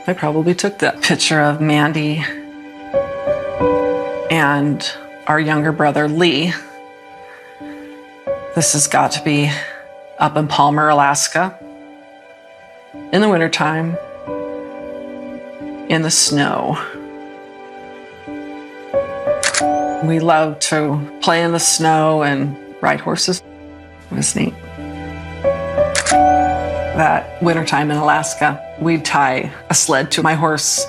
I probably took that picture of Mandy and our younger brother, Lee. This has got to be up in Palmer, Alaska, in the wintertime, in the snow. We loved to play in the snow and ride horses. It was neat. That wintertime in Alaska, we'd tie a sled to my horse.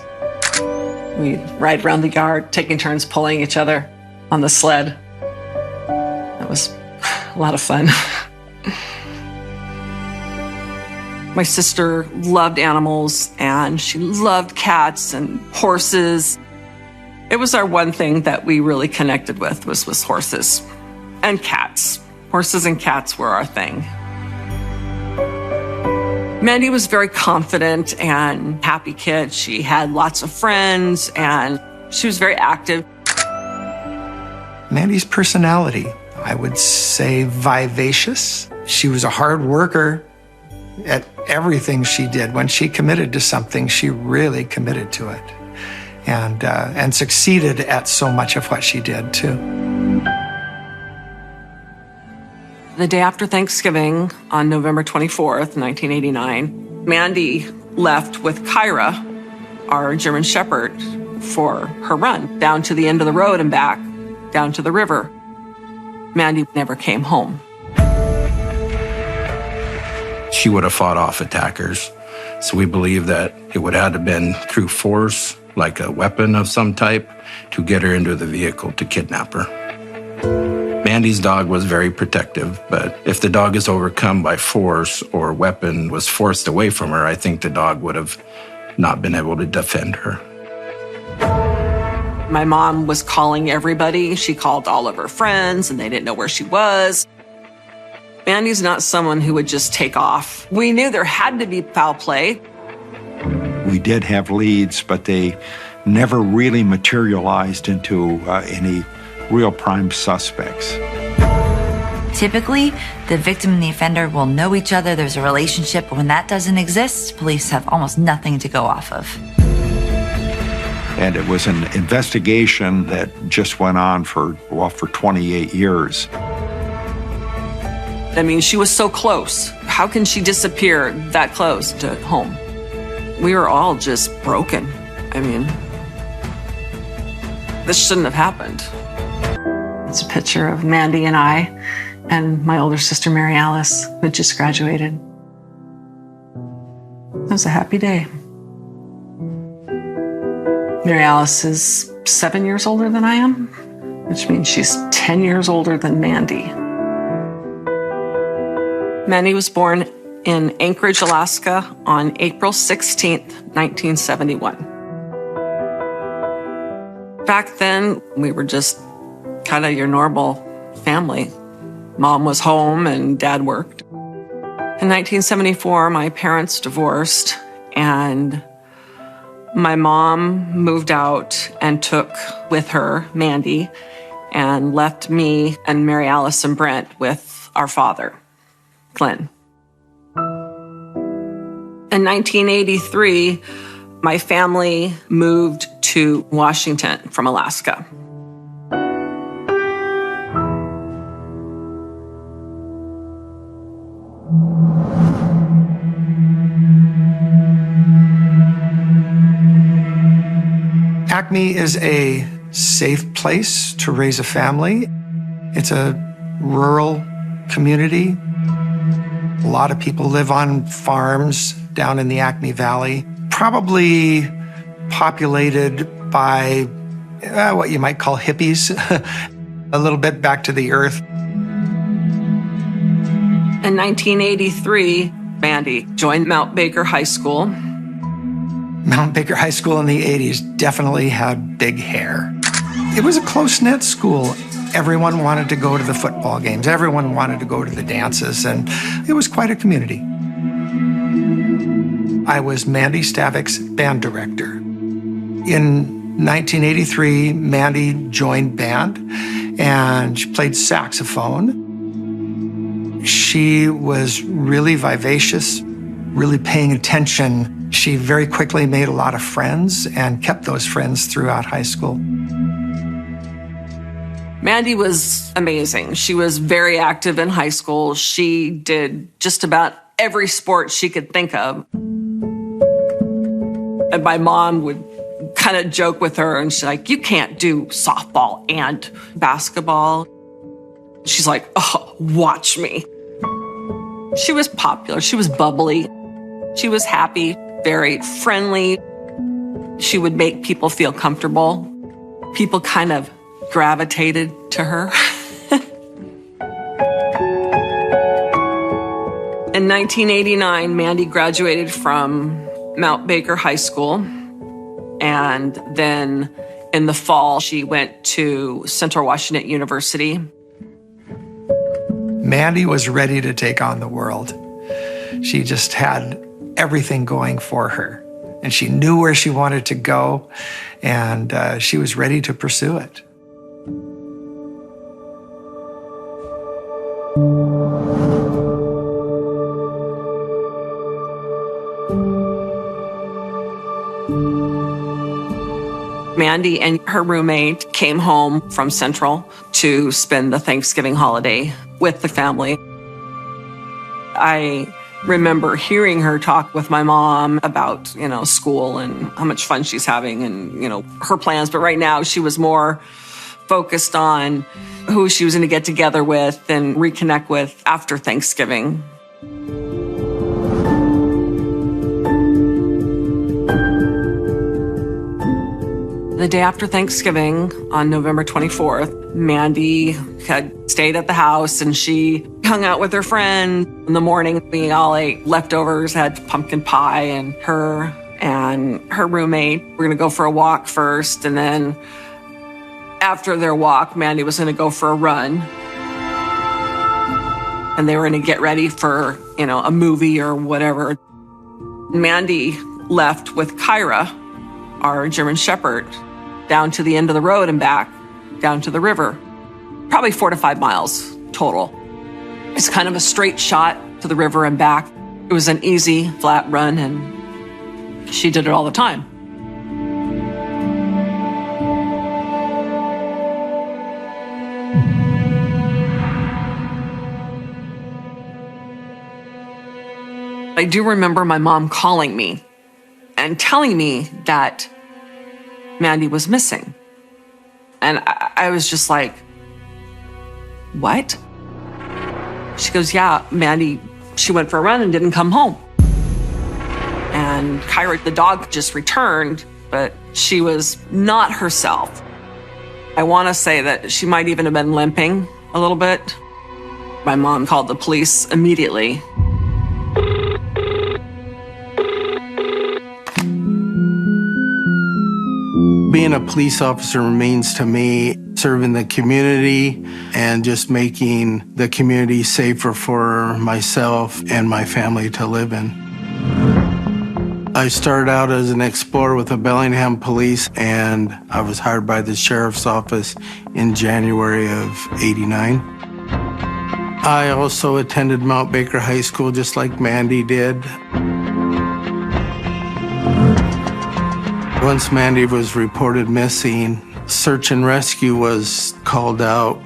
We'd ride around the yard, taking turns pulling each other on the sled. That was a lot of fun. My sister loved animals, and she loved cats and horses. It was our one thing that we really connected with was horses and cats. Horses and cats were our thing. Mandy was very confident and happy kid. She had lots of friends, and she was very active. Mandy's personality, I would say vivacious. She was a hard worker at everything she did. When she committed to something, she really committed to it, and succeeded at so much of what she did, too. The day after Thanksgiving, on November 24th, 1989, Mandy left with Kyra, our German Shepherd, for her run down to the end of the road and back, down to the river. Mandy never came home. She would have fought off attackers. So we believe that it would have been through force, like a weapon of some type, to get her into the vehicle to kidnap her. Mandy's dog was very protective, but if the dog is overcome by force or weapon was forced away from her, I think the dog would have not been able to defend her. My mom was calling everybody. She called all of her friends, and they didn't know where she was. Mandy's not someone who would just take off. We knew there had to be foul play. We did have leads, but they never really materialized into any real prime suspects. Typically, the victim and the offender will know each other, there's a relationship, but when that doesn't exist, police have almost nothing to go off of. And it was an investigation that just went on for 28 years. I mean, she was so close. How can she disappear that close to home? We were all just broken. I mean, this shouldn't have happened. It's a picture of Mandy and I and my older sister, Mary Alice, who had just graduated. It was a happy day. Mary Alice is 7 years older than I am, which means she's 10 years older than Mandy. Mandy was born in Anchorage, Alaska on April 16th, 1971. Back then, we were just kind of your normal family. Mom was home and Dad worked. In 1974, my parents divorced, and my mom moved out and took with her Mandy and left me and Mary Alice and Brent with our father, Glenn. In 1983, my family moved to Washington from Alaska. Acme is a safe place to raise a family. It's a rural community. A lot of people live on farms down in the Acme Valley, probably populated by what you might call hippies, a little bit back to the earth. In 1983, Mandy joined Mount Baker High School. Mount Baker High School in the 80s definitely had big hair. It was a close-knit school. Everyone wanted to go to the football games. Everyone wanted to go to the dances, and it was quite a community. I was Mandy Stavek's band director. In 1983, Mandy joined band, and she played saxophone. She was really vivacious, really paying attention. She very quickly made a lot of friends and kept those friends throughout high school. Mandy was amazing. She was very active in high school. She did just about every sport she could think of. And my mom would kind of joke with her, and she's like, you can't do softball and basketball. She's like, oh, watch me. She was popular. She was bubbly. She was happy, very friendly. She would make people feel comfortable. People kind of gravitated to her. In 1989, Mandy graduated from Mount Baker High School. And then in the fall, she went to Central Washington University. Mandy was ready to take on the world. She just had everything going for her. And she knew where she wanted to go, and she was ready to pursue it. Mandy and her roommate came home from Central to spend the Thanksgiving holiday with the family. I remember hearing her talk with my mom about, school and how much fun she's having and, her plans. But right now she was more focused on who she was going to get together with and reconnect with after Thanksgiving. The day after Thanksgiving, on November 24th, Mandy had stayed at the house and she hung out with her friend. In the morning, we all ate leftovers, had pumpkin pie, and her roommate were going to go for a walk first. And then after their walk, Mandy was going to go for a run. And they were going to get ready for, a movie or whatever. Mandy left with Kyra, our German Shepherd, down to the end of the road and back, down to the river. Probably 4 to 5 miles total. It's kind of a straight shot to the river and back. It was an easy, flat run, and she did it all the time. I do remember my mom calling me and telling me that Mandy was missing. And I was just like, what? She goes, yeah, Mandy, she went for a run and didn't come home. And Kyra, the dog, just returned, but she was not herself. I want to say that she might even have been limping a little bit. My mom called the police immediately. Being a police officer means to me serving the community and just making the community safer for myself and my family to live in. I started out as an explorer with the Bellingham Police, and I was hired by the Sheriff's Office in January of '89. I also attended Mount Baker High School just like Mandy did. Once Mandy was reported missing, search and rescue was called out.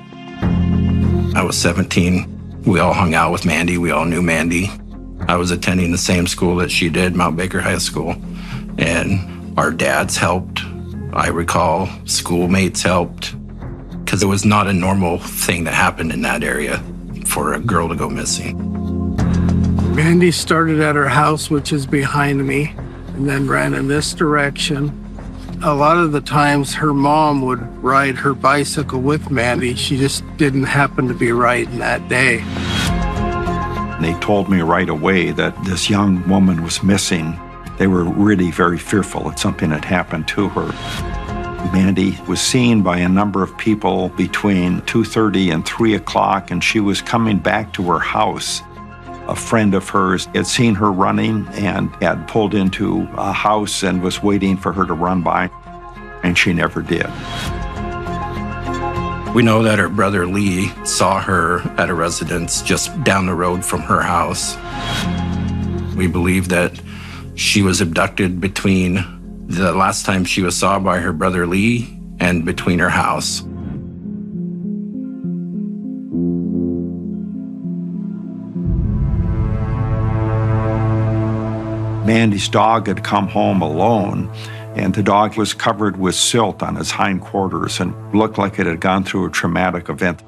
I was 17. We all hung out with Mandy. We all knew Mandy. I was attending the same school that she did, Mount Baker High School. And our dads helped. I recall schoolmates helped. Because it was not a normal thing that happened in that area for a girl to go missing. Mandy started at her house, which is behind me, and then ran in this direction. A lot of the times her mom would ride her bicycle with Mandy. She just didn't happen to be riding that day. They told me right away that this young woman was missing. They were really very fearful that something had happened to her. Mandy was seen by a number of people between 2:30 and 3 o'clock, and she was coming back to her house. A friend of hers had seen her running and had pulled into a house and was waiting for her to run by, and she never did. We know that her brother Lee saw her at a residence just down the road from her house. We believe that she was abducted between the last time she was saw by her brother Lee and between her house. Mandy's dog had come home alone, and the dog was covered with silt on its hindquarters and looked like it had gone through a traumatic event.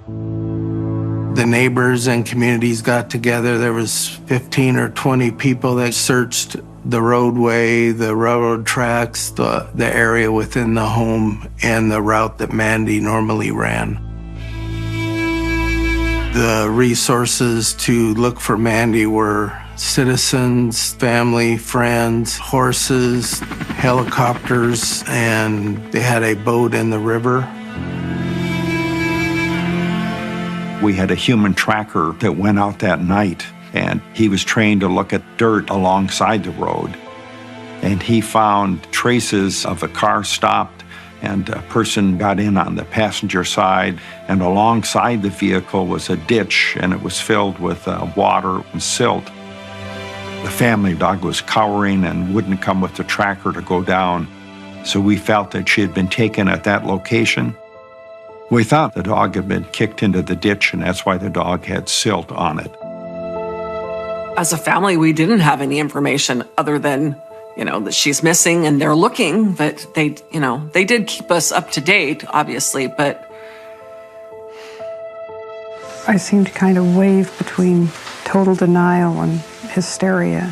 The neighbors and communities got together. There was 15 or 20 people that searched the roadway, the railroad tracks, the area within the home, and the route that Mandy normally ran. The resources to look for Mandy were citizens, family, friends, horses, helicopters, and they had a boat in the river. We had a human tracker that went out that night, and he was trained to look at dirt alongside the road. And he found traces of a car stopped, and a person got in on the passenger side, and alongside the vehicle was a ditch, and it was filled with water and silt. The family dog was cowering and wouldn't come with the tracker to go down, so we felt that she had been taken at that location. We thought the dog had been kicked into the ditch, and that's why the dog had silt on it. As a family, we didn't have any information other than, that she's missing and they're looking, but they did keep us up to date, obviously, but I seem to kind of wave between total denial and hysteria,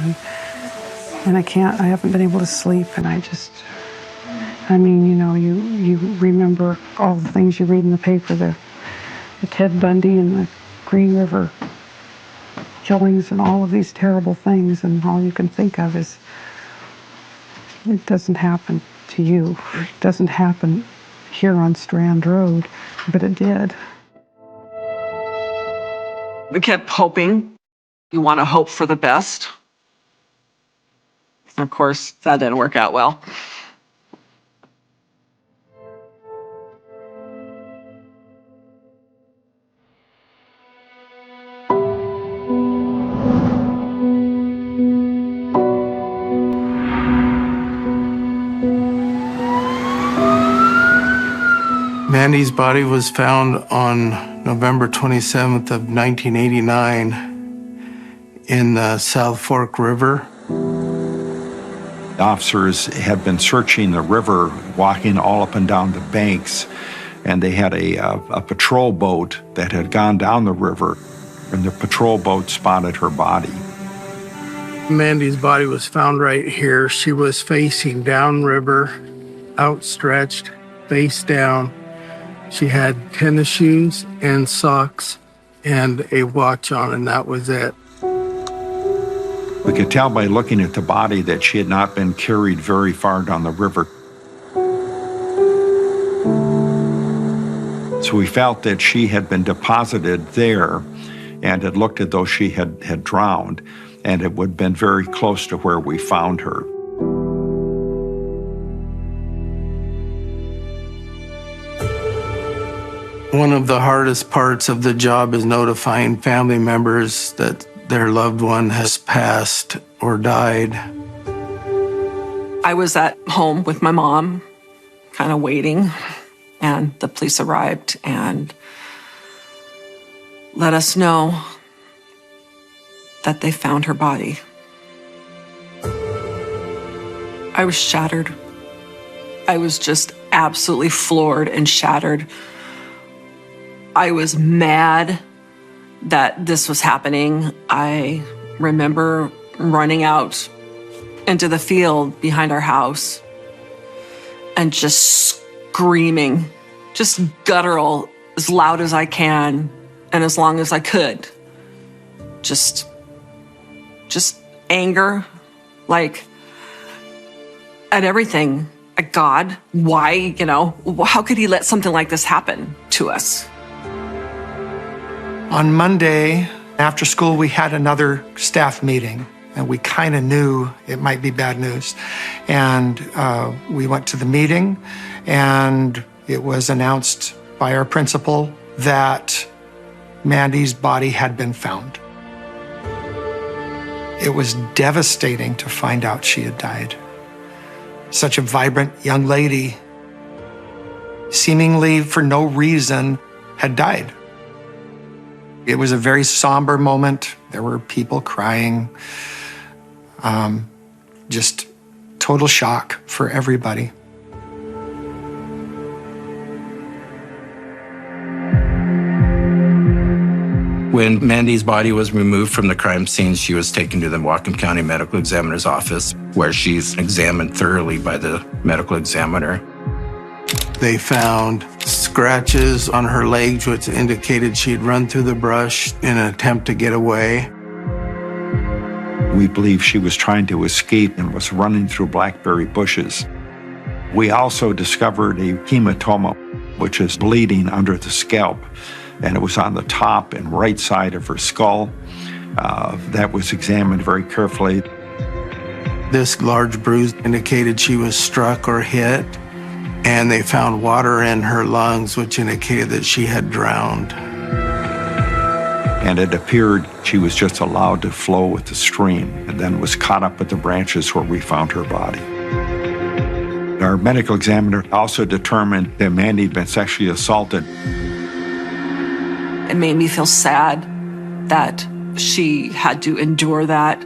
and I haven't been able to sleep, and you remember all the things you read in the paper, the Ted Bundy and the Green River killings and all of these terrible things, and all you can think of is, it doesn't happen to you. It doesn't happen here on Strand Road, but it did. we kept hoping. You want to hope for the best. Of course, that didn't work out well. Mandy's body was found on November 27th of 1989 in the South Fork River. The officers had been searching the river, walking all up and down the banks, and they had a patrol boat that had gone down the river, and the patrol boat spotted her body. Mandy's body was found right here. She was facing downriver, outstretched, face down. She had tennis shoes and socks and a watch on, and that was it. We could tell by looking at the body that she had not been carried very far down the river. So we felt that she had been deposited there, and it looked as though she had drowned, and it would have been very close to where we found her. One of the hardest parts of the job is notifying family members that their loved one has passed or died. I was at home with my mom, kind of waiting, and the police arrived and let us know that they found her body. I was shattered. I was just absolutely floored and shattered. I was mad that this was happening. I remember running out into the field behind our house and just screaming, just guttural, as loud as I can and as long as I could. Just anger, like, at everything. At God, why, how could he let something like this happen to us? On Monday, after school, we had another staff meeting, and we kind of knew it might be bad news. And we went to the meeting, and it was announced by our principal that Mandy's body had been found. It was devastating to find out she had died. Such a vibrant young lady, seemingly for no reason, had died. It was a very somber moment. There were people crying. Just total shock for everybody. When Mandy's body was removed from the crime scene, she was taken to the Whatcom County Medical Examiner's office, where she's examined thoroughly by the medical examiner. They found scratches on her legs, which indicated she'd run through the brush in an attempt to get away. We believe she was trying to escape and was running through blackberry bushes. We also discovered a hematoma, which is bleeding under the scalp, and it was on the top and right side of her skull. That was examined very carefully. This large bruise indicated she was struck or hit, and they found water in her lungs, which indicated that she had drowned. And it appeared she was just allowed to flow with the stream and then was caught up with the branches where we found her body. Our medical examiner also determined that Mandy had been sexually assaulted. It made me feel sad that she had to endure that,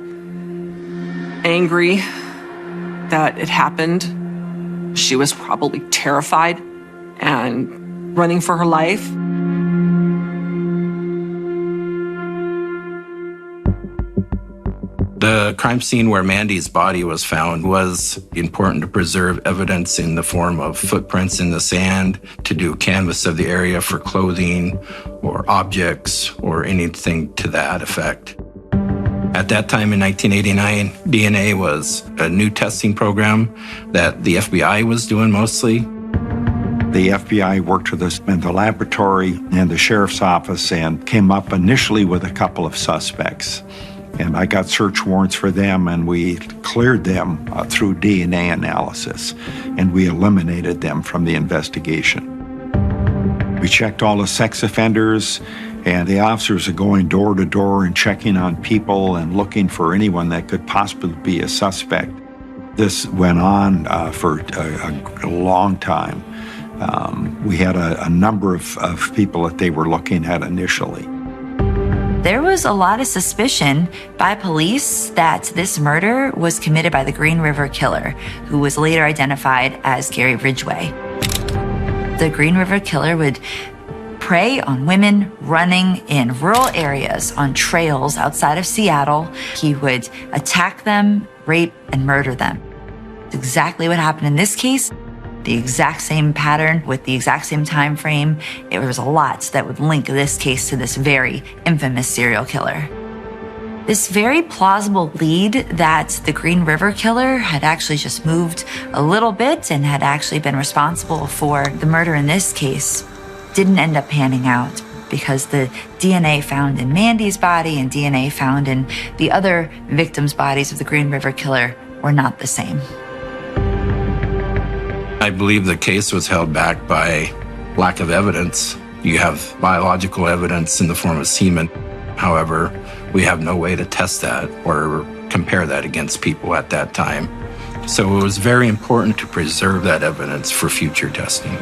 angry that it happened. She was probably terrified and running for her life. The crime scene where Mandy's body was found was important to preserve evidence in the form of footprints in the sand, to do canvass of the area for clothing or objects or anything to that effect. At that time in 1989, DNA was a new testing program that the FBI was doing mostly. The FBI worked with us in the laboratory and the sheriff's office and came up initially with a couple of suspects. And I got search warrants for them, and we cleared them through DNA analysis, and we eliminated them from the investigation. We checked all the sex offenders, and the officers are going door to door and checking on people and looking for anyone that could possibly be a suspect. This went on for a long time. We had a number of people that they were looking at initially. There was a lot of suspicion by police that this murder was committed by the Green River Killer, who was later identified as Gary Ridgway. The Green River Killer would prey on women running in rural areas on trails outside of Seattle. He would attack them, rape, and murder them. It's exactly what happened in this case. The exact same pattern with the exact same time frame. It was a lot that would link this case to this very infamous serial killer. This very plausible lead that the Green River Killer had actually just moved a little bit and had actually been responsible for the murder in this case didn't end up panning out, because the DNA found in Mandy's body and DNA found in the other victims' bodies of the Green River Killer were not the same. I believe the case was held back by lack of evidence. You have biological evidence in the form of semen. However, we have no way to test that or compare that against people at that time. So it was very important to preserve that evidence for future testing.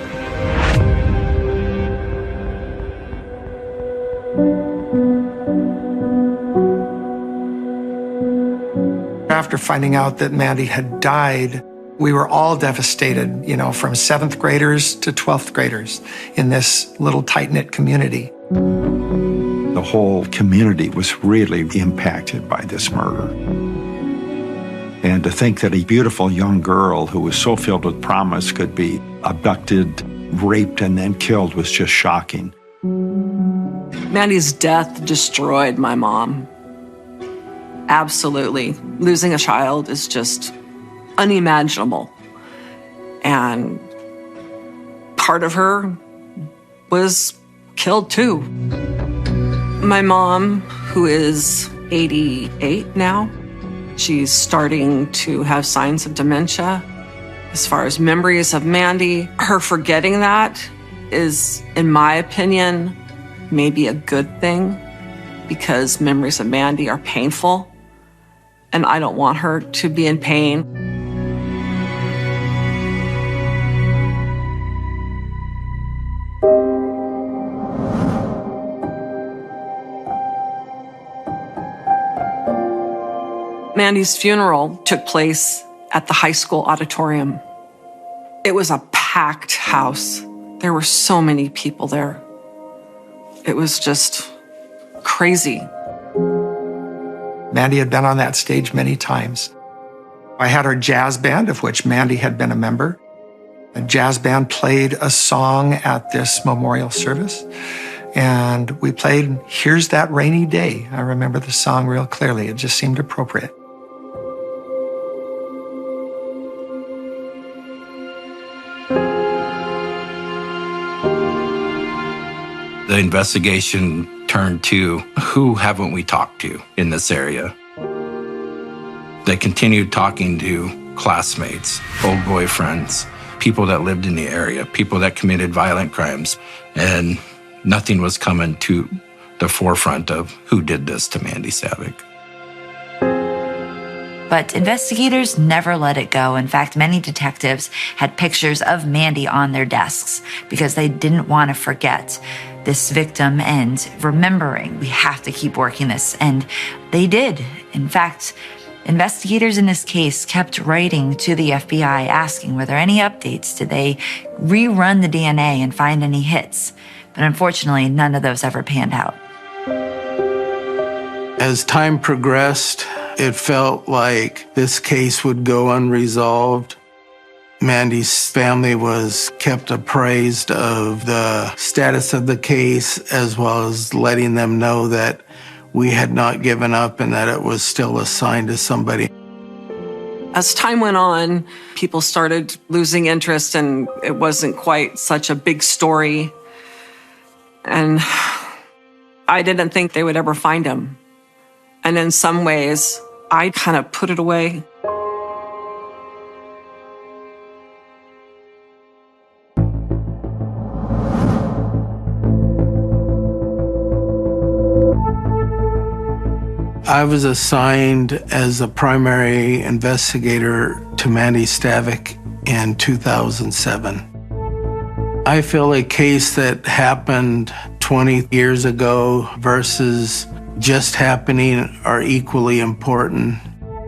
After finding out that Mandy had died, we were all devastated, from 7th graders to 12th graders in this little tight-knit community. The whole community was really impacted by this murder. And to think that a beautiful young girl who was so filled with promise could be abducted, raped, and then killed was just shocking. Mandy's death destroyed my mom. Absolutely. Losing a child is just unimaginable. And part of her was killed too. My mom, who is 88 now, she's starting to have signs of dementia. As far as memories of Mandy, her forgetting that is, in my opinion, maybe a good thing, because memories of Mandy are painful. and I don't want her to be in pain. Mandy's funeral took place at the high school auditorium. It was a packed house. There were so many people there. It was just crazy. Mandy had been on that stage many times. I had our jazz band, of which Mandy had been a member. The jazz band played a song at this memorial service, and we played Here's That Rainy Day. I remember the song real clearly. It just seemed appropriate. The investigation turned to who haven't we talked to in this area? They continued talking to classmates, old boyfriends, people that lived in the area, people that committed violent crimes, and nothing was coming to the forefront of who did this to Mandy Stavik. But investigators never let it go. In fact, many detectives had pictures of Mandy on their desks because they didn't want to forget this victim and remembering we have to keep working this. And they did. In fact, investigators in this case kept writing to the FBI asking were there any updates? Did they rerun the DNA and find any hits? But unfortunately, none of those ever panned out. As time progressed, it felt like this case would go unresolved. Mandy's family was kept appraised of the status of the case, as well as letting them know that we had not given up and that it was still assigned to somebody. As time went on, people started losing interest, and it wasn't quite such a big story. And I didn't think they would ever find him. And in some ways, I kind of put it away. I was assigned as a primary investigator to Mandy Stavik in 2007. I feel a case that happened 20 years ago versus just happening are equally important.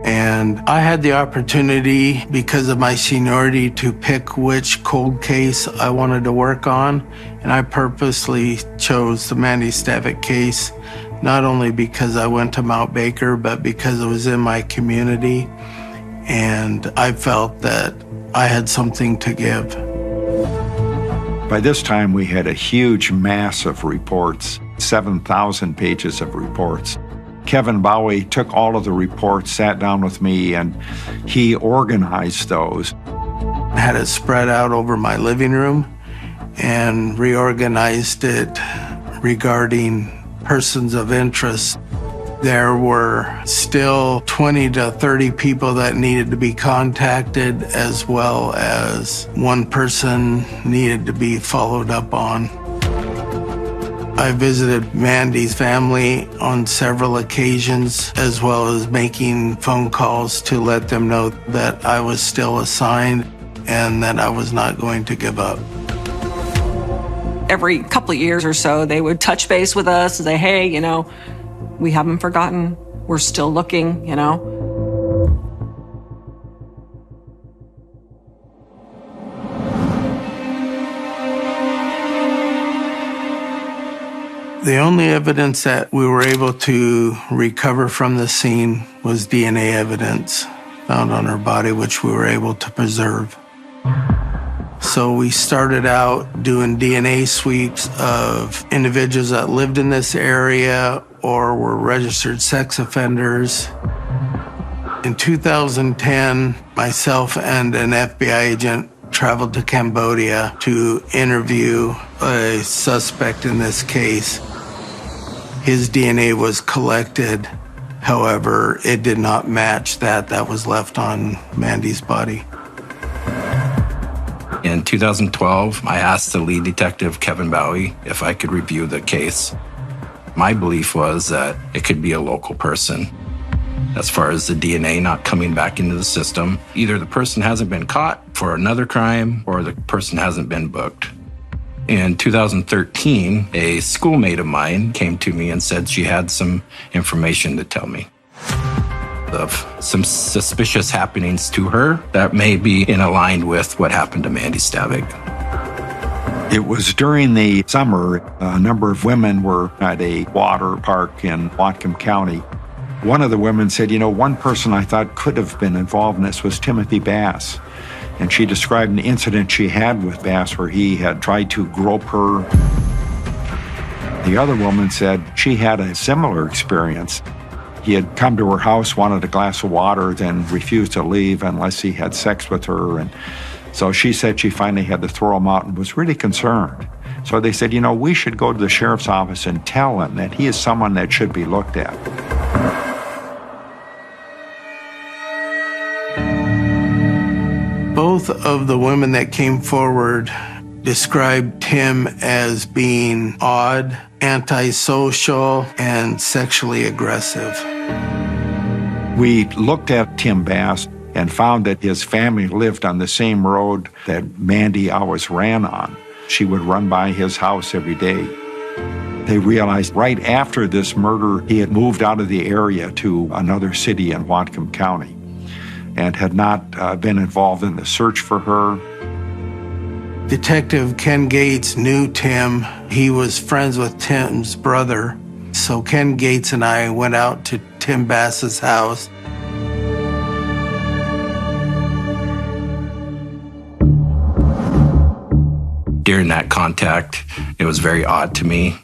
And I had the opportunity, because of my seniority, to pick which cold case I wanted to work on. And I purposely chose the Mandy Stavik case, not only because I went to Mount Baker, but because it was in my community. And I felt that I had something to give. By this time, we had a huge mass of reports, 7,000 pages of reports. Kevin Bowie took all of the reports, sat down with me, and he organized those. I had it spread out over my living room and reorganized it regarding persons of interest. There were still 20 to 30 people that needed to be contacted, as well as one person needed to be followed up on. I visited Mandy's family on several occasions, as well as making phone calls to let them know that I was still assigned and that I was not going to give up. Every couple of years or so, they would touch base with us and say, hey, we haven't forgotten. We're still looking, The only evidence that we were able to recover from the scene was DNA evidence found on her body, which we were able to preserve. So we started out doing DNA sweeps of individuals that lived in this area or were registered sex offenders. In 2010, myself and an FBI agent traveled to Cambodia to interview a suspect in this case. His DNA was collected. However, it did not match that was left on Mandy's body. In 2012, I asked the lead detective, Kevin Bowie, if I could review the case. My belief was that it could be a local person. as far as the DNA not coming back into the system. Either the person hasn't been caught for another crime or the person hasn't been booked. In 2013, a schoolmate of mine came to me and said she had some information to tell me of some suspicious happenings to her that may be aligned with what happened to Mandy Stavik. It was during the summer, a number of women were at a water park in Whatcom County. One of the women said, one person I thought could have been involved in this was Timothy Bass. And she described an incident she had with Bass where he had tried to grope her. The other woman said she had a similar experience. He had come to her house, wanted a glass of water, then refused to leave unless he had sex with her. And so she said she finally had to throw him out and was really concerned. So they said, we should go to the sheriff's office and tell him that he is someone that should be looked at. Both of the women that came forward described Tim as being odd, antisocial, and sexually aggressive. We looked at Tim Bass and found that his family lived on the same road that Mandy always ran on. She would run by his house every day. They realized right after this murder, he had moved out of the area to another city in Whatcom County and had not been involved in the search for her. Detective Ken Gates knew Tim. He was friends with Tim's brother. So Ken Gates and I went out to Tim Bass's house. During that contact, it was very odd to me.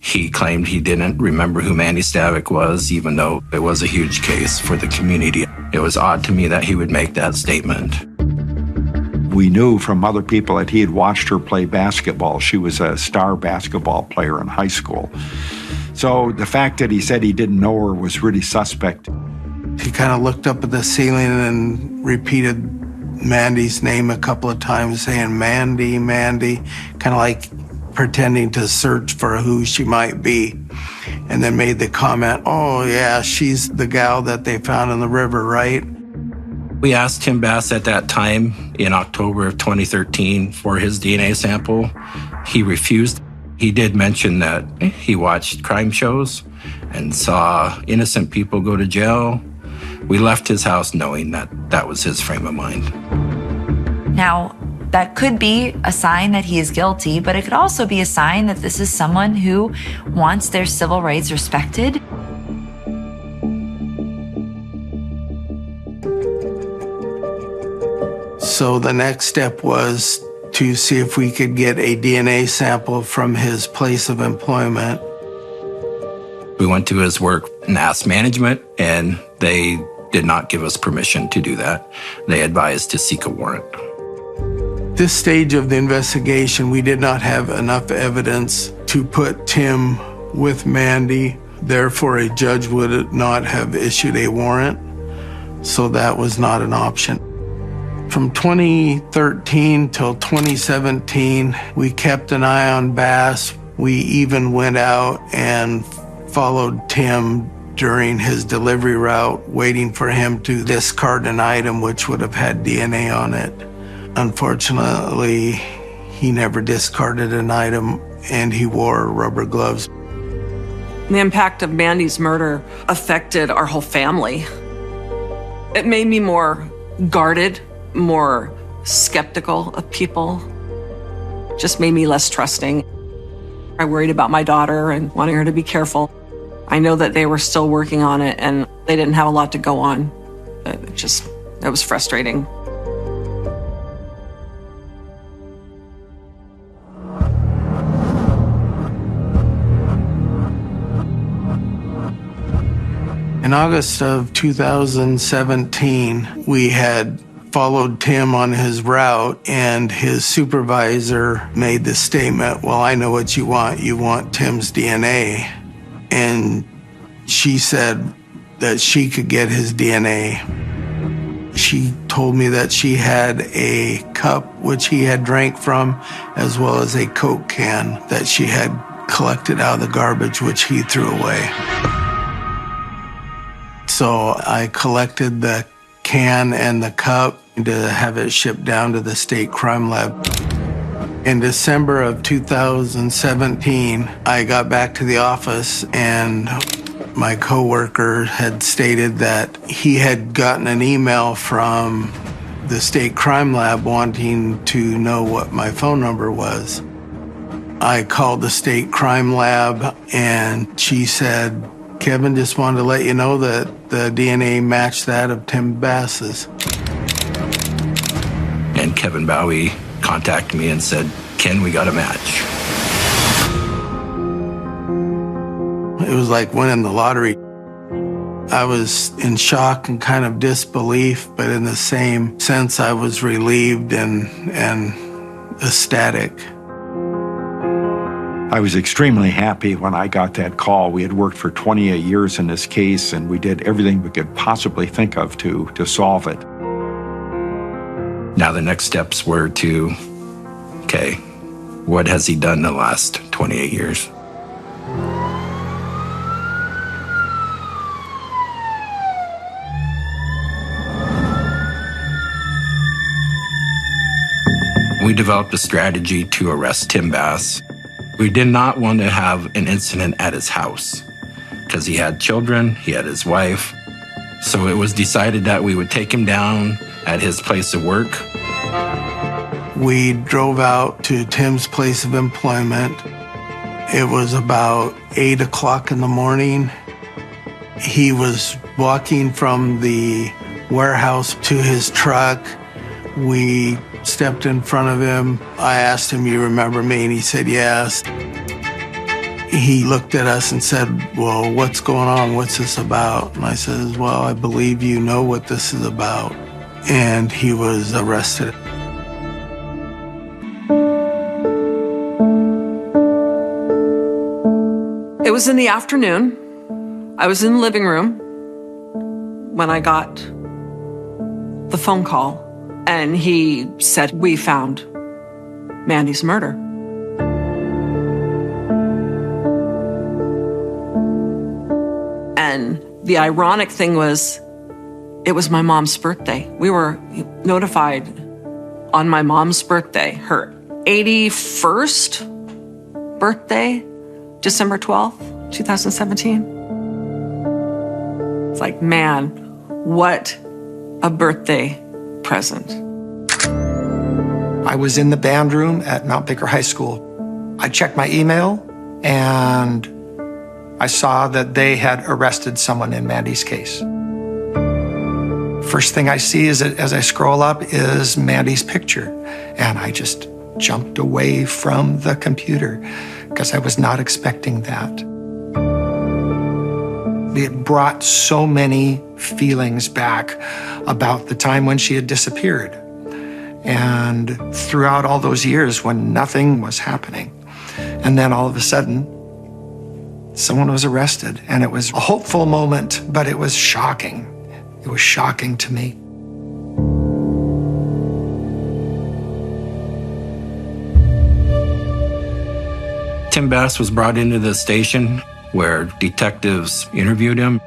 He claimed he didn't remember who Mandy Stavik was, even though it was a huge case for the community. It was odd to me that he would make that statement. We knew from other people that he had watched her play basketball. She was a star basketball player in high school. So the fact that he said he didn't know her was really suspect. He kind of looked up at the ceiling and repeated Mandy's name a couple of times, saying, Mandy, Mandy, kind of like pretending to search for who she might be. And then made the comment, oh yeah, she's the gal that they found in the river, right? We asked Tim Bass at that time in October of 2013 for his DNA sample. He refused. He did mention that he watched crime shows and saw innocent people go to jail. We left his house knowing that that was his frame of mind. Now, that could be a sign that he is guilty, but it could also be a sign that this is someone who wants their civil rights respected. So the next step was to see if we could get a DNA sample from his place of employment. We went to his work and asked management, and they did not give us permission to do that. They advised to seek a warrant. This stage of the investigation, we did not have enough evidence to put Tim with Mandy. Therefore, a judge would not have issued a warrant, so that was not an option. From 2013 till 2017, we kept an eye on Bass. We even went out and followed Tim during his delivery route, waiting for him to discard an item which would have had DNA on it. Unfortunately, he never discarded an item, and he wore rubber gloves. The impact of Mandy's murder affected our whole family. It made me more guarded, more skeptical of people. Just made me less trusting. I worried about my daughter and wanting her to be careful. I know that they were still working on it and they didn't have a lot to go on. It was frustrating. In August of 2017, we had followed Tim on his route, and his supervisor made the statement, well, I know what you want. You want Tim's DNA. And she said that she could get his DNA. She told me that she had a cup which he had drank from, as well as a Coke can that she had collected out of the garbage, which he threw away. So I collected the can and the cup to have it shipped down to the state crime lab. In December of 2017, I got back to the office and my coworker had stated that he had gotten an email from the state crime lab wanting to know what my phone number was. I called the state crime lab and she said, Kevin, just wanted to let you know that the DNA matched that of Tim Bass's. And Kevin Bowie contacted me and said, Ken, we got a match. It was like winning the lottery. I was in shock and kind of disbelief, but in the same sense, I was relieved and ecstatic. I was extremely happy when I got that call. We had worked for 28 years in this case, and we did everything we could possibly think of to solve it. Now the next steps were to, okay, what has he done the last 28 years? We developed a strategy to arrest Tim Bass. We did not want to have an incident at his house because he had children, he had his wife. So it was decided that we would take him down at his place of work. We drove out to Tim's place of employment. It was about 8 o'clock in the morning. He was walking from the warehouse to his truck. We stepped in front of him. I asked him, you remember me? And he said, yes. He looked at us and said, well, what's going on? What's this about? And I said, well, I believe you know what this is about. And he was arrested. It was in the afternoon. I was in the living room when I got the phone call. And he said, we found Mandy's murder. And the ironic thing was, it was my mom's birthday. We were notified on my mom's birthday, her 81st birthday, December 12th, 2017. It's like, man, what a birthday present. I was in the band room at Mount Baker High School. I checked my email and I saw that they had arrested someone in Mandy's case. First thing I see is as I scroll up is Mandy's picture. And I just jumped away from the computer because I was not expecting that. It brought so many feelings back about the time when she had disappeared. And throughout all those years when nothing was happening. And then all of a sudden, someone was arrested. And it was a hopeful moment, but it was shocking. It was shocking to me. Tim Bass was brought into the station where detectives interviewed him.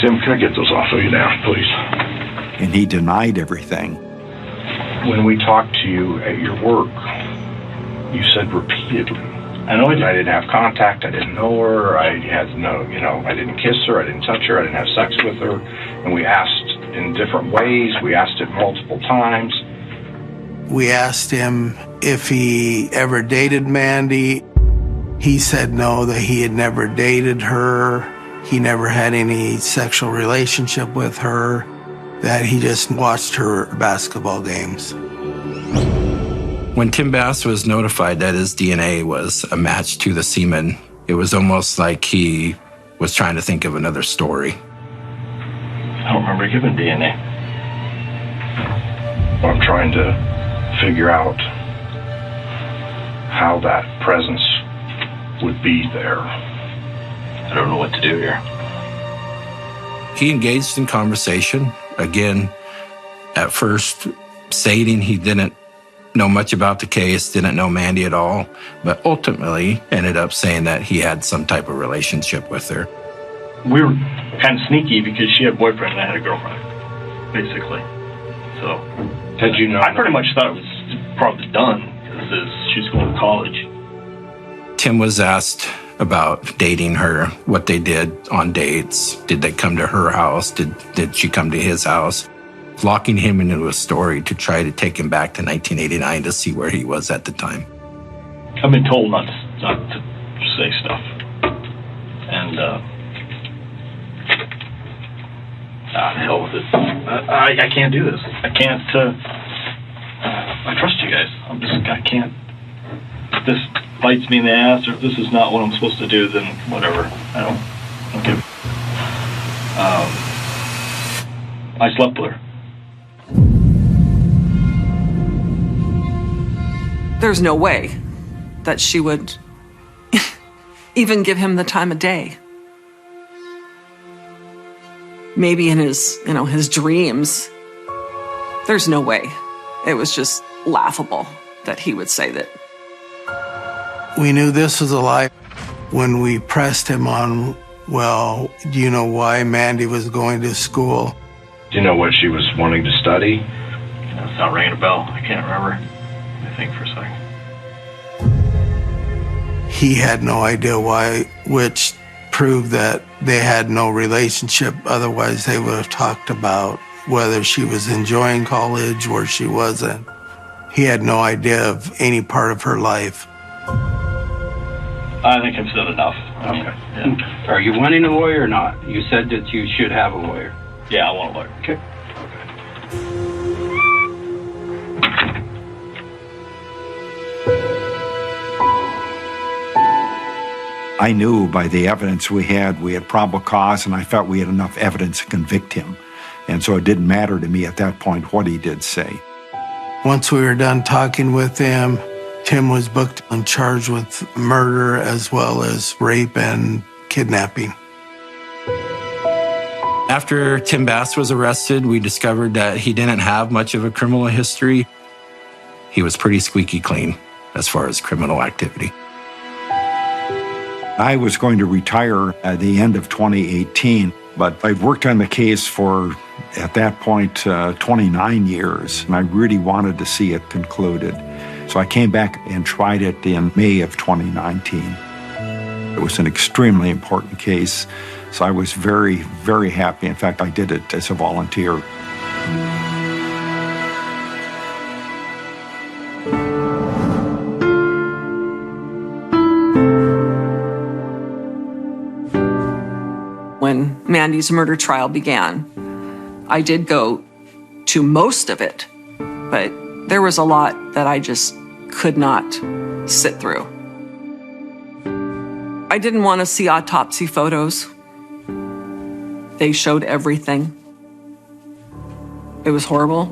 Tim, can I get those off of you now, please? And he denied everything. When we talked to you at your work, you said repeatedly, I know I didn't have contact, I didn't know her, I had no, I didn't kiss her, I didn't touch her, I didn't have sex with her. And we asked in different ways, we asked it multiple times. We asked him if he ever dated Mandy. He said no, that he had never dated her. He never had any sexual relationship with her, that he just watched her basketball games. When Tim Bass was notified that his DNA was a match to the semen, it was almost like he was trying to think of another story. I don't remember giving DNA. I'm trying to figure out how that presence would be there. I don't know what to do here. He engaged in conversation, again, at first stating he didn't know much about the case, didn't know Mandy at all, but ultimately ended up saying that he had some type of relationship with her. we were kind of sneaky because she had a boyfriend and I had a girlfriend, basically. So Had you known? I pretty much thought it was probably done because she's going to college. Tim was asked about dating her, what they did on dates. Did they come to her house? Did she come to his house? Locking him into a story to try to take him back to 1989 to see where he was at the time. I've been told not to say stuff. And, hell with it. I can't do this. I can't, I trust you guys. I can't. If this bites me in the ass, or if this is not what I'm supposed to do, then whatever. I don't give. I slept with her. There's no way that she would even give him the time of day. Maybe in his, his dreams. There's no way. It was just laughable that he would say that. We knew this was a lie when we pressed him on, well, do you know why Mandy was going to school? Do you know what she was wanting to study? It's not ringing a bell. I can't remember. Let me think for a second. He had no idea why, which proved that they had no relationship. Otherwise, they would have talked about whether she was enjoying college or she wasn't. He had no idea of any part of her life. I think I've said enough. Okay. Yeah. Are you wanting a lawyer or not? You said that you should have a lawyer. Yeah, I want a lawyer. Okay. I knew by the evidence we had probable cause, and I felt we had enough evidence to convict him. And so it didn't matter to me at that point what he did say. Once we were done talking with him, Tim was booked and charged with murder as well as rape and kidnapping. After Tim Bass was arrested, we discovered that he didn't have much of a criminal history. He was pretty squeaky clean as far as criminal activity. I was going to retire at the end of 2018, but I'd worked on the case for, at that point, 29 years, and I really wanted to see it concluded. So I came back and tried it in May of 2019. It was an extremely important case, so I was very, very happy. In fact, I did it as a volunteer. When Mandy's murder trial began, I did go to most of it, but there was a lot that I just could not sit through. I didn't want to see autopsy photos. They showed everything. It was horrible.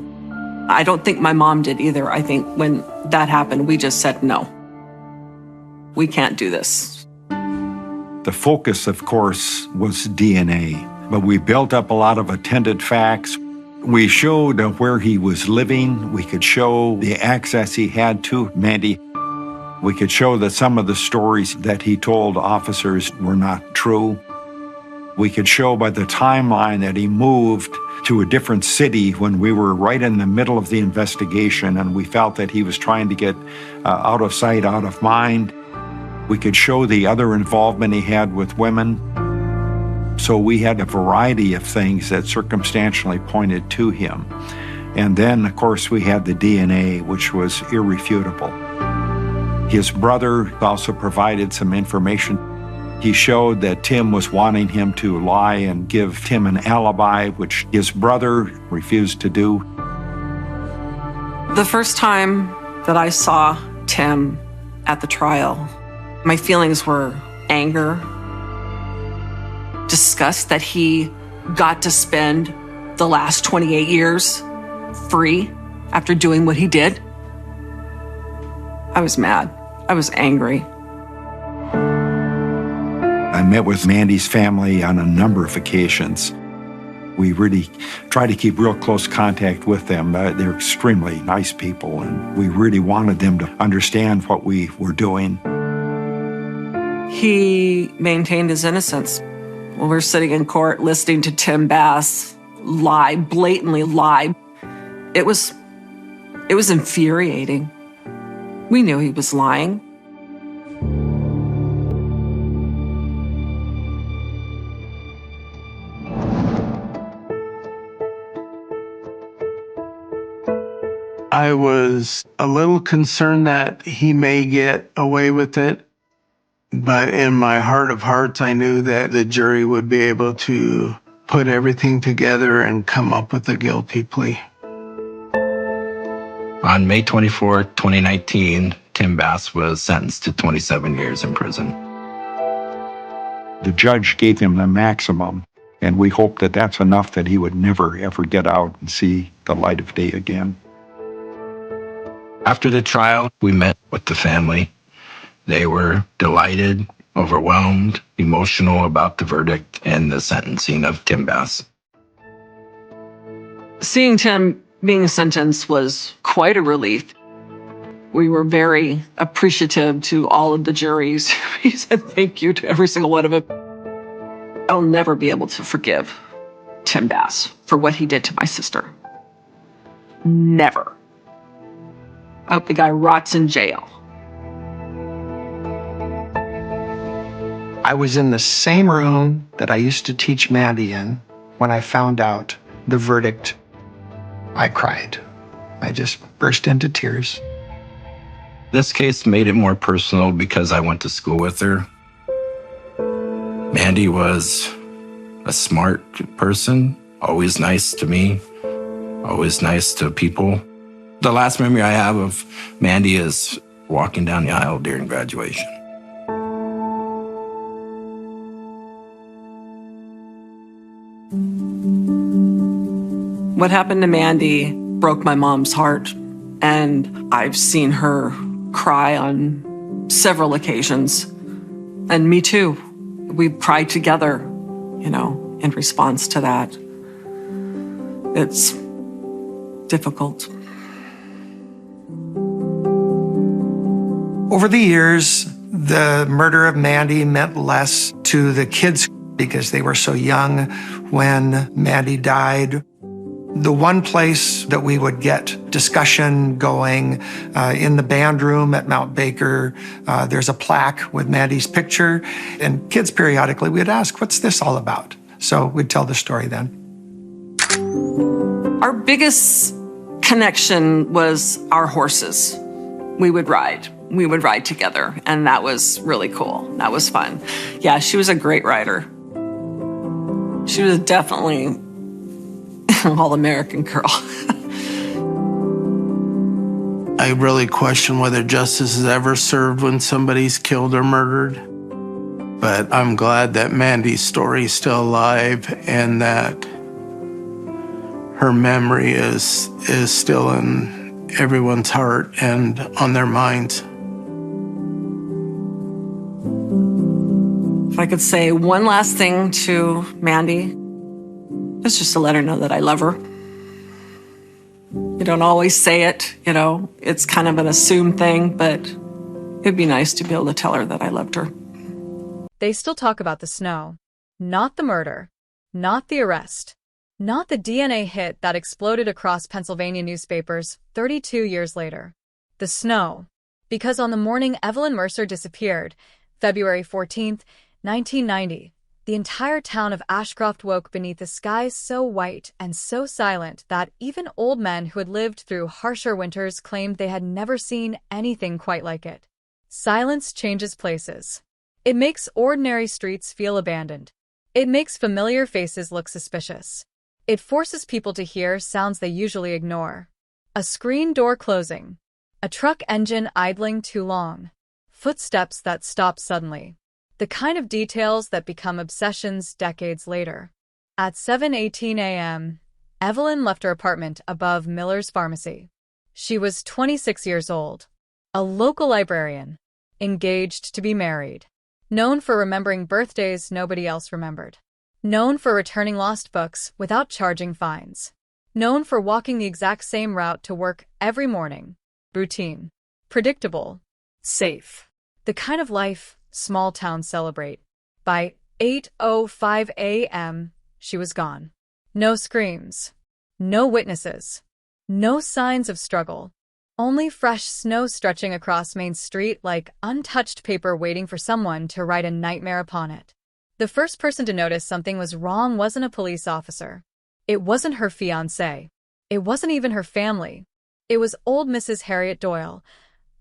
I don't think my mom did either. I think when that happened, we just said, no, we can't do this. The focus, of course, was DNA, but we built up a lot of attendant facts. We showed where he was living. We could show the access he had to Mandy. We could show that some of the stories that he told officers were not true. We could show by the timeline that he moved to a different city when we were right in the middle of the investigation, and we felt that he was trying to get out of sight, out of mind. We could show the other involvement he had with women. So we had a variety of things that circumstantially pointed to him. And then, of course, we had the DNA, which was irrefutable. His brother also provided some information. He showed that Tim was wanting him to lie and give Tim an alibi, which his brother refused to do. The first time that I saw Tim at the trial, my feelings were anger, disgust that he got to spend the last 28 years free after doing what he did. I was mad. I was angry. I met with Mandy's family on a number of occasions. We really try to keep real close contact with them. They're extremely nice people, and we really wanted them to understand what we were doing. He maintained his innocence When we're sitting in court listening to Tim Bass lie, blatantly lie, it was infuriating. We knew he was lying. I was a little concerned that he may get away with it, but in my heart of hearts, I knew that the jury would be able to put everything together and come up with a guilty plea. On May 24, 2019, Tim Bass was sentenced to 27 years in prison. The judge gave him the maximum, and we hope that that's enough that he would never, ever get out and see the light of day again. After the trial, we met with the family. They were delighted, overwhelmed, emotional about the verdict and the sentencing of Tim Bass. Seeing Tim being sentenced was quite a relief. We were very appreciative to all of the juries. He said thank you to every single one of them. I'll never be able to forgive Tim Bass for what he did to my sister. Never. I hope the guy rots in jail. I was in the same room that I used to teach Mandy in when I found out the verdict. I cried. I just burst into tears. This case made it more personal because I went to school with her. Mandy was a smart person, always nice to me, always nice to people. The last memory I have of Mandy is walking down the aisle during graduation. What happened to Mandy broke my mom's heart, and I've seen her cry on several occasions. And me too. We cried together, in response to that. It's difficult. Over the years, the murder of Mandy meant less to the kids because they were so young when Mandy died. The one place that we would get discussion going in the band room at Mount Baker, there's a plaque with Mandy's picture, and kids periodically would ask, what's this all about? So we'd tell the story then. Our biggest connection was our horses. We would ride together, and that was really cool. That was fun. Yeah, she was a great rider. She was definitely an all-American girl. I really question whether justice is ever served when somebody's killed or murdered. But I'm glad that Mandy's story is still alive and that her memory is still in everyone's heart and on their minds. If I could say one last thing to Mandy, it's just to let her know that I love her. You don't always say it, it's kind of an assumed thing, but it'd be nice to be able to tell her that I loved her. They still talk about the snow, not the murder, not the arrest, not the DNA hit that exploded across Pennsylvania newspapers 32 years later. The snow, because on the morning Evelyn Mercer disappeared, February 14th, 1990, the entire town of Ashcroft woke beneath a sky so white and so silent that even old men who had lived through harsher winters claimed they had never seen anything quite like it. Silence changes places. It makes ordinary streets feel abandoned. It makes familiar faces look suspicious. It forces people to hear sounds they usually ignore. A screen door closing. A truck engine idling too long. Footsteps that stop suddenly. The kind of details that become obsessions decades later. At 7:18 a.m., Evelyn left her apartment above Miller's Pharmacy. She was 26 years old, a local librarian, engaged to be married, known for remembering birthdays nobody else remembered, known for returning lost books without charging fines, known for walking the exact same route to work every morning, routine, predictable, safe, the kind of life small towns celebrate. By 8:05 a.m., she was gone. No screams. No witnesses. No signs of struggle. Only fresh snow stretching across Main Street like untouched paper waiting for someone to write a nightmare upon it. The first person to notice something was wrong wasn't a police officer. It wasn't her fiancé. It wasn't even her family. It was old Mrs. Harriet Doyle,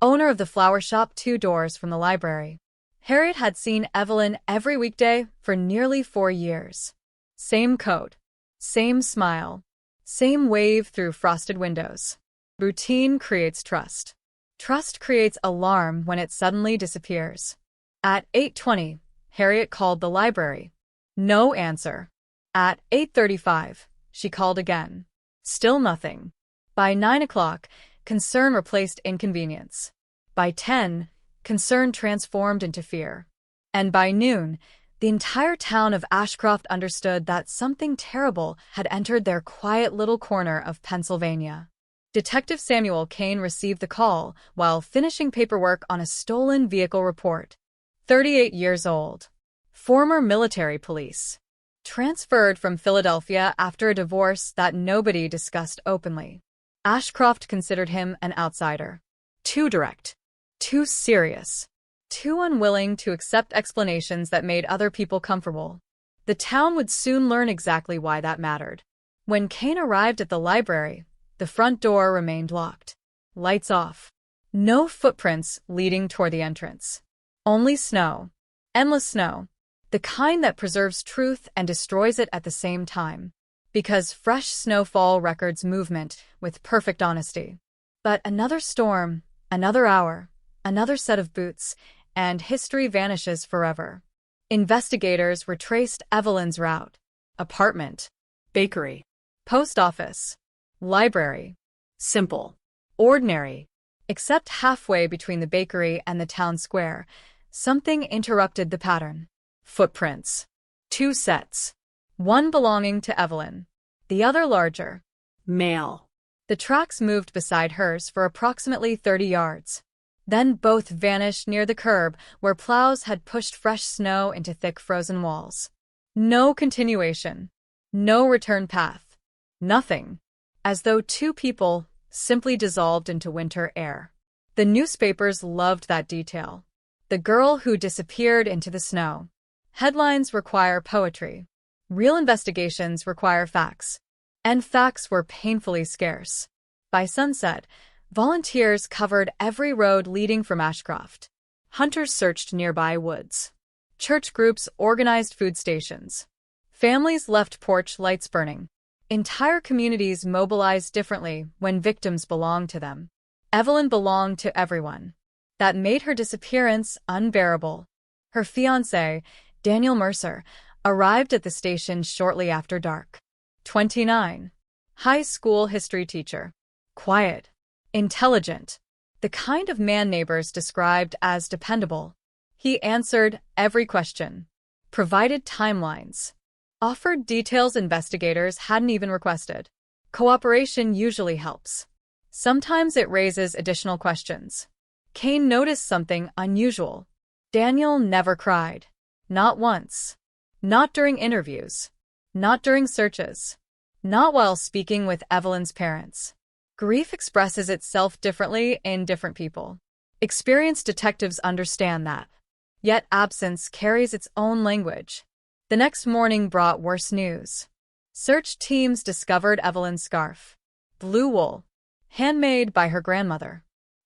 owner of the flower shop 2 doors from the library. Harriet had seen Evelyn every weekday for nearly 4 years. Same coat, same smile, same wave through frosted windows. Routine creates trust. Trust creates alarm when it suddenly disappears. At 8:20, Harriet called the library. No answer. At 8:35, she called again. Still nothing. By 9 o'clock, concern replaced inconvenience. By 10, concern transformed into fear. And by noon, the entire town of Ashcroft understood that something terrible had entered their quiet little corner of Pennsylvania. Detective Samuel Kane received the call while finishing paperwork on a stolen vehicle report. 38 years old. Former military police. Transferred from Philadelphia after a divorce that nobody discussed openly. Ashcroft considered him an outsider. Too direct. Too serious. Too unwilling to accept explanations that made other people comfortable. The town would soon learn exactly why that mattered. When Kane arrived at the library, the front door remained locked. Lights off. No footprints leading toward the entrance. Only snow. Endless snow. The kind that preserves truth and destroys it at the same time. Because fresh snowfall records movement with perfect honesty. But another storm, another hour, another set of boots, and history vanishes forever. Investigators retraced Evelyn's route. Apartment. Bakery. Post office. Library. Simple. Ordinary. Except halfway between the bakery and the town square, something interrupted the pattern. Footprints. 2 sets. One belonging to Evelyn. The other larger. Male. The tracks moved beside hers for approximately 30 yards. Then both vanished near the curb where plows had pushed fresh snow into thick frozen walls. No continuation. No return path. Nothing. As though 2 people simply dissolved into winter air. The newspapers loved that detail. The girl who disappeared into the snow. Headlines require poetry. Real investigations require facts. And facts were painfully scarce. By sunset, volunteers covered every road leading from Ashcroft. Hunters searched nearby woods. Church groups organized food stations. Families left porch lights burning. Entire communities mobilized differently when victims belonged to them. Evelyn belonged to everyone. That made her disappearance unbearable. Her fiancé, Daniel Mercer, arrived at the station shortly after dark. 29. High school history teacher. Quiet. Intelligent. The kind of man neighbors described as dependable. He answered every question. Provided timelines. Offered details investigators hadn't even requested. Cooperation usually helps. Sometimes it raises additional questions. Kane noticed something unusual. Daniel never cried. Not once. Not during interviews. Not during searches. Not while speaking with Evelyn's parents. Grief expresses itself differently in different people. Experienced detectives understand that. Yet absence carries its own language. The next morning brought worse news. Search teams discovered Evelyn's scarf. Blue wool. Handmade by her grandmother.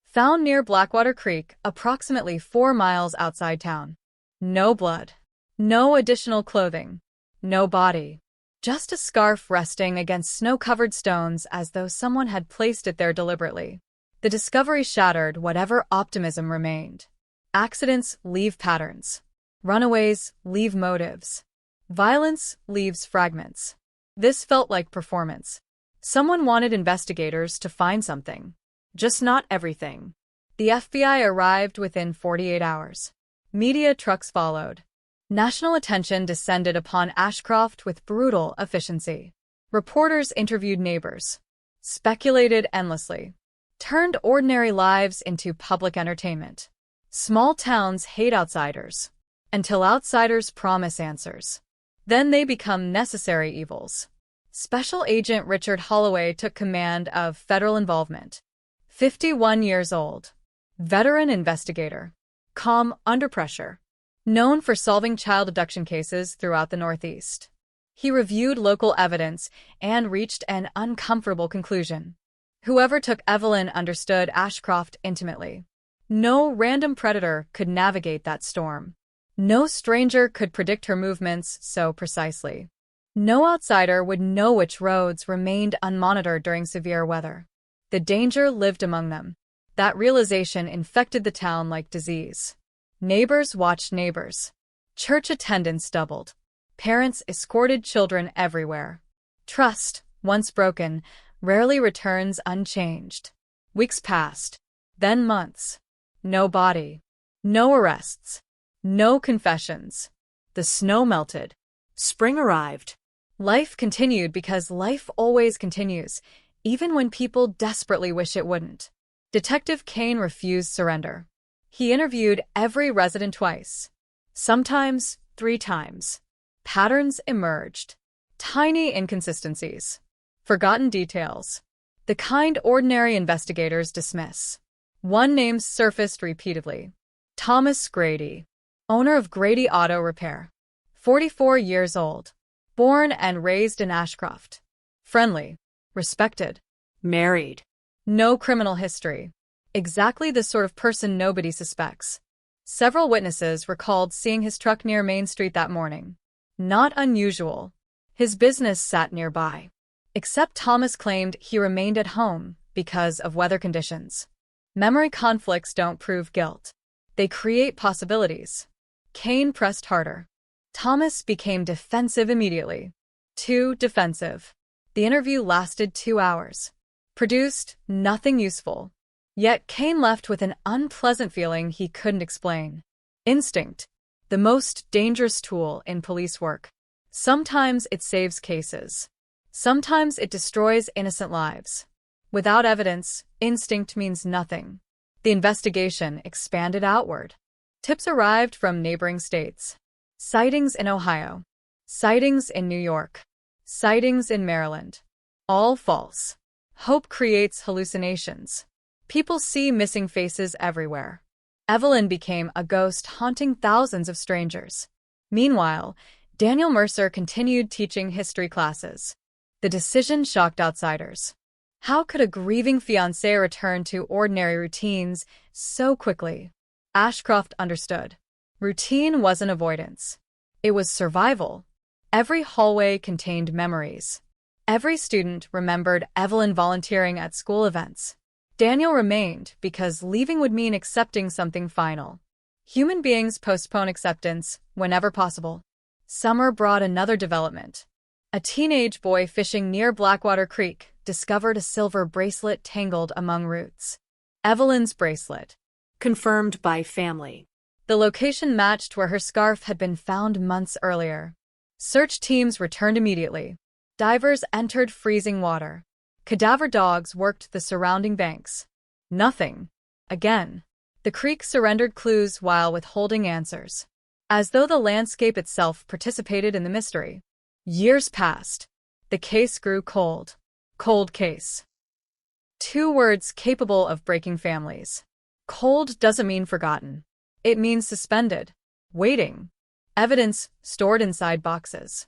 Found near Blackwater Creek, approximately 4 miles outside town. No blood. No additional clothing. No body. Just a scarf resting against snow-covered stones as though someone had placed it there deliberately. The discovery shattered whatever optimism remained. Accidents leave patterns. Runaways leave motives. Violence leaves fragments. This felt like performance. Someone wanted investigators to find something. Just not everything. The FBI arrived within 48 hours. Media trucks followed. National attention descended upon Ashcroft with brutal efficiency. Reporters interviewed neighbors. Speculated endlessly. Turned ordinary lives into public entertainment. Small towns hate outsiders. until outsiders promise answers. Then they become necessary evils. Special Agent Richard Holloway took command of federal involvement. 51 years old. Veteran investigator. Calm under pressure. Known for solving child abduction cases throughout the Northeast. He reviewed local evidence and reached an uncomfortable conclusion. Whoever took Evelyn understood Ashcroft intimately. No random predator could navigate that storm. No stranger could predict her movements so precisely. No outsider would know which roads remained unmonitored during severe weather. The danger lived among them. That realization infected the town like disease. Neighbors watched neighbors. Church attendance doubled. Parents escorted children everywhere. Trust, once broken, rarely returns unchanged. Weeks passed. Then months. No body. No arrests. No confessions. The snow melted. Spring arrived. Life continued because life always continues, even when people desperately wish it wouldn't. Detective Kane refused surrender. He interviewed every resident twice. Sometimes 3 times. Patterns emerged. Tiny inconsistencies. Forgotten details. The kind ordinary investigators dismiss. One name surfaced repeatedly. Thomas Grady. Owner of Grady Auto Repair. 44 years old. Born and raised in Ashcroft. Friendly. Respected. Married. No criminal history. Exactly the sort of person nobody suspects. Several witnesses recalled seeing his truck near Main Street that morning. Not unusual. His business sat nearby. Except Thomas claimed he remained at home because of weather conditions. Memory conflicts don't prove guilt. They create possibilities. Kane pressed harder. Thomas became defensive immediately. Too defensive. The interview lasted 2 hours. Produced nothing useful. Yet Kane left with an unpleasant feeling he couldn't explain. Instinct. The most dangerous tool in police work. Sometimes it saves cases. Sometimes it destroys innocent lives. Without evidence, instinct means nothing. The investigation expanded outward. Tips arrived from neighboring states. Sightings in Ohio. Sightings in New York. Sightings in Maryland. All false. Hope creates hallucinations. People see missing faces everywhere. Evelyn became a ghost haunting thousands of strangers. Meanwhile, Daniel Mercer continued teaching history classes. The decision shocked outsiders. How could a grieving fiancé return to ordinary routines so quickly? Ashcroft understood. Routine wasn't avoidance. It was survival. Every hallway contained memories. Every student remembered Evelyn volunteering at school events. Daniel remained because leaving would mean accepting something final. Human beings postpone acceptance whenever possible. Summer brought another development. A teenage boy fishing near Blackwater Creek discovered a silver bracelet tangled among roots. Evelyn's bracelet. Confirmed by family. The location matched where her scarf had been found months earlier. Search teams returned immediately. Divers entered freezing water. Cadaver dogs worked the surrounding banks. Nothing. Again. The creek surrendered clues while withholding answers. As though the landscape itself participated in the mystery. Years passed. The case grew cold. Cold case. 2 words capable of breaking families. Cold doesn't mean forgotten. It means suspended. Waiting. Evidence stored inside boxes.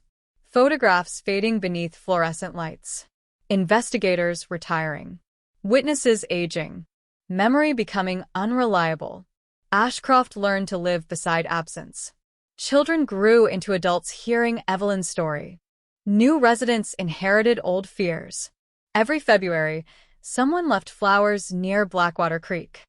Photographs fading beneath fluorescent lights. Investigators retiring. Witnesses aging. Memory becoming unreliable. Ashcroft learned to live beside absence. Children grew into adults hearing Evelyn's story. New residents inherited old fears. Every February, someone left flowers near Blackwater Creek.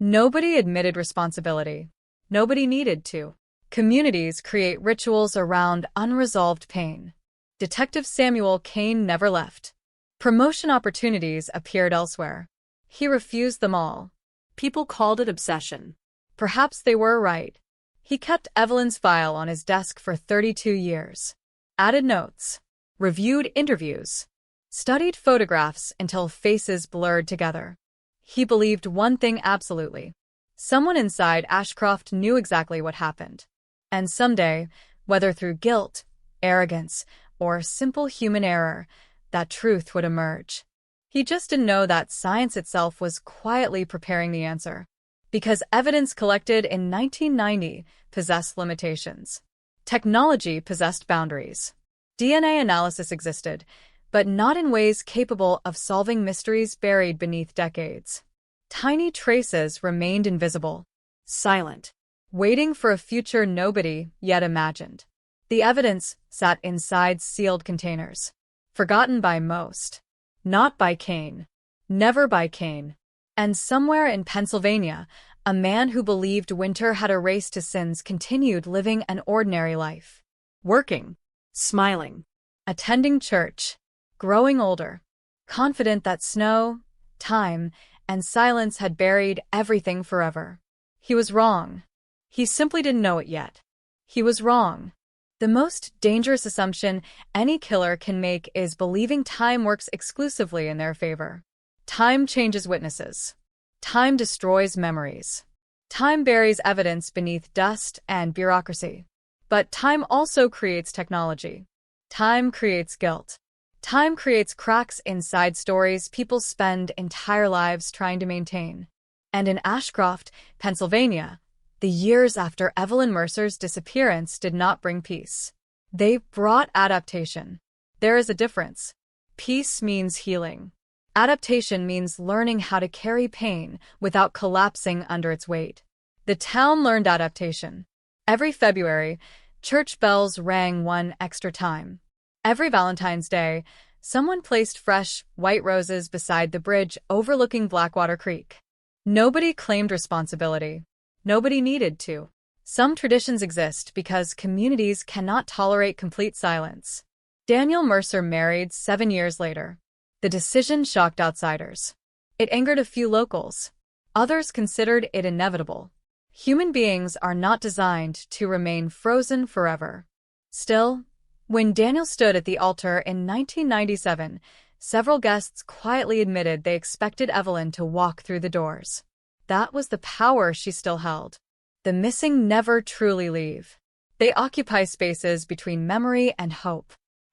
Nobody admitted responsibility. Nobody needed to. Communities create rituals around unresolved pain. Detective Samuel Kane never left. Promotion opportunities appeared elsewhere. He refused them all. People called it obsession. Perhaps they were right. He kept Evelyn's file on his desk for 32 years. Added notes. Reviewed interviews. Studied photographs until faces blurred together. He believed one thing absolutely. Someone inside Ashcroft knew exactly what happened. And someday, whether through guilt, arrogance, or simple human error, that truth would emerge. He just didn't know that science itself was quietly preparing the answer. Because evidence collected in 1990 possessed limitations. Technology possessed boundaries. DNA analysis existed, but not in ways capable of solving mysteries buried beneath decades. Tiny traces remained invisible, Silent. waiting for a future nobody yet imagined. The evidence sat inside sealed containers, forgotten by most. Not by Cain. Never by Cain. And somewhere in Pennsylvania, a man who believed winter had erased his sins continued living an ordinary life. Working, Smiling. attending church, growing older, confident that snow, time, and silence had buried everything forever. He was wrong. He simply didn't know it yet. He was wrong. The most dangerous assumption any killer can make is believing time works exclusively in their favor. Time changes witnesses. Time destroys memories. Time buries evidence beneath dust and bureaucracy. But time also creates technology. Time creates guilt. Time creates cracks inside stories people spend entire lives trying to maintain. And in Ashcroft, Pennsylvania, the years after Evelyn Mercer's disappearance did not bring peace. They brought adaptation. There is a difference. Peace means healing. Adaptation means learning how to carry pain without collapsing under its weight. The town learned adaptation. Every February, church bells rang one extra time. Every Valentine's Day, someone placed fresh, white roses beside the bridge overlooking Blackwater Creek. Nobody claimed responsibility. Nobody needed to. Some traditions exist because communities cannot tolerate complete silence. Daniel Mercer married 7 years later. The decision shocked outsiders. It angered a few locals. Others considered it inevitable. Human beings are not designed to remain frozen forever. Still, when Daniel stood at the altar in 1997, several guests quietly admitted they expected Evelyn to walk through the doors. That was the power she still held. The missing never truly leave. They occupy spaces between memory and hope.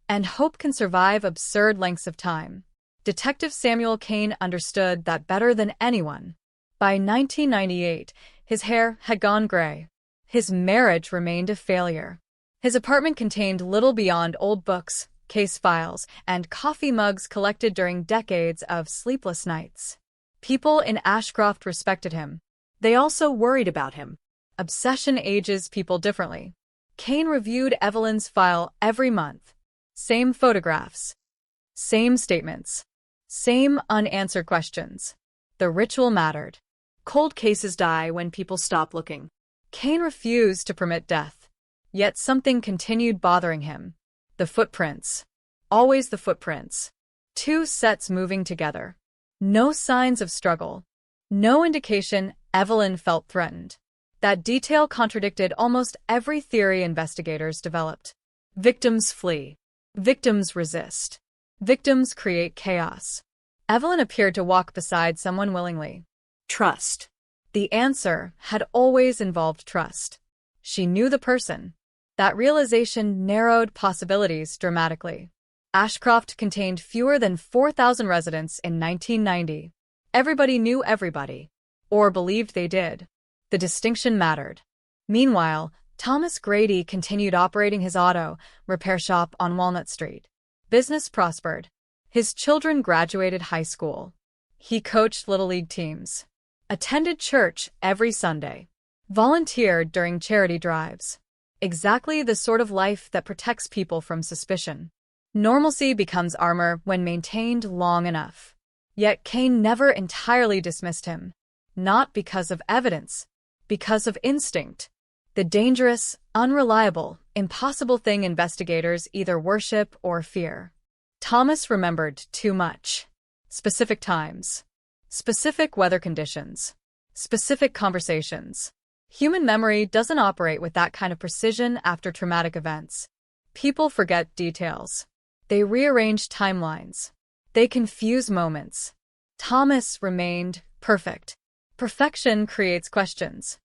And hope can survive absurd lengths of time. Detective Samuel Kane understood that better than anyone. By 1998, his hair had gone gray. His marriage remained a failure. His apartment contained little beyond old books, case files, and coffee mugs collected during decades of sleepless nights. People in Ashcroft respected him. They also worried about him. Obsession ages people differently. Kane reviewed Evelyn's file every month. Same photographs. Same statements. Same unanswered questions. The ritual mattered. Cold cases die when people stop looking. Kane refused to permit death. Yet something continued bothering him. The footprints. Always the footprints. Two sets moving together. No signs of struggle. No indication Evelyn felt threatened. That detail contradicted almost every theory investigators developed. Victims flee. Victims resist. Victims create chaos. Evelyn appeared to walk beside someone willingly. Trust. The answer had always involved trust. She knew the person. That realization narrowed possibilities dramatically. Ashcroft contained fewer than 4,000 residents in 1990. Everybody knew everybody. Or believed they did. The distinction mattered. Meanwhile, Thomas Grady continued operating his auto repair shop on Walnut Street. Business prospered. His children graduated high school. He coached Little League teams. Attended church every Sunday. Volunteered during charity drives. Exactly the sort of life that protects people from suspicion. Normalcy becomes armor when maintained long enough. Yet Kane never entirely dismissed him. Not because of evidence. Because of instinct. The dangerous, unreliable, impossible thing investigators either worship or fear. Thomas remembered too much. Specific times. Specific weather conditions. Specific conversations. Human memory doesn't operate with that kind of precision after traumatic events. People forget details. They rearrange timelines. They confuse moments. Thomas remained perfect. Perfection creates questions.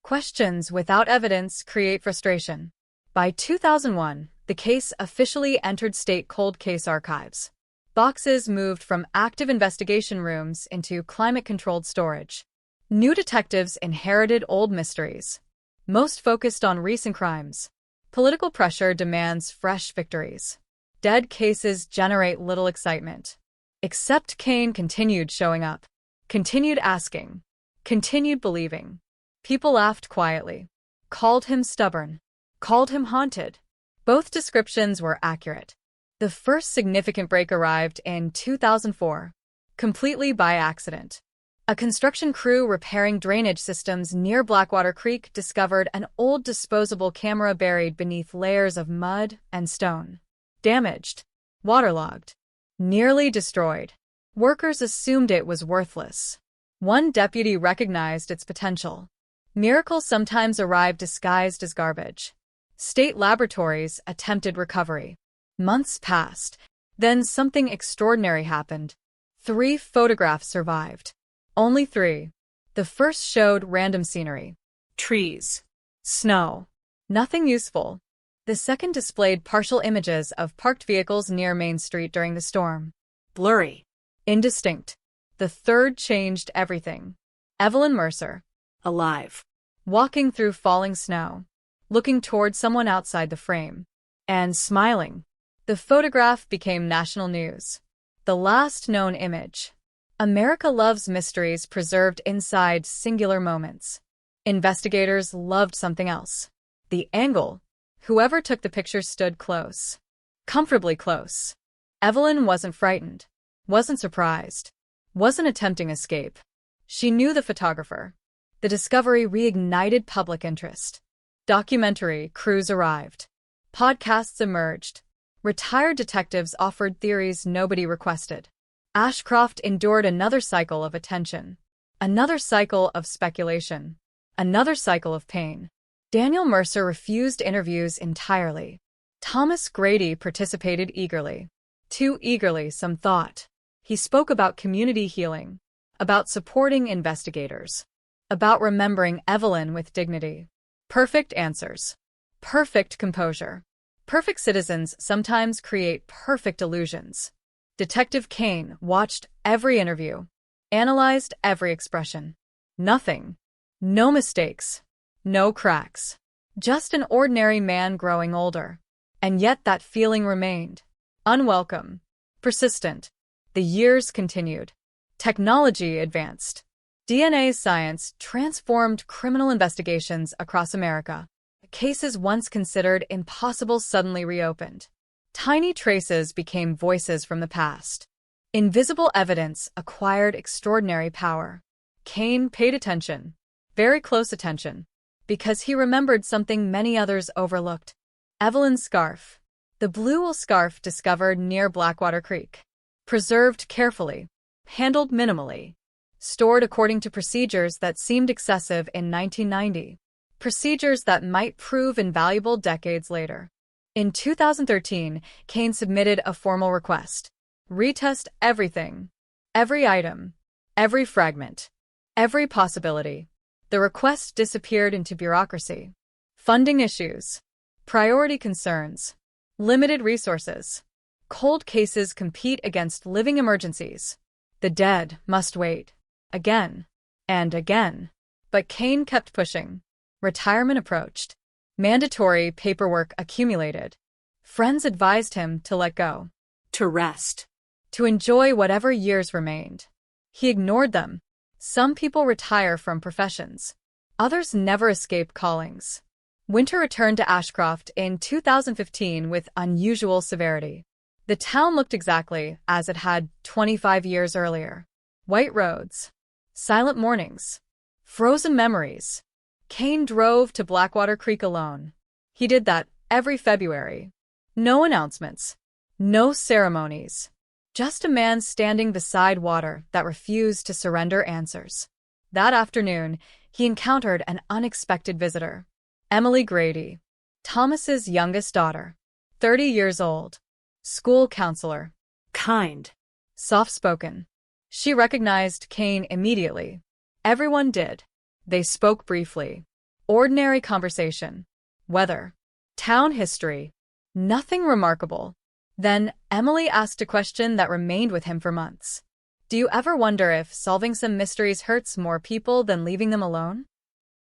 Questions without evidence create frustration. By 2001, the case officially entered state cold case archives. Boxes moved from active investigation rooms into climate-controlled storage. New detectives inherited old mysteries. Most focused on recent crimes. Political pressure demands fresh victories. Dead cases generate little excitement. Except Kane continued showing up, continued asking, continued believing. People laughed quietly, called him stubborn, called him haunted. Both descriptions were accurate. The first significant break arrived in 2004, completely by accident. A construction crew repairing drainage systems near Blackwater Creek discovered an old disposable camera buried beneath layers of mud and stone. Damaged, waterlogged, nearly destroyed. Workers assumed it was worthless. One deputy recognized its potential. Miracles sometimes arrive disguised as garbage. State laboratories attempted recovery. Months passed. Then something extraordinary happened. 3 photographs survived. Only 3. The first showed random scenery. Trees. Snow. Nothing useful. The second displayed partial images of parked vehicles near Main Street during the storm. Blurry. Indistinct. The third changed everything. Evelyn Mercer. Alive. Walking through falling snow. Looking toward someone outside the frame. And smiling. The photograph became national news. The last known image. America loves mysteries preserved inside singular moments. Investigators loved something else. The angle. Whoever took the picture stood close. Comfortably close. Evelyn wasn't frightened. Wasn't surprised. Wasn't attempting escape. She knew the photographer. The discovery reignited public interest. Documentary crews arrived. Podcasts emerged. Retired detectives offered theories nobody requested. Ashcroft endured another cycle of attention. Another cycle of speculation. Another cycle of pain. Daniel Mercer refused interviews entirely. Thomas Grady participated eagerly. Too eagerly, some thought. He spoke about community healing, about supporting investigators, about remembering Evelyn with dignity. Perfect answers. Perfect composure. Perfect citizens sometimes create perfect illusions. Detective Kane watched every interview, analyzed every expression. Nothing. No mistakes. No cracks. Just an ordinary man growing older. And yet that feeling remained. Unwelcome. Persistent. The years continued. Technology advanced. DNA science transformed criminal investigations across America. Cases once considered impossible suddenly reopened. Tiny traces became voices from the past. Invisible evidence acquired extraordinary power. Kane paid attention, very close attention, because he remembered something many others overlooked. Evelyn's scarf. The blue wool scarf discovered near Blackwater Creek. Preserved carefully, handled minimally, stored according to procedures that seemed excessive in 1990. Procedures that might prove invaluable decades later. In 2013, Kane submitted a formal request. Retest everything. Every item. Every fragment. Every possibility. The request disappeared into bureaucracy. Funding issues. Priority concerns. Limited resources. Cold cases compete against living emergencies. The dead must wait. Again. And again. But Kane kept pushing. Retirement approached. Mandatory paperwork accumulated. Friends advised him to let go. To rest. To enjoy whatever years remained. He ignored them. Some people retire from professions. Others never escape callings. Winter returned to Ashcroft in 2015 with unusual severity. The town looked exactly as it had 25 years earlier. White roads. Silent mornings. Frozen memories. Kane drove to Blackwater Creek alone. He did that every February. No announcements. No ceremonies. Just a man standing beside water that refused to surrender answers. That afternoon, he encountered an unexpected visitor. Emily Grady, Thomas's youngest daughter, 30 years old, school counselor. Kind. Soft-spoken. She recognized Kane immediately. Everyone did. They spoke briefly. Ordinary conversation. Weather. Town history. Nothing remarkable. Then Emily asked a question that remained with him for months. Do you ever wonder if solving some mysteries hurts more people than leaving them alone?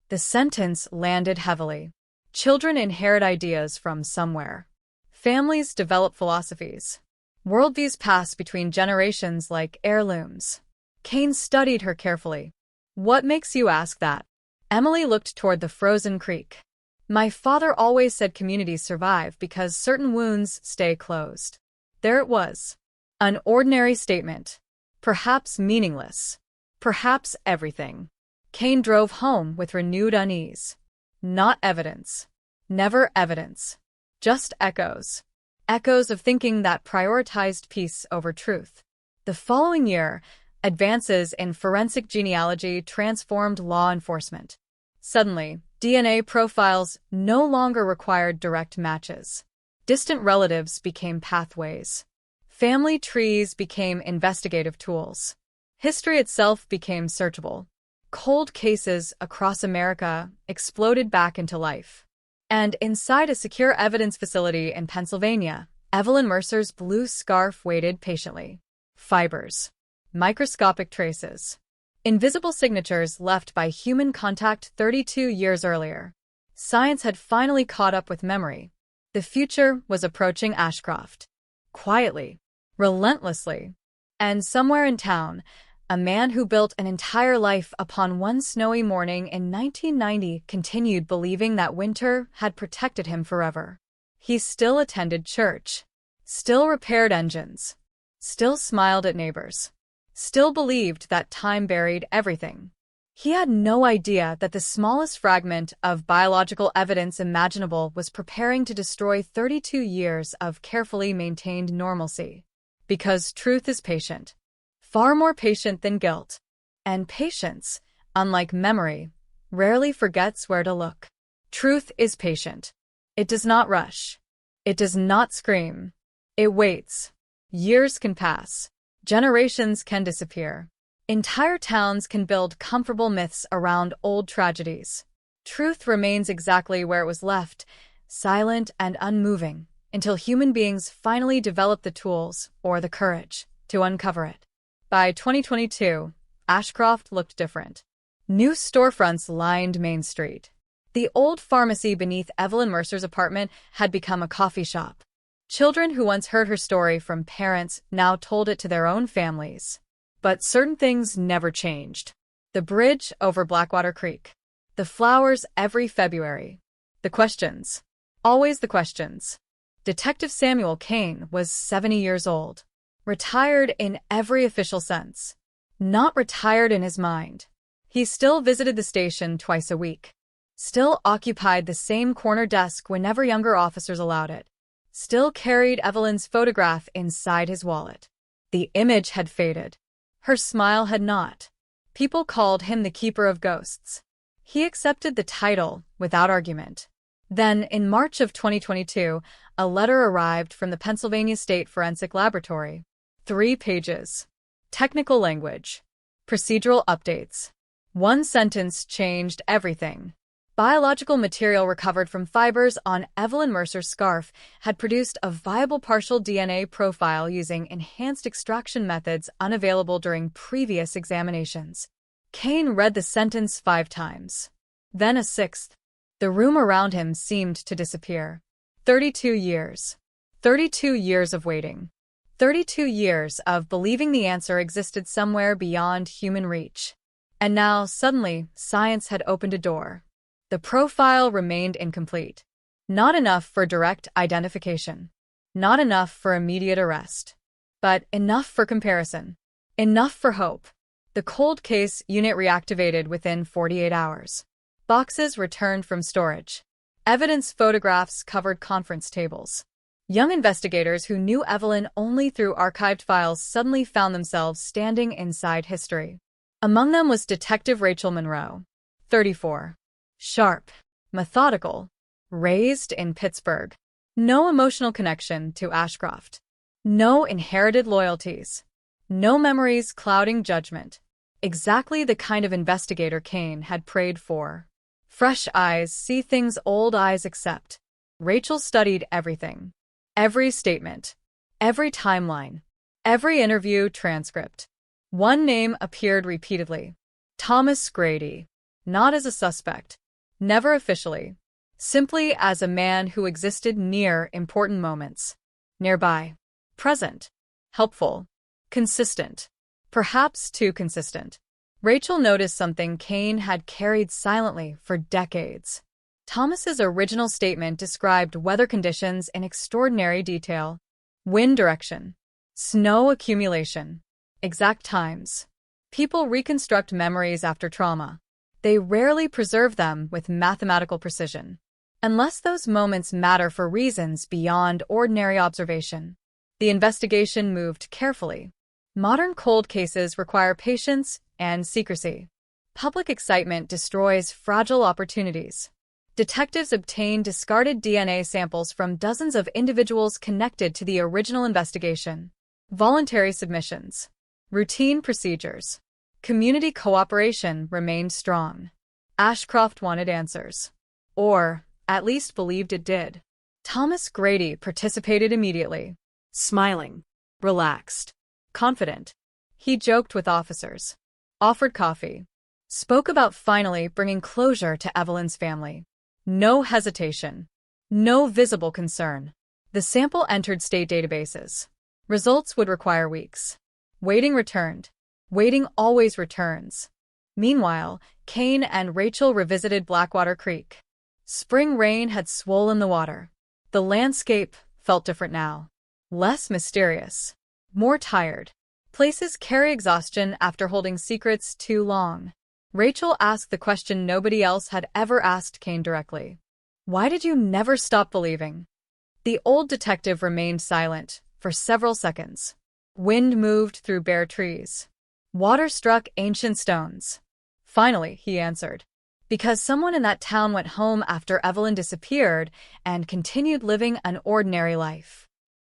The sentence landed heavily. Children inherit ideas from somewhere. Families develop philosophies. Worldviews pass between generations like heirlooms. Kane studied her carefully. What makes you ask that? Emily looked toward the frozen creek. My father always said communities survive because certain wounds stay closed. There it was. An ordinary statement. Perhaps meaningless. Perhaps everything. Kane drove home with renewed unease. Not evidence. Never evidence. Just echoes. Echoes of thinking that prioritized peace over truth. The following year, advances in forensic genealogy transformed law enforcement. Suddenly, DNA profiles no longer required direct matches. Distant relatives became pathways. Family trees became investigative tools. History itself became searchable. Cold cases across America exploded back into life. And inside a secure evidence facility in Pennsylvania, Evelyn Mercer's blue scarf waited patiently. Fibers. Microscopic traces. Invisible signatures left by human contact 32 years earlier. Science had finally caught up with memory. The future was approaching Ashcroft. Quietly. Relentlessly. And somewhere in town, a man who built an entire life upon one snowy morning in 1990 continued believing that winter had protected him forever. He still attended church. Still repaired engines. Still smiled at neighbors. Still believed that time buried everything. He had no idea that the smallest fragment of biological evidence imaginable was preparing to destroy 32 years of carefully maintained normalcy. Because truth is patient. Far more patient than guilt. And patience, unlike memory, rarely forgets where to look. Truth is patient. It does not rush. It does not scream. It waits. Years can pass. Generations can disappear. Entire towns can build comfortable myths around old tragedies. Truth remains exactly where it was left, silent and unmoving, until human beings finally develop the tools, or the courage, to uncover it. By 2022, Ashcroft looked different. New storefronts lined Main Street. The old pharmacy beneath Evelyn Mercer's apartment had become a coffee shop. Children who once heard her story from parents now told it to their own families. But certain things never changed. The bridge over Blackwater Creek. The flowers every February. The questions. Always the questions. Detective Samuel Kane was 70 years old. Retired in every official sense. Not retired in his mind. He still visited the station twice a week. Still occupied the same corner desk whenever younger officers allowed it. Still carried Evelyn's photograph inside his wallet. The image had faded. Her smile had not. People called him the keeper of ghosts. He accepted the title without argument. Then, in March of 2022, a letter arrived from the Pennsylvania State Forensic Laboratory. 3 pages. Technical language. Procedural updates. One sentence changed everything. Biological material recovered from fibers on Evelyn Mercer's scarf had produced a viable partial DNA profile using enhanced extraction methods unavailable during previous examinations. Kane read the sentence 5 times. Then a 6th. The room around him seemed to disappear. 32 years. 32 years of waiting. 32 years of believing the answer existed somewhere beyond human reach. And now, suddenly, science had opened a door. The profile remained incomplete. Not enough for direct identification. Not enough for immediate arrest. But enough for comparison. Enough for hope. The cold case unit reactivated within 48 hours. Boxes returned from storage. Evidence photographs covered conference tables. Young investigators who knew Evelyn only through archived files suddenly found themselves standing inside history. Among them was Detective Rachel Monroe, 34. Sharp, methodical, raised in Pittsburgh. No emotional connection to Ashcroft. No inherited loyalties. No memories clouding judgment. Exactly the kind of investigator Kane had prayed for. Fresh eyes see things old eyes accept. Rachel studied everything. Every statement. Every timeline. Every interview transcript. One name appeared repeatedly. Thomas Grady. Not as a suspect. Never officially. Simply as a man who existed near important moments. Nearby. Present. Helpful. Consistent. Perhaps too consistent. Rachel noticed something Kane had carried silently for decades. Thomas's original statement described weather conditions in extraordinary detail. Wind direction. Snow accumulation. Exact times. People reconstruct memories after trauma. They rarely preserve them with mathematical precision, unless those moments matter for reasons beyond ordinary observation. The investigation moved carefully. Modern cold cases require patience and secrecy. Public excitement destroys fragile opportunities. Detectives obtained discarded DNA samples from dozens of individuals connected to the original investigation. Voluntary submissions. Routine procedures. Community cooperation remained strong. Ashcroft wanted answers. Or, at least believed it did. Thomas Grady participated immediately. Smiling. Relaxed. Confident. He joked with officers. Offered coffee. Spoke about finally bringing closure to Evelyn's family. No hesitation. No visible concern. The sample entered state databases. Results would require weeks. Waiting returned. Waiting always returns. Meanwhile, Kane and Rachel revisited Blackwater Creek. Spring rain had swollen the water. The landscape felt different now. Less mysterious. More tired. Places carry exhaustion after holding secrets too long. Rachel asked the question nobody else had ever asked Kane directly. Why did you never stop believing? The old detective remained silent for several seconds. Wind moved through bare trees. Water struck ancient stones. Finally, he answered. Because someone in that town went home after Evelyn disappeared and continued living an ordinary life.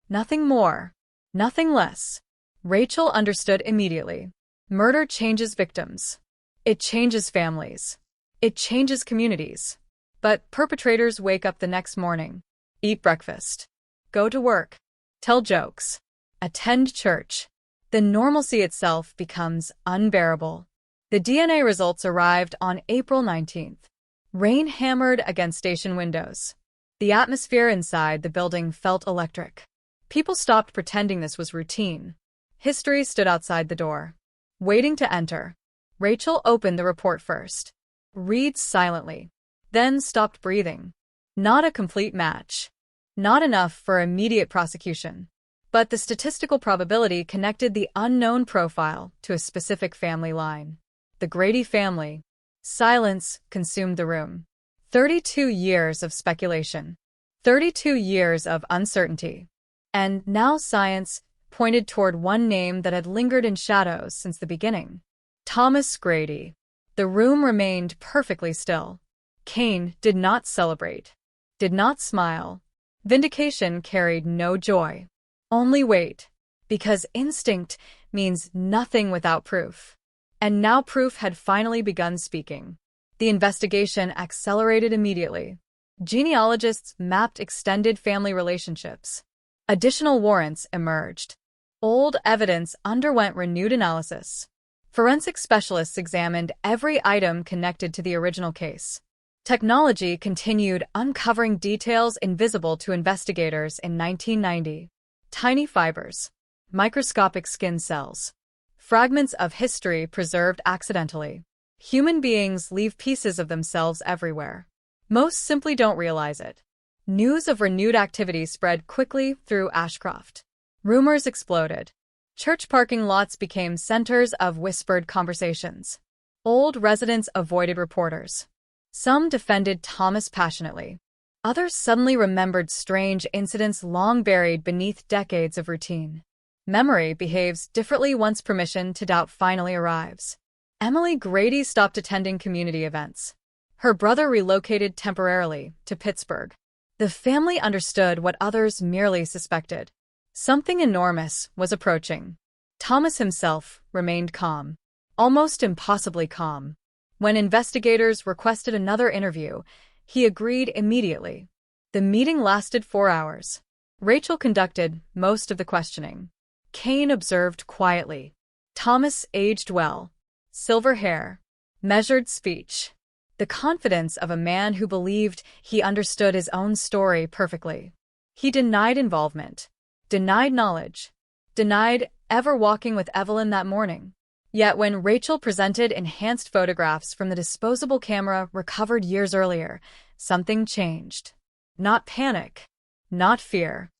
Nothing more. Nothing less. Rachel understood immediately. Murder changes victims. It changes families. It changes communities. But perpetrators wake up the next morning, eat breakfast, go to work, tell jokes, attend church. The normalcy itself becomes unbearable. The DNA results arrived on April 19th. Rain hammered against station windows. The atmosphere inside the building felt electric. People stopped pretending this was routine. History stood outside the door, waiting to enter. Rachel opened the report first, read silently, then stopped breathing. Not a complete match. Not enough for immediate prosecution. But the statistical probability connected the unknown profile to a specific family line. The Grady family. Silence consumed the room. 32 years of speculation. 32 years of uncertainty. And now science pointed toward one name that had lingered in shadows since the beginning. Thomas Grady. The room remained perfectly still. Kane did not celebrate. Did not smile. Vindication carried no joy. Only wait. Because instinct means nothing without proof. And now proof had finally begun speaking. The investigation accelerated immediately. Genealogists mapped extended family relationships. Additional warrants emerged. Old evidence underwent renewed analysis. Forensic specialists examined every item connected to the original case. Technology continued uncovering details invisible to investigators in 1990. Tiny fibers, microscopic skin cells, fragments of history preserved accidentally. Human beings leave pieces of themselves everywhere. Most simply don't realize it. News of renewed activity spread quickly through Ashcroft. Rumors exploded. Church parking lots became centers of whispered conversations. Old residents avoided reporters. Some defended Thomas passionately. Others suddenly remembered strange incidents long buried beneath decades of routine. Memory behaves differently once permission to doubt finally arrives. Emily Grady stopped attending community events. Her brother relocated temporarily to Pittsburgh. The family understood what others merely suspected. Something enormous was approaching. Thomas himself remained calm. Almost impossibly calm. When investigators requested another interview, he agreed immediately. The meeting lasted 4 hours. Rachel conducted most of the questioning. Kane observed quietly. Thomas aged well. Silver hair. Measured speech. The confidence of a man who believed he understood his own story perfectly. He denied involvement. Denied knowledge. Denied ever walking with Evelyn that morning. Yet when Rachel presented enhanced photographs from the disposable camera recovered years earlier, something changed. Not panic. Not fear.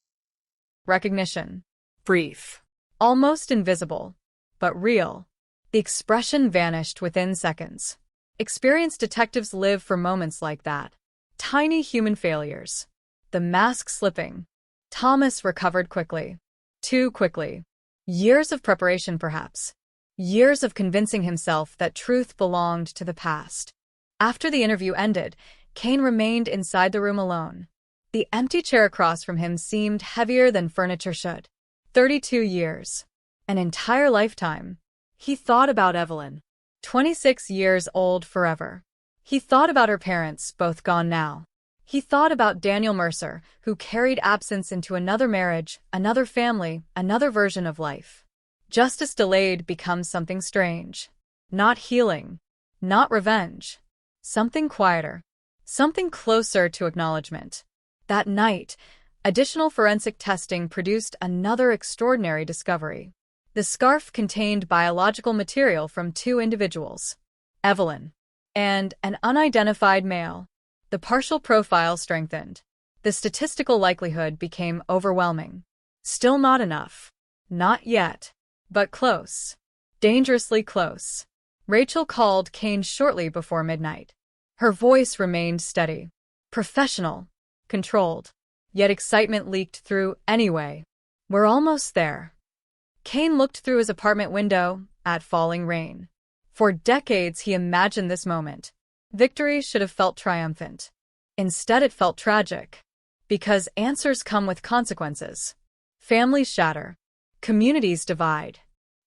Recognition. Brief. Almost invisible. But real. The expression vanished within seconds. Experienced detectives live for moments like that. Tiny human failures. The mask slipping. Thomas recovered quickly. Too quickly. Years of preparation, perhaps. Years of convincing himself that truth belonged to the past. After the interview ended, Kane remained inside the room alone. The empty chair across from him seemed heavier than furniture should. 32 years. An entire lifetime. He thought about Evelyn. 26 years old forever. He thought about her parents, both gone now. He thought about Daniel Mercer, who carried absence into another marriage, another family, another version of life. Justice delayed becomes something strange. Not healing. Not revenge. Something quieter. Something closer to acknowledgement. That night, additional forensic testing produced another extraordinary discovery. The scarf contained biological material from 2 individuals, Evelyn and an unidentified male. The partial profile strengthened. The statistical likelihood became overwhelming. Still not enough. Not yet. But close. Dangerously close. Rachel called Kane shortly before midnight. Her voice remained steady. Professional. Controlled. Yet excitement leaked through anyway. We're almost there. Kane looked through his apartment window at falling rain. For decades he imagined this moment. Victory should have felt triumphant. Instead it felt tragic. Because answers come with consequences. Families shatter. Communities divide.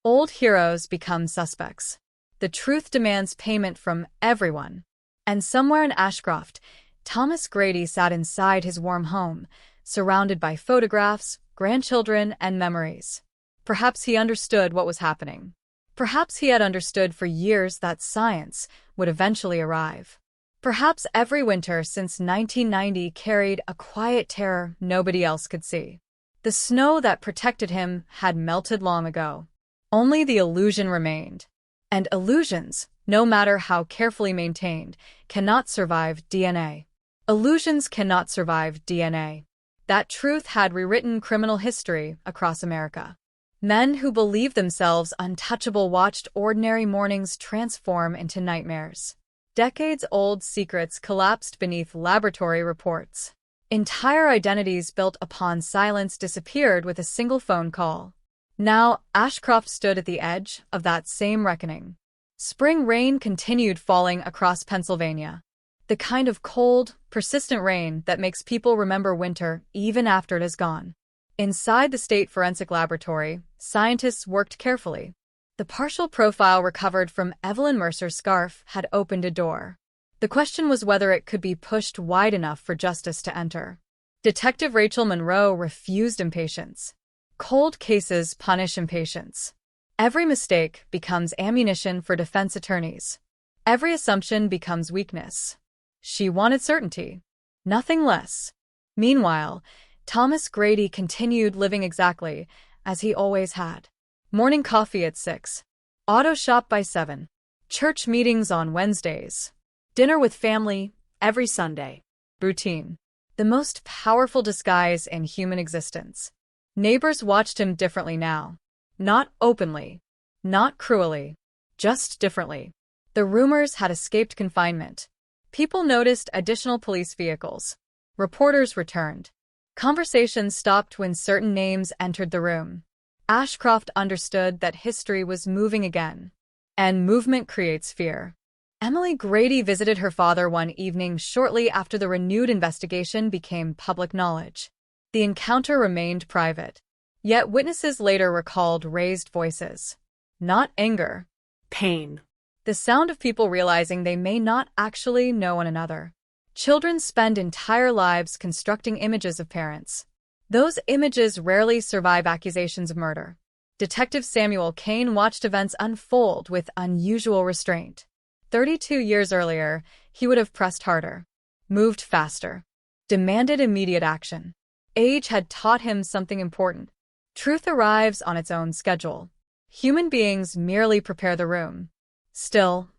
Old heroes become suspects. The truth demands payment from everyone. And somewhere in Ashcroft, Thomas Grady sat inside his warm home, surrounded by photographs, grandchildren, and memories. Perhaps he understood what was happening. Perhaps he had understood for years that science would eventually arrive. Perhaps every winter since 1990 carried a quiet terror nobody else could see. The snow that protected him had melted long ago. Only the illusion remained. And illusions, no matter how carefully maintained, cannot survive DNA. Illusions cannot survive DNA. That truth had rewritten criminal history across America. Men who believed themselves untouchable watched ordinary mornings transform into nightmares. Decades-old secrets collapsed beneath laboratory reports. Entire identities built upon silence disappeared with a single phone call. Now, Ashcroft stood at the edge of that same reckoning. Spring rain continued falling across Pennsylvania. The kind of cold, persistent rain that makes people remember winter even after it is gone. Inside the State Forensic Laboratory, scientists worked carefully. The partial profile recovered from Evelyn Mercer's scarf had opened a door. The question was whether it could be pushed wide enough for justice to enter. Detective Rachel Monroe refused impatience. Cold cases punish impatience. Every mistake becomes ammunition for defense attorneys. Every assumption becomes weakness. She wanted certainty. Nothing less. Meanwhile, Thomas Grady continued living exactly as he always had. Morning coffee at 6. Auto shop by 7. Church meetings on Wednesdays. Dinner with family every Sunday. Routine. The most powerful disguise in human existence. Neighbors watched him differently now. Not openly. Not cruelly. Just differently. The rumors had escaped confinement. People noticed additional police vehicles. Reporters returned. Conversations stopped when certain names entered the room. Ashcroft understood that history was moving again. And movement creates fear. Emily Grady visited her father one evening shortly after the renewed investigation became public knowledge. The encounter remained private. Yet witnesses later recalled raised voices. Not anger. Pain. The sound of people realizing they may not actually know one another. Children spend entire lives constructing images of parents. Those images rarely survive accusations of murder. Detective Samuel Kane watched events unfold with unusual restraint. 32 years earlier, he would have pressed harder, moved faster, demanded immediate action. Age had taught him something important. Truth arrives on its own schedule. Human beings merely prepare the room. Still,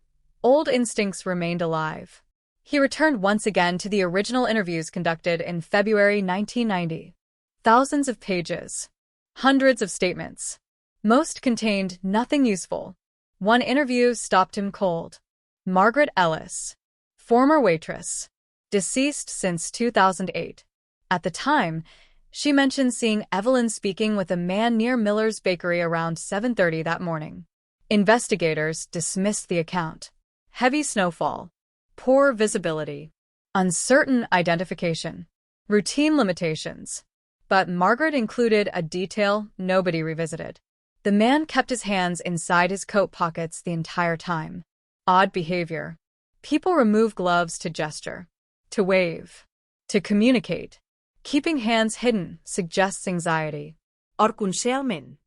old instincts remained alive. He returned once again to the original interviews conducted in February 1990. Thousands of pages, hundreds of statements. Most contained nothing useful. One interview stopped him cold. Margaret Ellis, former waitress, deceased since 2008. At the time, she mentioned seeing Evelyn speaking with a man near Miller's Bakery around 7:30 that morning. Investigators dismissed the account. Heavy snowfall, poor visibility, uncertain identification, routine limitations. But Margaret included a detail nobody revisited. The man kept his hands inside his coat pockets the entire time. Odd behavior. People remove gloves to gesture, to wave, to communicate. Keeping hands hidden suggests anxiety. Orconsealment.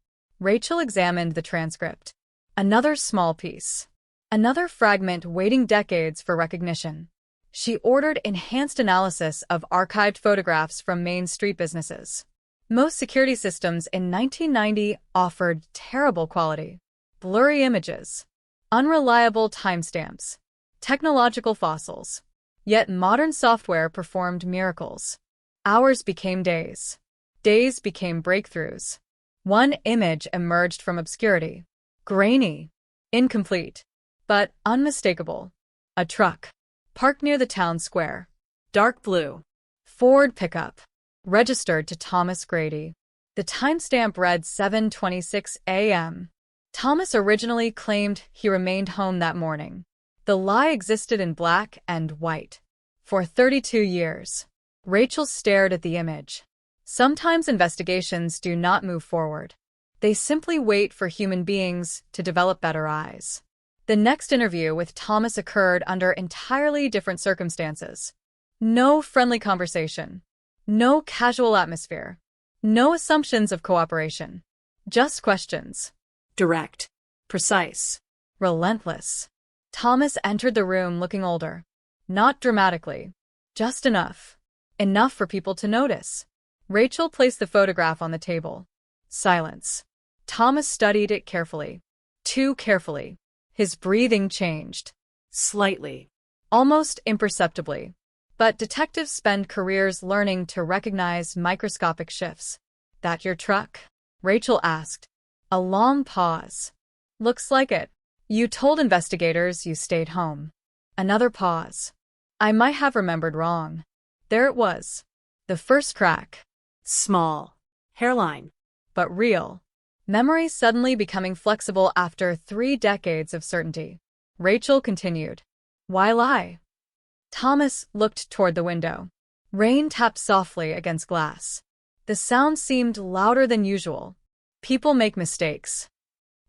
Rachel examined the transcript. Another small piece. Another fragment waiting decades for recognition. She ordered enhanced analysis of archived photographs from Main Street businesses. Most security systems in 1990 offered terrible quality. Blurry images, unreliable timestamps, technological fossils. Yet modern software performed miracles. Hours became days. Days became breakthroughs. One image emerged from obscurity. Grainy, incomplete, but unmistakable. A truck, parked near the town square. Dark blue. Ford pickup. Registered to Thomas Grady. The timestamp read 7:26 a.m. Thomas originally claimed he remained home that morning. The lie existed in black and white. For 32 years. Rachel stared at the image. Sometimes investigations do not move forward. They simply wait for human beings to develop better eyes. The next interview with Thomas occurred under entirely different circumstances. No friendly conversation. No casual atmosphere. No assumptions of cooperation. Just questions. Direct. Precise. Relentless. Thomas entered the room looking older. Not dramatically. Just enough. Enough for people to notice. Rachel placed the photograph on the table. Silence. Thomas studied it carefully. Too carefully. His breathing changed. Slightly. Almost imperceptibly. But detectives spend careers learning to recognize microscopic shifts. That your truck? Rachel asked. A long pause. Looks like it. You told investigators you stayed home. Another pause. I might have remembered wrong. There it was. The first crack. Small. Hairline. But real. Memory suddenly becoming flexible after 3 decades of certainty. Rachel continued. Why lie? Thomas looked toward the window. Rain tapped softly against glass. The sound seemed louder than usual. People make mistakes.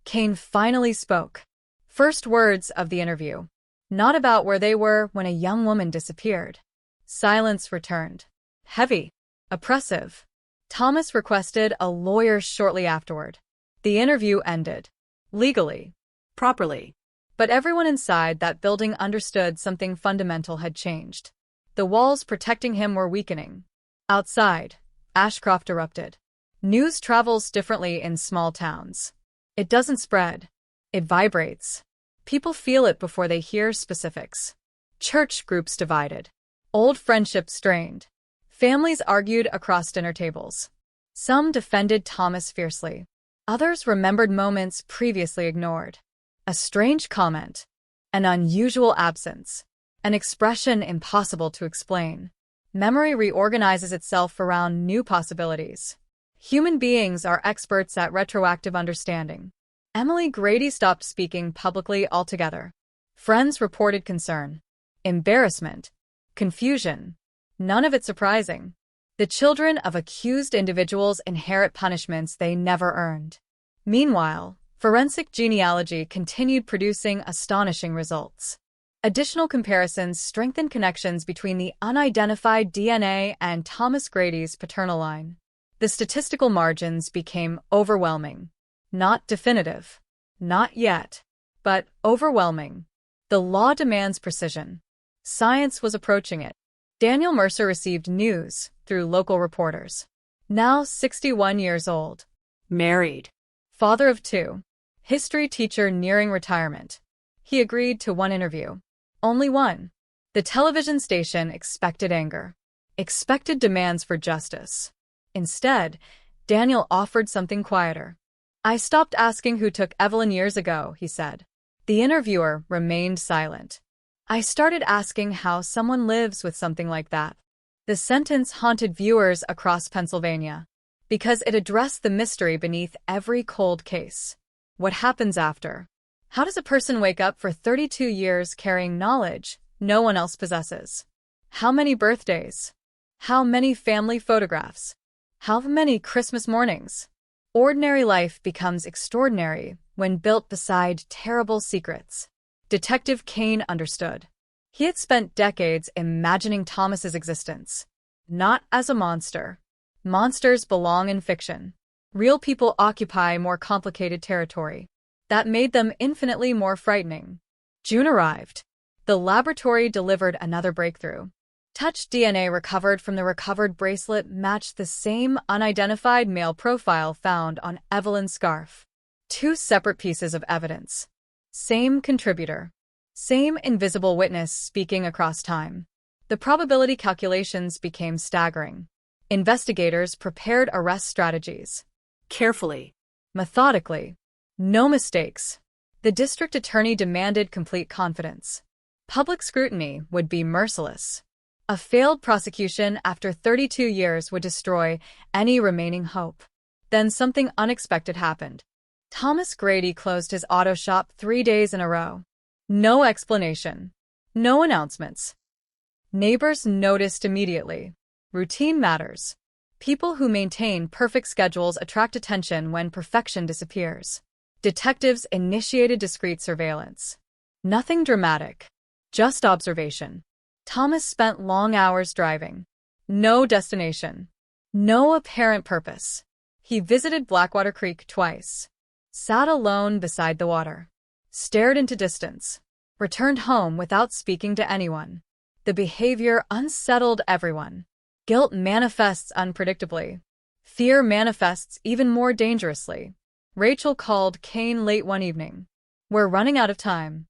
Kane finally spoke. First words of the interview. Not about where they were when a young woman disappeared. Silence returned. Heavy. Oppressive. Thomas requested a lawyer shortly afterward. The interview ended. Legally. Properly. But everyone inside that building understood something fundamental had changed. The walls protecting him were weakening. Outside, Ashcroft erupted. News travels differently in small towns. It doesn't spread. It vibrates. People feel it before they hear specifics. Church groups divided. Old friendships strained. Families argued across dinner tables. Some defended Thomas fiercely. Others remembered moments previously ignored. A strange comment. An unusual absence. An expression impossible to explain. Memory reorganizes itself around new possibilities. Human beings are experts at retroactive understanding. Emily Grady stopped speaking publicly altogether. Friends reported concern. Embarrassment. Confusion. None of it surprising. The children of accused individuals inherit punishments they never earned. Meanwhile, Forensic genealogy continued producing astonishing results. Additional comparisons strengthened connections between the unidentified DNA and Thomas Grady's paternal line. The statistical margins became overwhelming. Not definitive. Not yet. But overwhelming. The law demands precision. Science was approaching it. Daniel Mercer received news through local reporters. Now 61 years old. Married. Father of 2. History teacher nearing retirement. He agreed to one interview. Only one. The television station expected anger. Expected demands for justice. Instead, Daniel offered something quieter. I stopped asking who took Evelyn years ago, he said. The interviewer remained silent. I started asking how someone lives with something like that. The sentence haunted viewers across Pennsylvania because it addressed the mystery beneath every cold case. What happens after? How does a person wake up for 32 years carrying knowledge no one else possesses? How many birthdays? How many family photographs? How many Christmas mornings? Ordinary life becomes extraordinary when built beside terrible secrets. Detective Kane understood. He had spent decades imagining Thomas's existence. Not as a monster. Monsters belong in fiction. Real people occupy more complicated territory. That made them infinitely more frightening. June arrived. The laboratory delivered another breakthrough. Touch DNA recovered from the recovered bracelet matched the same unidentified male profile found on Evelyn's scarf. 2 separate pieces of evidence. Same contributor. Same invisible witness speaking across time. The probability calculations became staggering. Investigators prepared arrest strategies. Carefully. Methodically. No mistakes. The district attorney demanded complete confidence. Public scrutiny would be merciless. A failed prosecution after 32 years would destroy any remaining hope. Then something unexpected happened. Thomas Grady closed his auto shop 3 days in a row. No explanation. No announcements. Neighbors noticed immediately. Routine matters. People who maintain perfect schedules attract attention when perfection disappears. Detectives initiated discreet surveillance. Nothing dramatic. Just observation. Thomas spent long hours driving. No destination. No apparent purpose. He visited Blackwater Creek twice. Sat alone beside the water. Stared into distance. Returned home without speaking to anyone. The behavior unsettled everyone. Guilt manifests unpredictably. Fear manifests even more dangerously. Rachel called Kane late one evening. We're running out of time.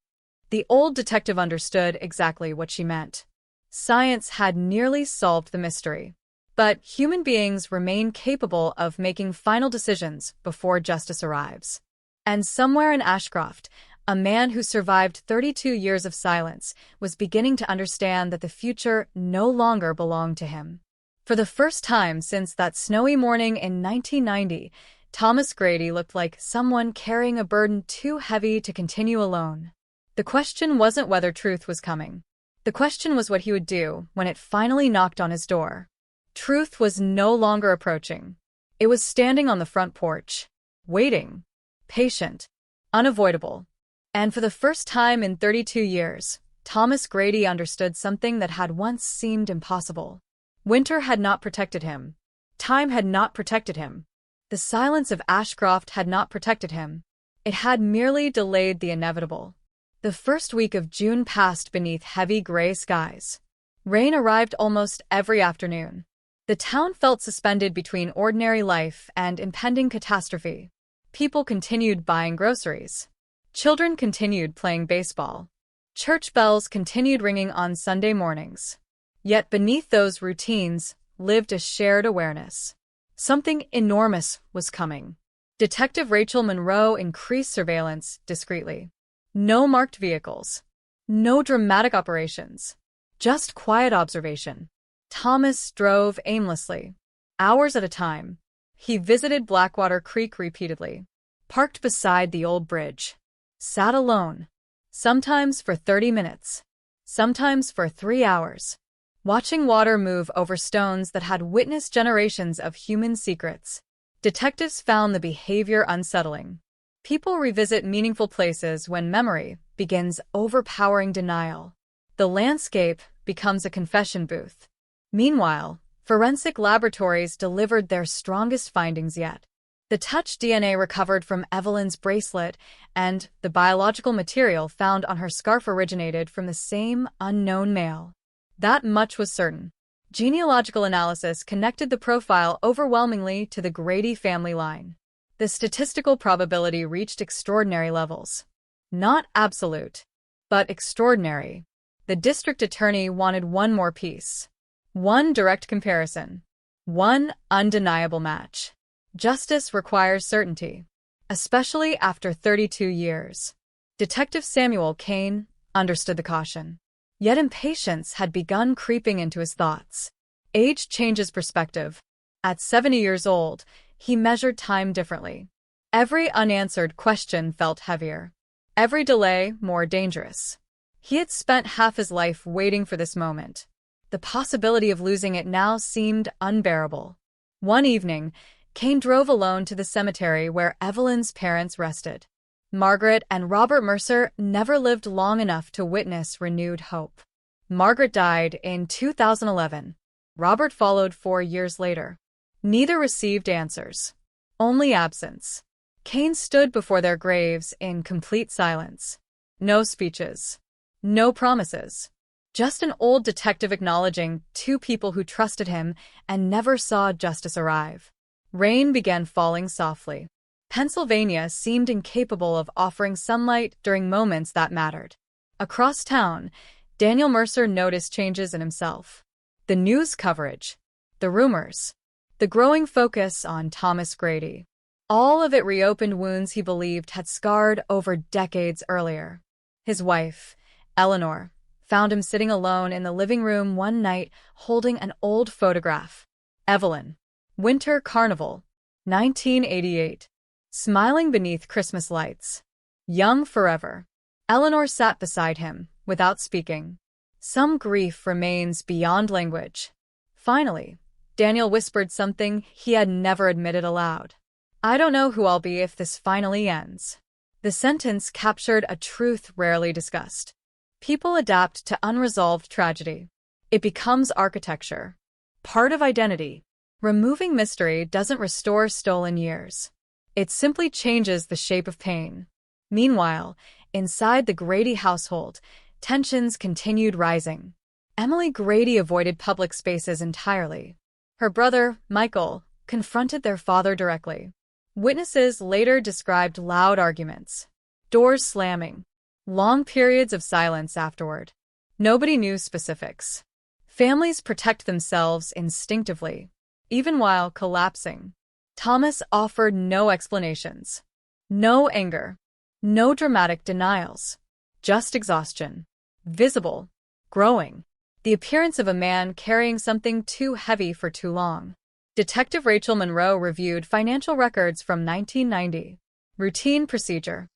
The old detective understood exactly what she meant. Science had nearly solved the mystery. But human beings remain capable of making final decisions before justice arrives. And somewhere in Ashcroft, a man who survived 32 years of silence was beginning to understand that the future no longer belonged to him. For the first time since that snowy morning in 1990, Thomas Grady looked like someone carrying a burden too heavy to continue alone. The question wasn't whether truth was coming. The question was what he would do when it finally knocked on his door. Truth was no longer approaching. It was standing on the front porch, waiting, patient, unavoidable. And for the first time in 32 years, Thomas Grady understood something that had once seemed impossible. Winter had not protected him. Time had not protected him. The silence of Ashcroft had not protected him. It had merely delayed the inevitable. The first week of June passed beneath heavy gray skies. Rain arrived almost every afternoon. The town felt suspended between ordinary life and impending catastrophe. People continued buying groceries. Children continued playing baseball. Church bells continued ringing on Sunday mornings. Yet beneath those routines lived a shared awareness. Something enormous was coming. Detective Rachel Monroe increased surveillance discreetly. No marked vehicles. No dramatic operations. Just quiet observation. Thomas drove aimlessly. Hours at a time. He visited Blackwater Creek repeatedly. Parked beside the old bridge. Sat alone. Sometimes for 30 minutes. Sometimes for 3 hours. Watching water move over stones that had witnessed generations of human secrets. Detectives found the behavior unsettling. People revisit meaningful places when memory begins overpowering denial. The landscape becomes a confession booth. Meanwhile, forensic laboratories delivered their strongest findings yet. The touch DNA recovered from Evelyn's bracelet and the biological material found on her scarf originated from the same unknown male. That much was certain. Genealogical analysis connected the profile overwhelmingly to the Grady family line. The statistical probability reached extraordinary levels. Not absolute, but extraordinary. The district attorney wanted one more piece. One direct comparison. One undeniable match. Justice requires certainty, especially after 32 years. Detective Samuel Kane understood the caution. Yet impatience had begun creeping into his thoughts. Age changes perspective. At 70 years old, he measured time differently. Every unanswered question felt heavier. Every delay more dangerous. He had spent half his life waiting for this moment. The possibility of losing it now seemed unbearable. One evening, Kane drove alone to the cemetery where Evelyn's parents rested. Margaret and Robert Mercer never lived long enough to witness renewed hope. Margaret died in 2011. Robert followed 4 years later. Neither received answers. Only absence. Kane stood before their graves in complete silence. No speeches. No promises. Just an old detective acknowledging two people who trusted him and never saw justice arrive. Rain began falling softly. Pennsylvania seemed incapable of offering sunlight during moments that mattered. Across town, Daniel Mercer noticed changes in himself. The news coverage, the rumors, the growing focus on Thomas Grady. All of it reopened wounds he believed had scarred over decades earlier. His wife, Eleanor, found him sitting alone in the living room one night holding an old photograph. Evelyn. Winter Carnival, 1988. Smiling beneath Christmas lights. Young forever. Eleanor sat beside him, without speaking. Some grief remains beyond language. Finally, Daniel whispered something he had never admitted aloud. I don't know who I'll be if this finally ends. The sentence captured a truth rarely discussed. People adapt to unresolved tragedy. It becomes architecture. Part of identity. Removing mystery doesn't restore stolen years. It simply changes the shape of pain. Meanwhile, inside the Grady household, tensions continued rising. Emily Grady avoided public spaces entirely. Her brother, Michael, confronted their father directly. Witnesses later described loud arguments, doors slamming, long periods of silence afterward. Nobody knew specifics. Families protect themselves instinctively, even while collapsing. Thomas offered no explanations, no anger, no dramatic denials, just exhaustion. Visible, growing. The appearance of a man carrying something too heavy for too long. Detective Rachel Monroe reviewed financial records from 1990. Routine procedure.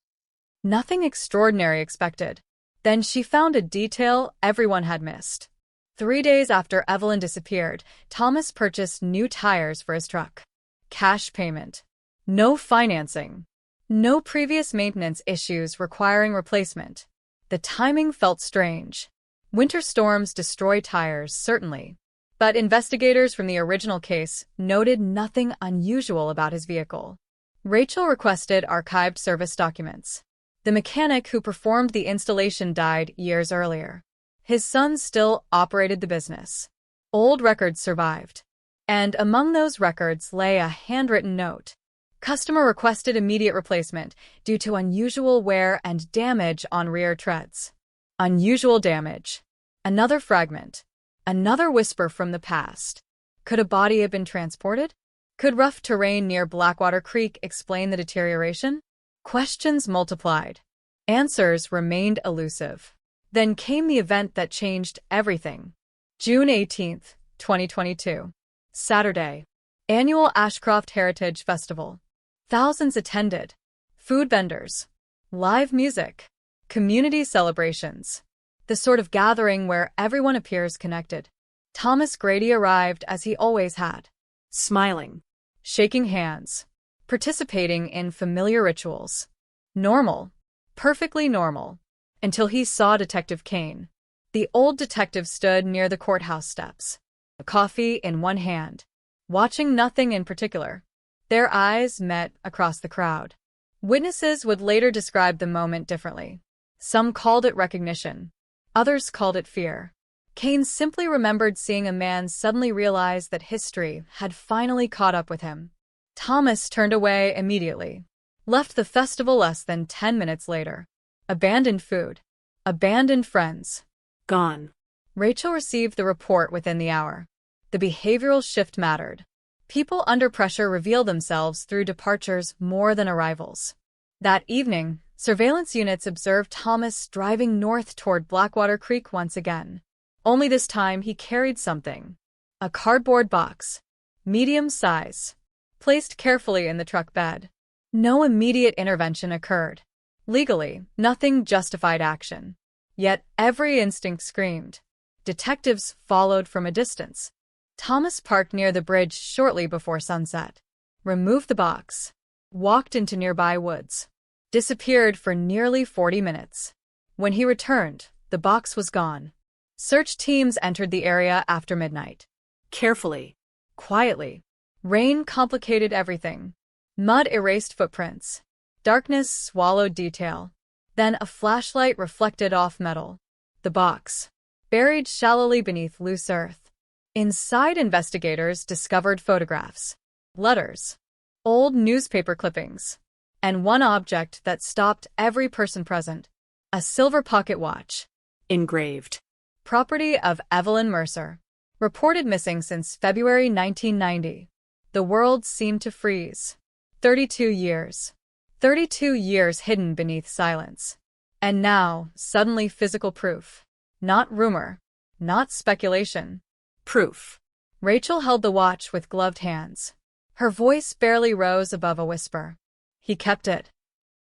Nothing extraordinary expected. Then she found a detail everyone had missed. 3 days after Evelyn disappeared, Thomas purchased new tires for his truck. Cash payment. No financing. No previous maintenance issues requiring replacement. The timing felt strange. Winter storms destroy tires, certainly. But investigators from the original case noted nothing unusual about his vehicle. Rachel requested archived service documents. The mechanic who performed the installation died years earlier. His son still operated the business. Old records survived. And among those records lay a handwritten note. Customer requested immediate replacement due to unusual wear and damage on rear treads. Unusual damage. Another fragment. Another whisper from the past. Could a body have been transported? Could rough terrain near Blackwater Creek explain the deterioration? Questions multiplied. Answers remained elusive. Then came the event that changed everything. June 18, 2022. Saturday. Annual Ashcroft Heritage Festival. Thousands attended. Food vendors. Live music. Community celebrations. The sort of gathering where everyone appears connected. Thomas Grady arrived as he always had. Smiling. Shaking hands. Participating in familiar rituals. Normal. Perfectly normal. Until he saw Detective Kane. The old detective stood near the courthouse steps, a coffee in one hand, watching nothing in particular. Their eyes met across the crowd. Witnesses would later describe the moment differently. Some called it recognition. Others called it fear. Kane simply remembered seeing a man suddenly realize that history had finally caught up with him. Thomas turned away immediately. Left the festival less than 10 minutes later. Abandoned food. Abandoned friends. Gone. Rachel received the report within the hour. The behavioral shift mattered. People under pressure reveal themselves through departures more than arrivals. That evening, surveillance units observed Thomas driving north toward Blackwater Creek once again. Only this time he carried something. A cardboard box. Medium size. Placed carefully in the truck bed. No immediate intervention occurred. Legally, nothing justified action. Yet every instinct screamed. Detectives followed from a distance. Thomas parked near the bridge shortly before sunset. Removed the box. Walked into nearby woods. Disappeared for nearly 40 minutes. When he returned, the box was gone. Search teams entered the area after midnight. Carefully. Quietly. Rain complicated everything. Mud erased footprints. Darkness swallowed detail. Then a flashlight reflected off metal. The box. Buried shallowly beneath loose earth. Inside, investigators discovered photographs, letters, old newspaper clippings, and one object that stopped every person present: a silver pocket watch. Engraved. Property of Evelyn Mercer. Reported missing since February 1990. The world seemed to freeze. 32 years. 32 years hidden beneath silence. And now, suddenly physical proof. Not rumor. Not speculation. Proof. Rachel held the watch with gloved hands. Her voice barely rose above a whisper. He kept it.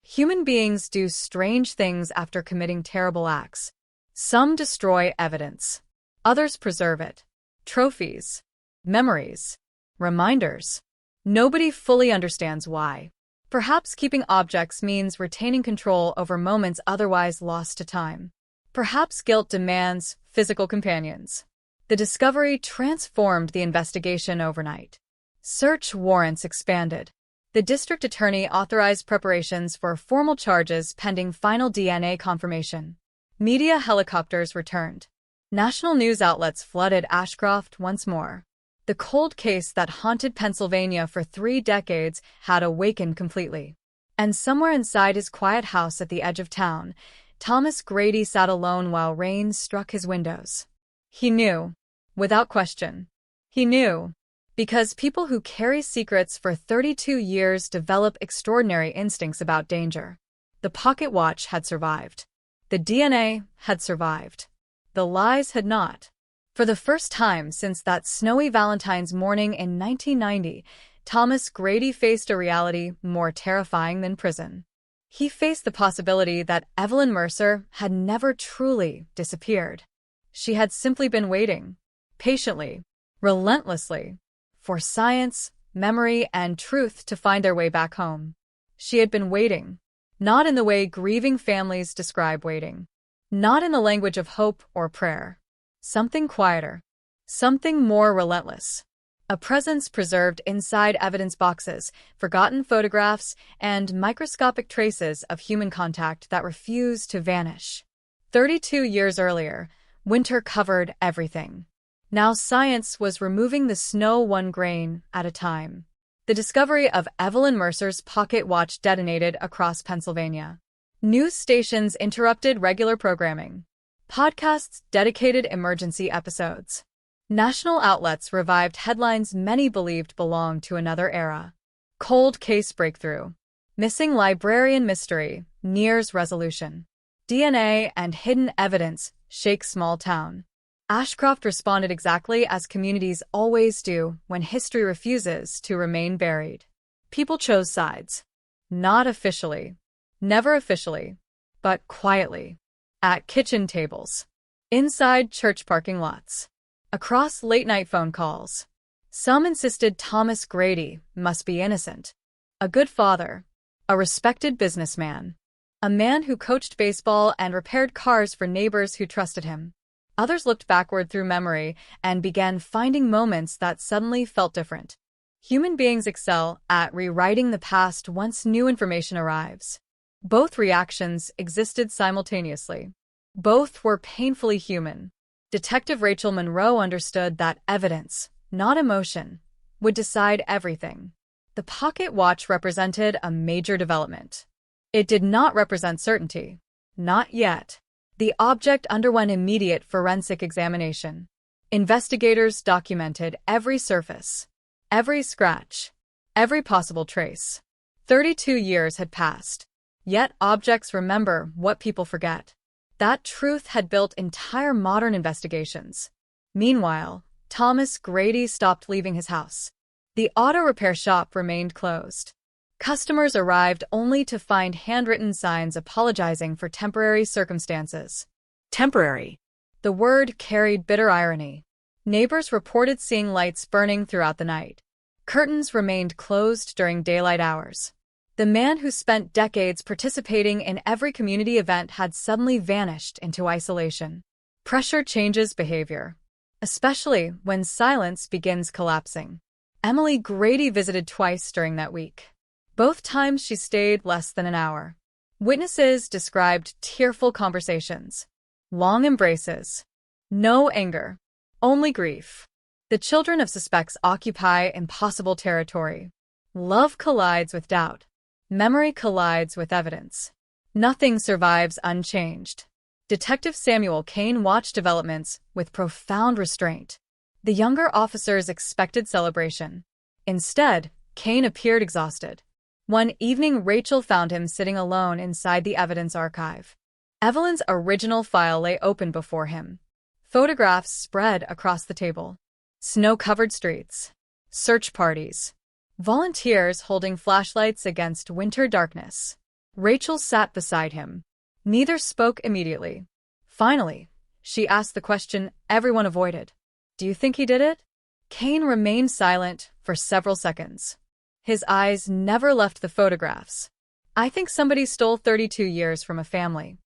Human beings do strange things after committing terrible acts. Some destroy evidence. Others preserve it. Trophies. Memories. Reminders. Nobody fully understands why. Perhaps keeping objects means retaining control over moments otherwise lost to time. Perhaps guilt demands physical companions. The discovery transformed the investigation overnight. Search warrants expanded. The district attorney authorized preparations for formal charges pending final DNA confirmation. Media helicopters returned. National news outlets flooded Ashcroft once more. The cold case that haunted Pennsylvania for 3 decades had awakened completely. And somewhere inside his quiet house at the edge of town, Thomas Grady sat alone while rain struck his windows. He knew, without question. He knew, because people who carry secrets for 32 years develop extraordinary instincts about danger. The pocket watch had survived. The DNA had survived. The lies had not. For the first time since that snowy Valentine's morning in 1990, Thomas Grady faced a reality more terrifying than prison. He faced the possibility that Evelyn Mercer had never truly disappeared. She had simply been waiting, patiently, relentlessly, for science, memory, and truth to find their way back home. She had been waiting, not in the way grieving families describe waiting, not in the language of hope or prayer. Something quieter. Something more relentless. A presence preserved inside evidence boxes, forgotten photographs, and microscopic traces of human contact that refused to vanish. 32 years earlier, winter covered everything. Now science was removing the snow 1 grain at a time. The discovery of Evelyn Mercer's pocket watch detonated across Pennsylvania. News stations interrupted regular programming. Podcasts dedicated emergency episodes. National outlets revived headlines many believed belonged to another era. Cold case breakthrough. Missing librarian mystery nears resolution. DNA and hidden evidence shake small town. Ashcroft responded exactly as communities always do when history refuses to remain buried. People chose sides. Not officially. Never officially. But quietly. At kitchen tables. Inside church parking lots. Across late-night phone calls. Some insisted Thomas Grady must be innocent. A good father. a respected businessman, a man who coached baseball and repaired cars for neighbors who trusted him. Others looked backward through memory and began finding moments that suddenly felt different. Human beings excel at rewriting the past once new information arrives. Both reactions existed simultaneously. Both were painfully human. Detective Rachel Monroe understood that evidence, not emotion, would decide everything. The pocket watch represented a major development. It did not represent certainty. Not yet. The object underwent immediate forensic examination. Investigators documented every surface, every scratch, every possible trace. 32 years had passed. Yet objects remember what people forget. That truth had built entire modern investigations. Meanwhile, Thomas Grady stopped leaving his house. The auto repair shop remained closed. Customers arrived only to find handwritten signs apologizing for temporary circumstances. Temporary. The word carried bitter irony. Neighbors reported seeing lights burning throughout the night. Curtains remained closed during daylight hours. The man who spent decades participating in every community event had suddenly vanished into isolation. Pressure changes behavior, especially when silence begins collapsing. Emily Grady visited twice during that week. Both times she stayed less than an hour. Witnesses described tearful conversations, long embraces, no anger, only grief. The children of suspects occupy impossible territory. Love collides with doubt. Memory collides with evidence. Nothing survives unchanged. Detective Samuel Kane watched developments with profound restraint. The younger officers expected celebration. Instead, Kane appeared exhausted. One evening, Rachel found him sitting alone inside the evidence archive. Evelyn's original file lay open before him. Photographs spread across the table. Snow-covered streets. Search parties. Volunteers holding flashlights against winter darkness. Rachel sat beside him. Neither spoke immediately. Finally, she asked the question everyone avoided. "Do you think he did it?" Kane remained silent for several seconds. His eyes never left the photographs. "I think somebody stole 32 years from a family.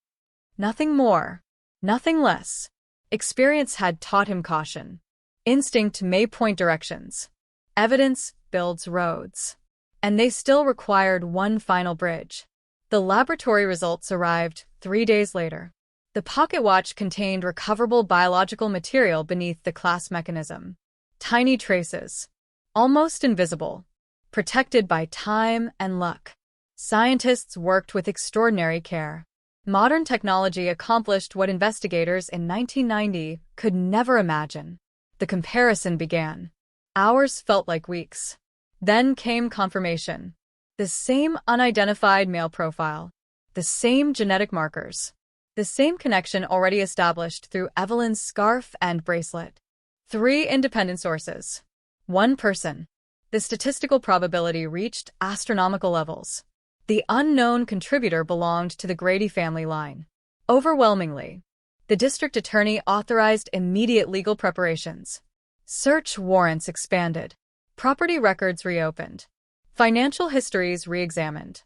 Nothing more, nothing less." Experience had taught him caution. Instinct may point directions. Evidence builds roads. And they still required one final bridge. The laboratory results arrived 3 days later. The pocket watch contained recoverable biological material beneath the clasp mechanism. Tiny traces, almost invisible, protected by time and luck. Scientists worked with extraordinary care. Modern technology accomplished what investigators in 1990 could never imagine. The comparison began. Hours felt like weeks. Then came confirmation. The same unidentified male profile. The same genetic markers. The same connection already established through Evelyn's scarf and bracelet. 3 independent sources. 1 person. The statistical probability reached astronomical levels. The unknown contributor belonged to the Grady family line. Overwhelmingly, the district attorney authorized immediate legal preparations. Search warrants expanded. Property records reopened. Financial histories re-examined.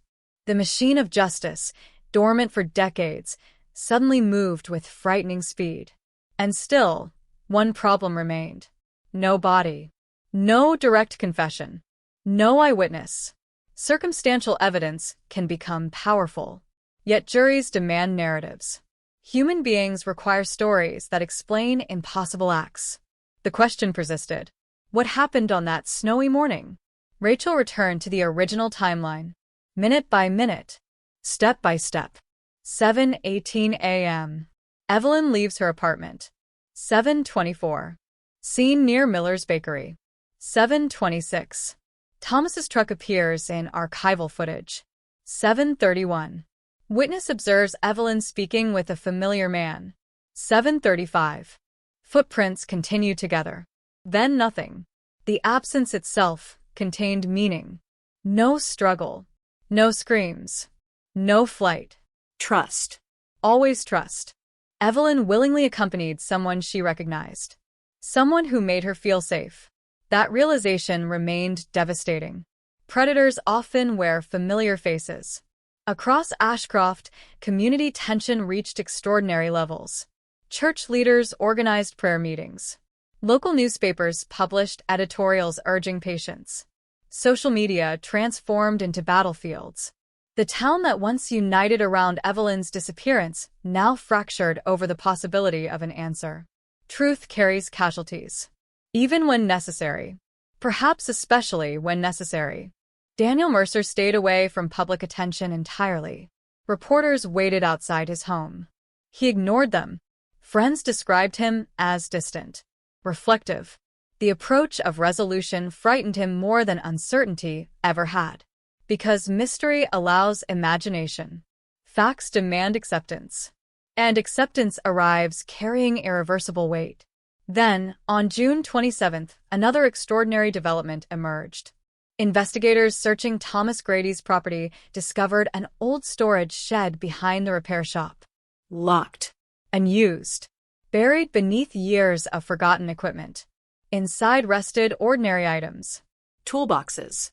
The machine of justice, dormant for decades, suddenly moved with frightening speed. And still, one problem remained. No body. No direct confession. No eyewitness. Circumstantial evidence can become powerful. Yet juries demand narratives. Human beings require stories that explain impossible acts. The question persisted. What happened on that snowy morning? Rachel returned to the original timeline. Minute by minute. Step by step. 7:18 a.m. Evelyn leaves her apartment. 7:24. Scene near Miller's Bakery. 7:26. Thomas's truck appears in archival footage. 7:31. Witness observes Evelyn speaking with a familiar man. 7:35. Footprints continue together. Then nothing. The absence itself contained meaning. No struggle. No screams. No flight. Trust. Always trust. Evelyn willingly accompanied someone she recognized. Someone who made her feel safe. That realization remained devastating. Predators often wear familiar faces. Across Ashcroft, community tension reached extraordinary levels. Church leaders organized prayer meetings. Local newspapers published editorials urging patience. Social media transformed into battlefields. The town that once united around Evelyn's disappearance now fractured over the possibility of an answer. Truth carries casualties. Even when necessary. Perhaps especially when necessary. Daniel Mercer stayed away from public attention entirely. Reporters waited outside his home. He ignored them. Friends described him as distant, reflective. The approach of resolution frightened him more than uncertainty ever had. Because mystery allows imagination. Facts demand acceptance. And acceptance arrives carrying irreversible weight. Then, on June 27th, another extraordinary development emerged. Investigators searching Thomas Grady's property discovered an old storage shed behind the repair shop. Locked. Unused. Buried beneath years of forgotten equipment. Inside rested ordinary items. Toolboxes.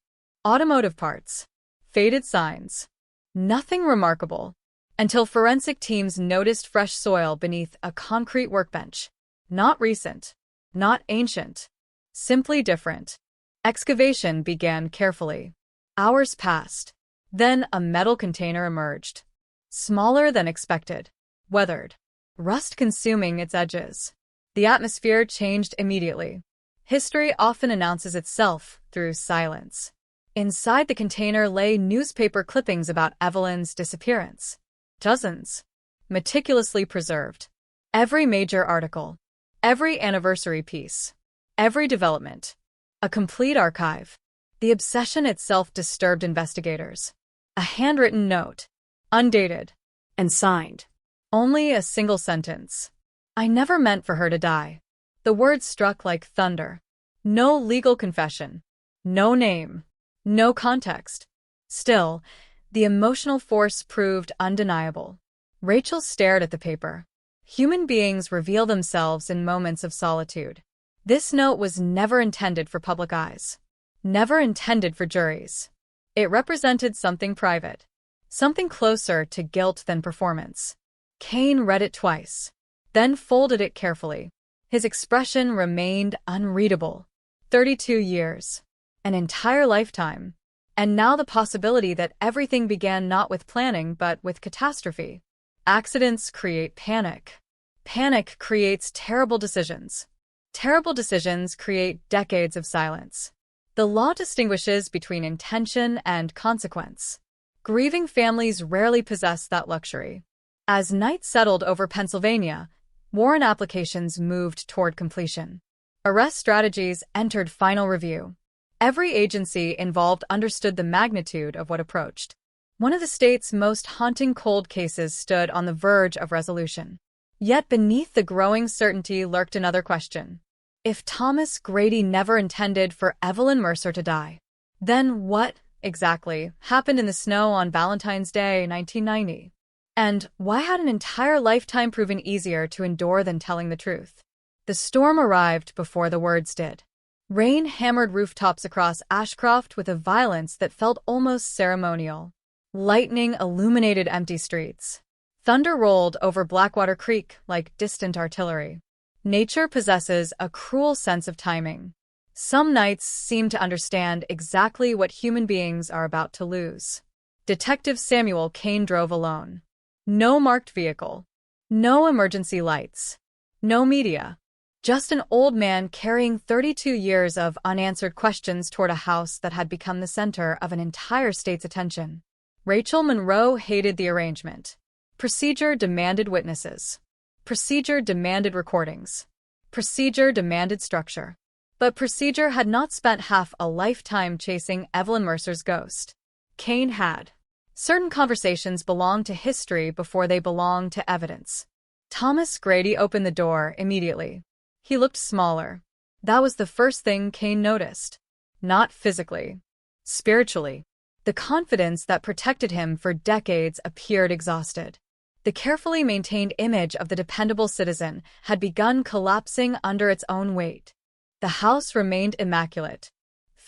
Automotive parts. Faded signs. Nothing remarkable. Until forensic teams noticed fresh soil beneath a concrete workbench. Not recent. Not ancient. Simply different. Excavation began carefully. Hours passed. Then a metal container emerged. Smaller than expected. Weathered. Rust consuming its edges. The atmosphere changed immediately. History often announces itself through silence. Inside the container lay newspaper clippings about Evelyn's disappearance. Dozens. Meticulously preserved. Every major article. Every anniversary piece. Every development. A complete archive. The obsession itself disturbed investigators. A handwritten note. Undated. And signed. Only a single sentence. I never meant for her to die. The words struck like thunder. No legal confession. No name. No context. Still, the emotional force proved undeniable. Rachel stared at the paper. Human beings reveal themselves in moments of solitude. This note was never intended for public eyes. Never intended for juries. It represented something private. Something closer to guilt than performance. Kane read it twice. Then folded it carefully. His expression remained unreadable. 32 years. An entire lifetime. And now the possibility that everything began not with planning but with catastrophe. Accidents create panic. Panic creates terrible decisions. Terrible decisions create decades of silence. The law distinguishes between intention and consequence. Grieving families rarely possess that luxury. As night settled over Pennsylvania, warrant applications moved toward completion. Arrest strategies entered final review. Every agency involved understood the magnitude of what approached. One of the state's most haunting cold cases stood on the verge of resolution. Yet beneath the growing certainty lurked another question. If Thomas Grady never intended for Evelyn Mercer to die, then what, exactly, happened in the snow on Valentine's Day, 1990? And why had an entire lifetime proven easier to endure than telling the truth? The storm arrived before the words did. Rain hammered rooftops across Ashcroft with a violence that felt almost ceremonial. Lightning illuminated empty streets. Thunder rolled over Blackwater Creek like distant artillery. Nature possesses a cruel sense of timing. Some nights seem to understand exactly what human beings are about to lose. Detective Samuel Kane drove alone. No marked vehicle. No emergency lights. No media. Just an old man carrying 32 years of unanswered questions toward a house that had become the center of an entire state's attention. Rachel Monroe hated the arrangement. Procedure demanded witnesses. Procedure demanded recordings. Procedure demanded structure. But procedure had not spent half a lifetime chasing Evelyn Mercer's ghost. Kane had. Certain conversations belonged to history before they belonged to evidence. Thomas Grady opened the door immediately. He looked smaller. That was the first thing Kane noticed. Not physically. Spiritually. The confidence that protected him for decades appeared exhausted. The carefully maintained image of the dependable citizen had begun collapsing under its own weight. The house remained immaculate.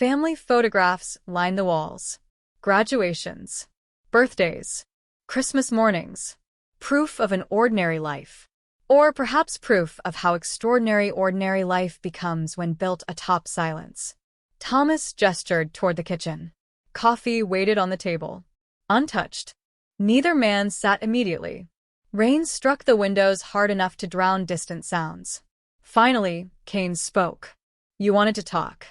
Family photographs line the walls. Graduations, birthdays, Christmas mornings. Proof of an ordinary life. Or perhaps proof of how extraordinary ordinary life becomes when built atop silence. Thomas gestured toward the kitchen. Coffee waited on the table, untouched. Neither man sat immediately. Rain struck the windows hard enough to drown distant sounds. Finally, Kane spoke. You wanted to talk.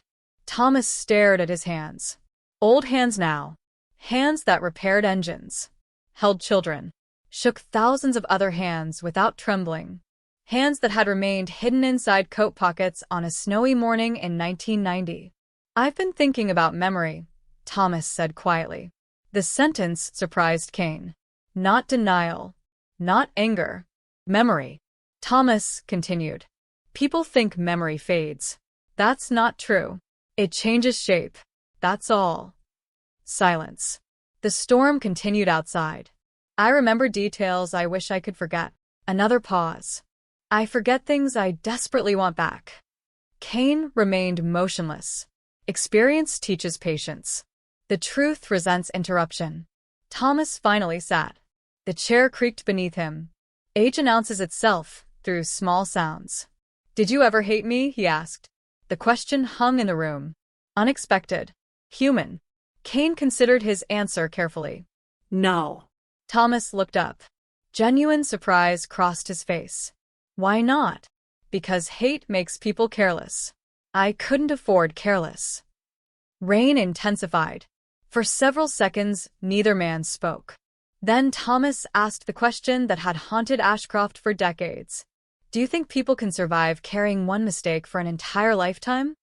Thomas stared at his hands. Old hands now. Hands that repaired engines, held children, shook thousands of other hands without trembling. Hands that had remained hidden inside coat pockets on a snowy morning in 1990. I've been thinking about memory, Thomas said quietly. The sentence surprised Kane. Not denial, not anger. Memory. Thomas continued. People think memory fades. That's not true. It changes shape. That's all. Silence. The storm continued outside. I remember details I wish I could forget. Another pause. I forget things I desperately want back. Kane remained motionless. Experience teaches patience. The truth resents interruption. Thomas finally sat. The chair creaked beneath him. Age announces itself through small sounds. Did you ever hate me? He asked. The question hung in the room. Unexpected. Human. Kane considered his answer carefully. No. Thomas looked up. Genuine surprise crossed his face. Why not? Because hate makes people careless. I couldn't afford careless. Rain intensified. For several seconds, neither man spoke. Then Thomas asked the question that had haunted Ashcroft for decades. Do you think people can survive carrying one mistake for an entire lifetime?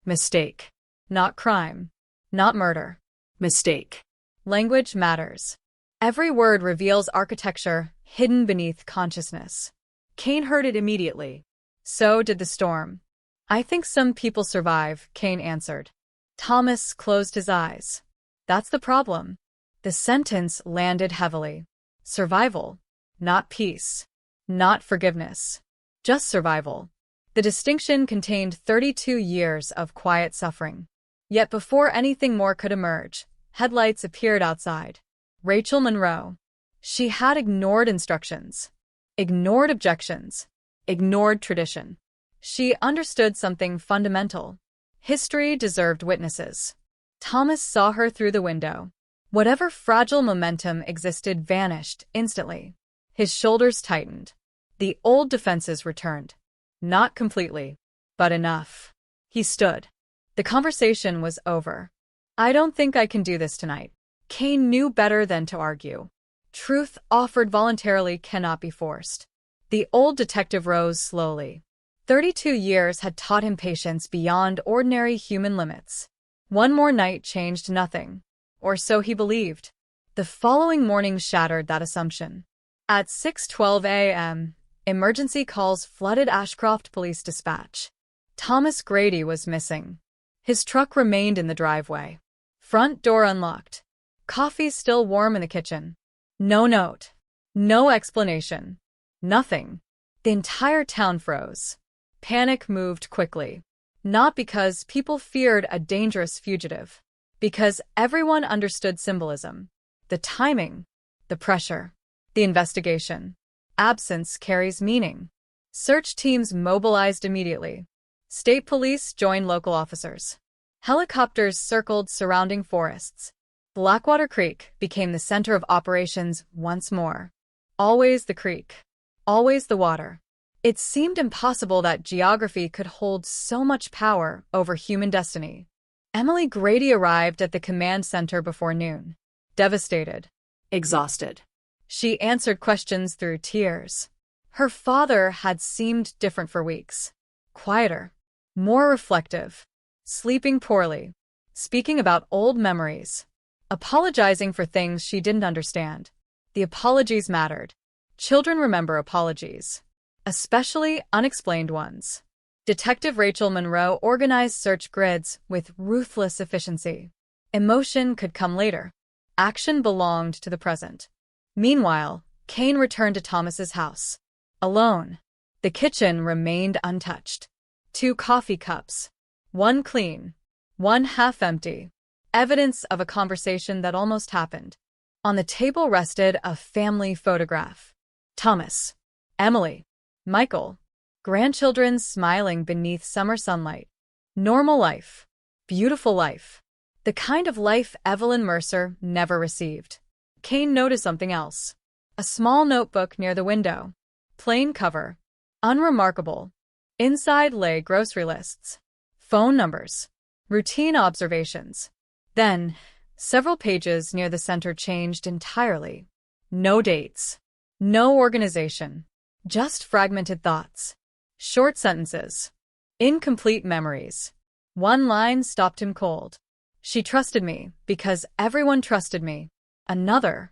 Mistake. Not crime. Not murder. Mistake. Language matters. Every word reveals architecture hidden beneath consciousness. Kane heard it immediately. So did the storm. I think some people survive, Kane answered. Thomas closed his eyes. That's the problem. The sentence landed heavily. Survival. Not peace. Not forgiveness. Just survival. The distinction contained 32 years of quiet suffering. Yet before anything more could emerge, headlights appeared outside. Rachel Monroe. She had ignored instructions, ignored objections, ignored tradition. She understood something fundamental. History deserved witnesses. Thomas saw her through the window. Whatever fragile momentum existed vanished instantly. His shoulders tightened. The old defenses returned. Not completely, but enough. He stood. The conversation was over. I don't think I can do this tonight. Kane knew better than to argue. Truth offered voluntarily cannot be forced. The old detective rose slowly. 32 years had taught him patience beyond ordinary human limits. One more night changed nothing. Or so he believed. The following morning shattered that assumption. At 6:12 a.m., emergency calls flooded Ashcroft Police Dispatch. Thomas Grady was missing. His truck remained in the driveway. Front door unlocked. Coffee still warm in the kitchen. No note. No explanation. Nothing. The entire town froze. Panic moved quickly. Not because people feared a dangerous fugitive. Because everyone understood symbolism. The timing. The pressure. The investigation. Absence carries meaning. Search teams mobilized immediately. State police joined local officers. Helicopters circled surrounding forests. Blackwater Creek became the center of operations once more. Always the creek. Always the water. It seemed impossible that geography could hold so much power over human destiny. Emily Grady arrived at the command center before noon. Devastated. Exhausted. She answered questions through tears. Her father had seemed different for weeks. Quieter. More reflective. Sleeping poorly. Speaking about old memories. Apologizing for things she didn't understand. The apologies mattered. Children remember apologies. Especially unexplained ones. Detective Rachel Monroe organized search grids with ruthless efficiency. Emotion could come later. Action belonged to the present. Meanwhile, Kane returned to Thomas's house. Alone. The kitchen remained untouched. 2 coffee cups. One clean. one half empty. Evidence of a conversation that almost happened. On the table rested a family photograph. Thomas, Emily, Michael, grandchildren smiling beneath summer sunlight. Normal life. Beautiful life. The kind of life Evelyn Mercer never received. Kane noticed something else. A small notebook near the window. Plain cover. Unremarkable. Inside lay grocery lists. Phone numbers. Routine observations. Then, several pages near the center changed entirely. No dates. No organization. Just fragmented thoughts. Short sentences. Incomplete memories. One line stopped him cold. She trusted me because everyone trusted me. Another.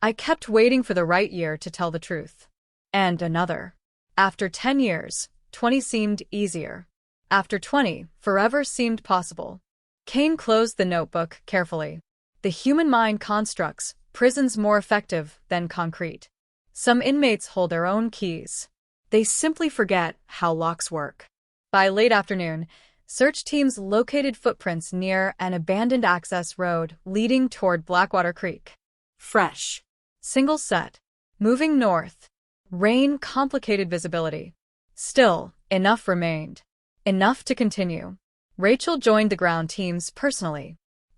I kept waiting for the right year to tell the truth. And another. After 10 years, 20 seemed easier. After 20, forever seemed possible. Kane closed the notebook carefully. The human mind constructs prisons more effective than concrete. Some inmates hold their own keys. They simply forget how locks work. By late afternoon, search teams located footprints near an abandoned access road leading toward Blackwater Creek. Fresh. Single set. Moving north. Rain complicated visibility. Still, enough remained. Enough to continue. Rachel joined the ground teams personally.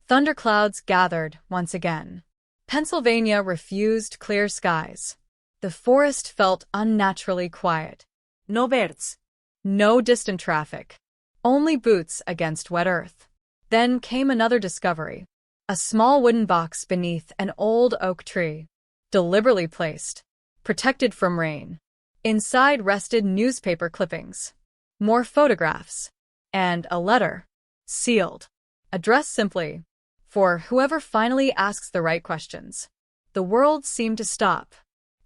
Thunderclouds gathered once again. Pennsylvania refused clear skies. The forest felt unnaturally quiet. No birds. No distant traffic. Only boots against wet earth. Then came another discovery. A small wooden box beneath an old oak tree. Deliberately placed. Protected from rain. Inside rested newspaper clippings. More photographs. And a letter. Sealed. Addressed simply. For whoever finally asks the right questions. The world seemed to stop.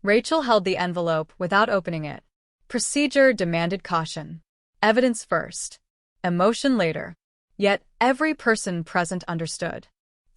Rachel held the envelope without opening it. Procedure demanded caution. Evidence first. Emotion later. Yet every person present understood.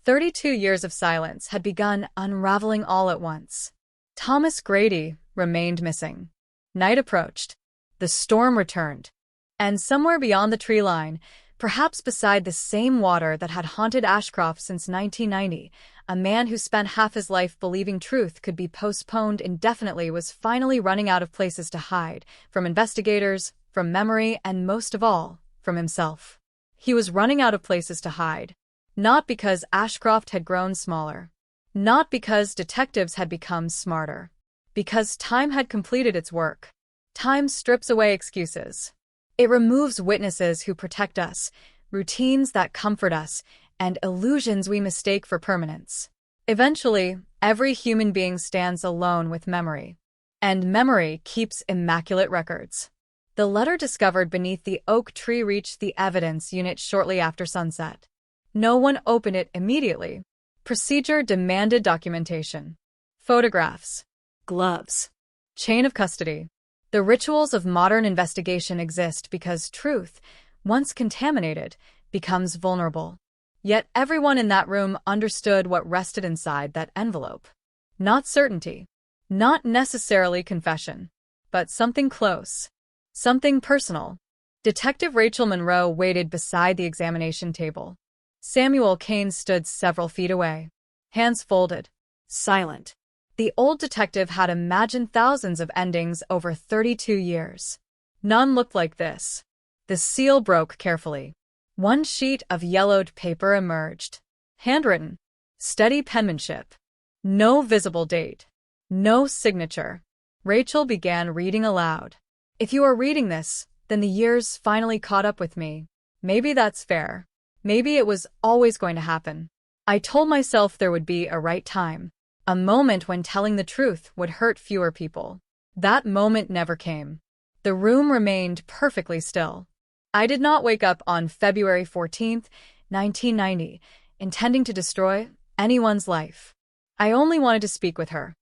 32 years of silence had begun unraveling all at once. Thomas Grady remained missing. Night approached. The storm returned. And somewhere beyond the tree line, perhaps beside the same water that had haunted Ashcroft since 1990, a man who spent half his life believing truth could be postponed indefinitely was finally running out of places to hide, from investigators, from memory, and most of all, from himself. He was running out of places to hide. Not because Ashcroft had grown smaller. Not because detectives had become smarter. Because time had completed its work. Time strips away excuses. It removes witnesses who protect us, routines that comfort us, and illusions we mistake for permanence. Eventually, every human being stands alone with memory. And memory keeps immaculate records. The letter discovered beneath the oak tree reached the evidence unit shortly after sunset. No one opened it immediately. Procedure demanded documentation. Photographs. Gloves. Chain of custody. The rituals of modern investigation exist because truth, once contaminated, becomes vulnerable. Yet everyone in that room understood what rested inside that envelope. Not certainty. Not necessarily confession. But something close. Something personal. Detective Rachel Monroe waited beside the examination table. Samuel Kane stood several feet away. Hands folded. Silent. The old detective had imagined thousands of endings over 32 years. None looked like this. The seal broke carefully. One sheet of yellowed paper emerged. Handwritten. Steady penmanship. No visible date. No signature. Rachel began reading aloud. If you are reading this, then the years finally caught up with me. Maybe that's fair. Maybe it was always going to happen. I told myself there would be a right time. A moment when telling the truth would hurt fewer people. That moment never came. The room remained perfectly still. I did not wake up on February 14th, 1990, intending to destroy anyone's life. I only wanted to speak with her.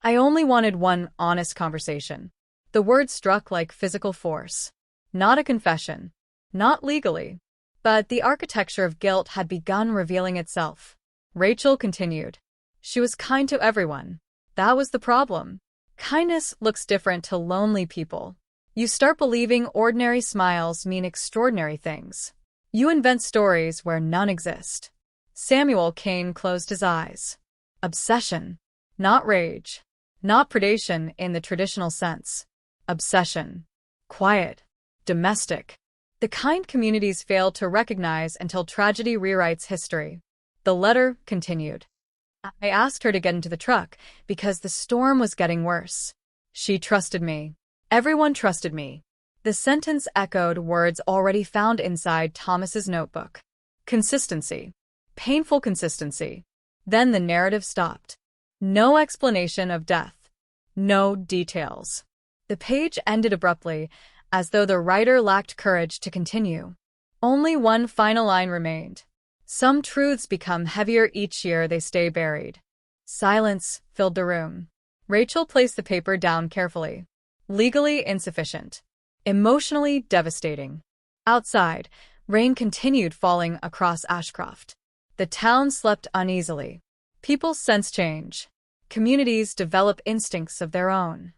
I only wanted one honest conversation. The words struck like physical force. Not a confession. Not legally. But the architecture of guilt had begun revealing itself. Rachel continued. She was kind to everyone. That was the problem. Kindness looks different to lonely people. You start believing ordinary smiles mean extraordinary things. You invent stories where none exist. Samuel Kane closed his eyes. Obsession. Not rage. Not predation in the traditional sense. Obsession. Quiet. Domestic. The kind communities fail to recognize until tragedy rewrites history. The letter continued. I asked her to get into the truck because the storm was getting worse. She trusted me. Everyone trusted me. The sentence echoed words already found inside Thomas's notebook. Consistency. Painful consistency. Then the narrative stopped. No explanation of death. No details. The page ended abruptly, as though the writer lacked courage to continue. Only one final line remained. Some truths become heavier each year they stay buried. Silence filled the room. Rachel placed the paper down carefully. Legally insufficient. Emotionally devastating. Outside, rain continued falling across Ashcroft. The town slept uneasily. People sense change. Communities develop instincts of their own.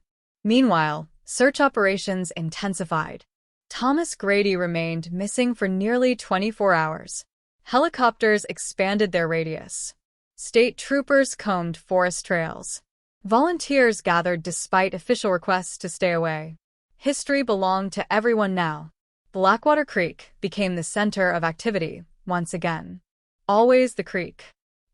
Meanwhile, search operations intensified. Thomas Grady remained missing for nearly 24 hours. Helicopters expanded their radius. State troopers combed forest trails. Volunteers gathered despite official requests to stay away. History belonged to everyone now. Blackwater Creek became the center of activity once again. Always the creek.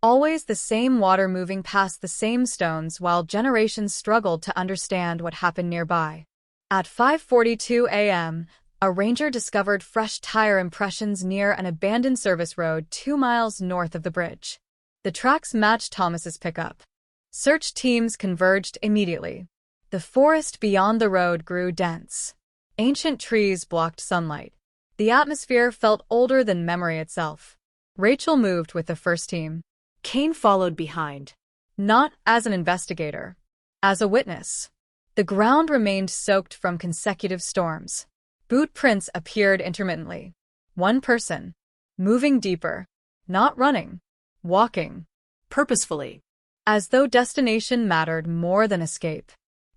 Always the same water moving past the same stones while generations struggled to understand what happened nearby. At 5:42 a.m., a ranger discovered fresh tire impressions near an abandoned service road 2 miles north of the bridge. The tracks matched Thomas's pickup. Search teams converged immediately. The forest beyond the road grew dense. Ancient trees blocked sunlight. The atmosphere felt older than memory itself. Rachel moved with the first team. Kane followed behind. Not as an investigator, as a witness. The ground remained soaked from consecutive storms. Boot prints appeared intermittently. One person. Moving deeper. Not running. Walking. Purposefully. As though destination mattered more than escape.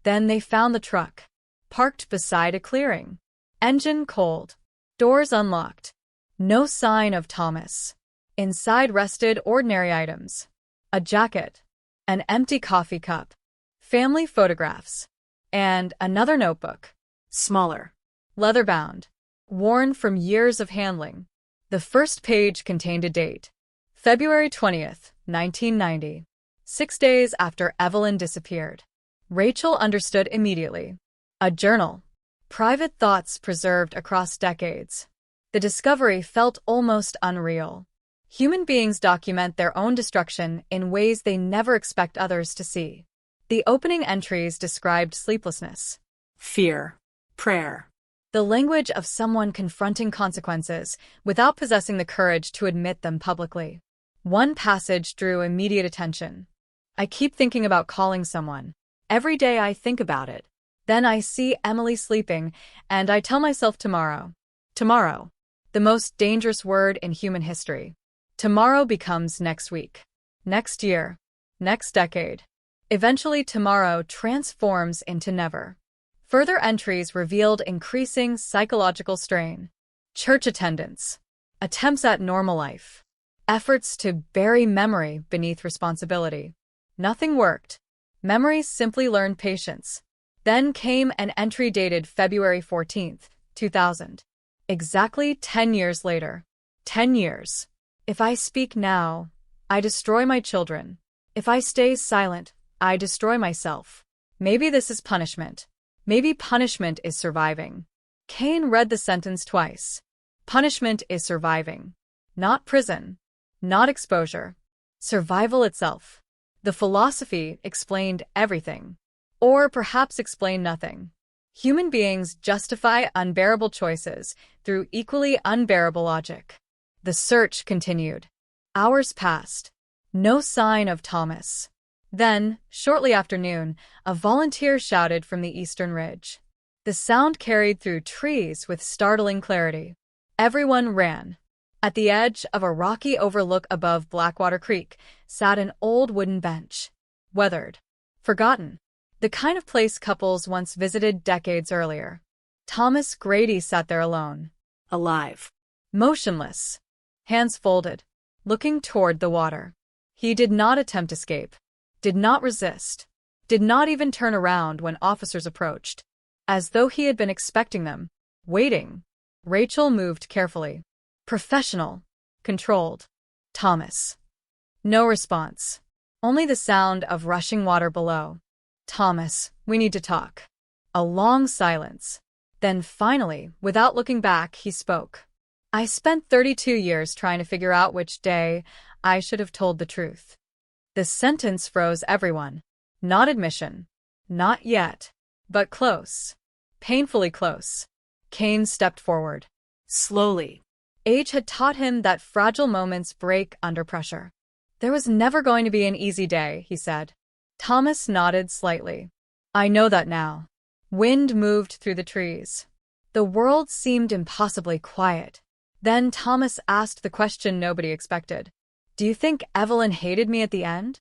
Then they found the truck. Parked beside a clearing. Engine cold. Doors unlocked. No sign of Thomas. Inside rested ordinary items. A jacket. An empty coffee cup. Family photographs. And another notebook. Smaller. Leather-bound. Worn from years of handling. The first page contained a date. February 20th, 1990. 6 days after Evelyn disappeared. Rachel understood immediately. A journal. Private thoughts preserved across decades. The discovery felt almost unreal. Human beings document their own destruction in ways they never expect others to see. The opening entries described sleeplessness. Fear. Prayer. The language of someone confronting consequences without possessing the courage to admit them publicly. One passage drew immediate attention. I keep thinking about calling someone. Every day I think about it. Then I see Emily sleeping, and I tell myself tomorrow. Tomorrow. The most dangerous word in human history. Tomorrow becomes next week. Next year. Next decade. Eventually tomorrow transforms into never. Further entries revealed increasing psychological strain. Church attendance. Attempts at normal life. Efforts to bury memory beneath responsibility. Nothing worked. Memories simply learned patience. Then came an entry dated February 14th, 2000. Exactly 10 years later. 10 years. If I speak now, I destroy my children. If I stay silent, I destroy myself. Maybe this is punishment. Maybe punishment is surviving. Kane read the sentence twice. Punishment is surviving. Not prison. Not exposure. Survival itself. The philosophy explained everything. Or perhaps explained nothing. Human beings justify unbearable choices through equally unbearable logic. The search continued. Hours passed. No sign of Thomas. Then, shortly after noon, a volunteer shouted from the eastern ridge. The sound carried through trees with startling clarity. Everyone ran. At the edge of a rocky overlook above Blackwater Creek sat an old wooden bench. Weathered. Forgotten. The kind of place couples once visited decades earlier. Thomas Grady sat there alone. Alive. motionless, hands folded, looking toward the water. He did not attempt escape, did not resist, did not even turn around when officers approached, as though he had been expecting them, waiting. Rachel moved carefully. Professional, controlled. Thomas. No response. Only the sound of rushing water below. Thomas, we need to talk. A long silence. Then finally, without looking back, he spoke. I spent 32 years trying to figure out which day I should have told the truth. The sentence froze everyone. Not admission. Not yet. But close. Painfully close. Kane stepped forward. Slowly. Age had taught him that fragile moments break under pressure. There was never going to be an easy day, he said. Thomas nodded slightly. I know that now. Wind moved through the trees. The world seemed impossibly quiet. Then Thomas asked the question nobody expected. Do you think Evelyn hated me at the end?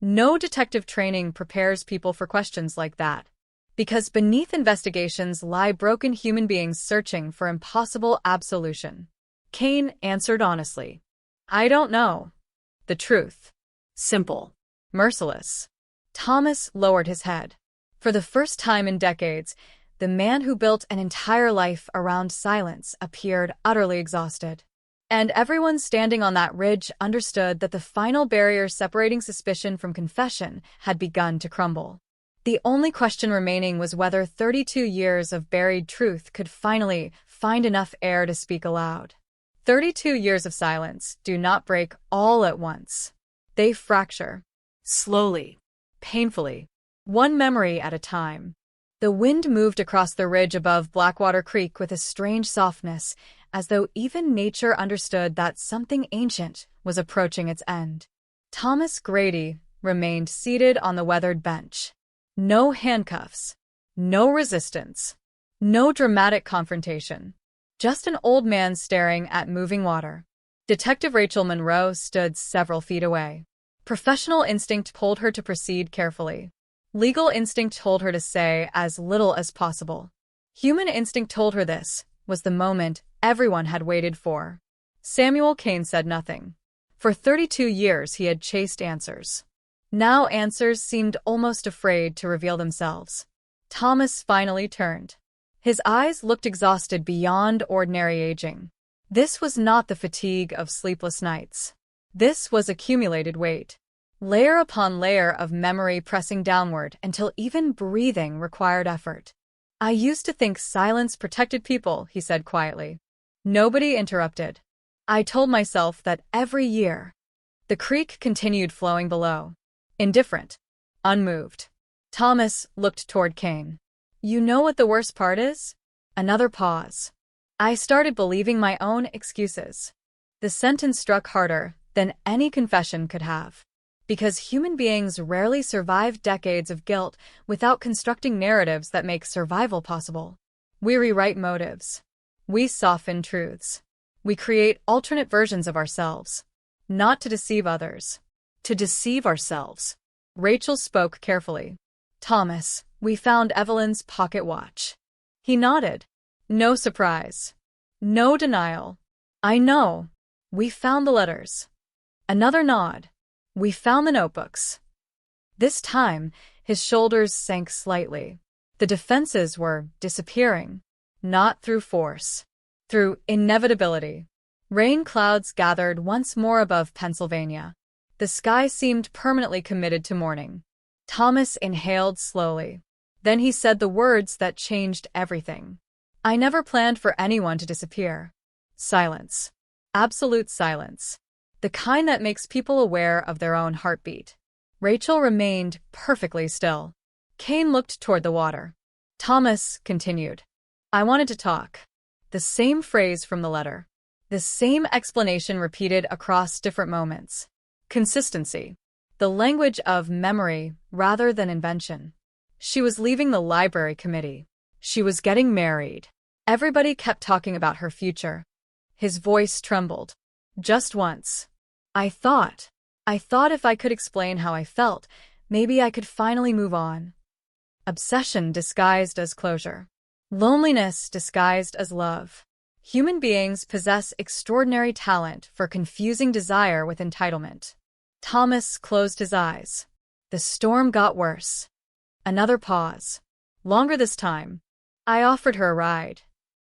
No detective training prepares people for questions like that. Because beneath investigations lie broken human beings searching for impossible absolution. Kane answered honestly. I don't know. The truth. Simple. Merciless. Thomas lowered his head. For the first time in decades, the man who built an entire life around silence appeared utterly exhausted. And everyone standing on that ridge understood that the final barrier separating suspicion from confession had begun to crumble. The only question remaining was whether 32 years of buried truth could finally find enough air to speak aloud. 32 years of silence do not break all at once. They fracture. Slowly. Painfully. One memory at a time. The wind moved across the ridge above Blackwater Creek with a strange softness, as though even nature understood that something ancient was approaching its end. Thomas Grady remained seated on the weathered bench. No handcuffs. No resistance. No dramatic confrontation. Just an old man staring at moving water. Detective Rachel Monroe stood several feet away. Professional instinct told her to proceed carefully. Legal instinct told her to say as little as possible. Human instinct told her this was the moment everyone had waited for. Samuel Kane said nothing. For 32 years he had chased answers. Now answers seemed almost afraid to reveal themselves. Thomas finally turned. His eyes looked exhausted beyond ordinary aging. This was not the fatigue of sleepless nights. This was accumulated weight. Layer upon layer of memory pressing downward until even breathing required effort. I used to think silence protected people, he said quietly. Nobody interrupted. I told myself that every year. The creek continued flowing below. Indifferent. Unmoved. Thomas looked toward Kane. You know what the worst part is? Another pause. I started believing my own excuses. The sentence struck harder than any confession could have. Because human beings rarely survive decades of guilt without constructing narratives that make survival possible. We rewrite motives. We soften truths. We create alternate versions of ourselves. Not to deceive others. To deceive ourselves. Rachel spoke carefully. Thomas, we found Evelyn's pocket watch. He nodded. No surprise. No denial. I know. We found the letters. Another nod. We found the notebooks. This time, his shoulders sank slightly. The defenses were disappearing. Not through force. Through inevitability. Rain clouds gathered once more above Pennsylvania. The sky seemed permanently committed to mourning. Thomas inhaled slowly. Then he said the words that changed everything. I never planned for anyone to disappear. Silence. Absolute silence. The kind that makes people aware of their own heartbeat. Rachel remained perfectly still. Kane looked toward the water. Thomas continued. I wanted to talk. The same phrase from the letter. The same explanation repeated across different moments. Consistency. The language of memory rather than invention. She was leaving the library committee. She was getting married. Everybody kept talking about her future. His voice trembled. Just once. I thought if I could explain how I felt, maybe I could finally move on. Obsession disguised as closure. Loneliness disguised as love. Human beings possess extraordinary talent for confusing desire with entitlement. Thomas closed his eyes. The storm got worse. Another pause. Longer this time. I offered her a ride.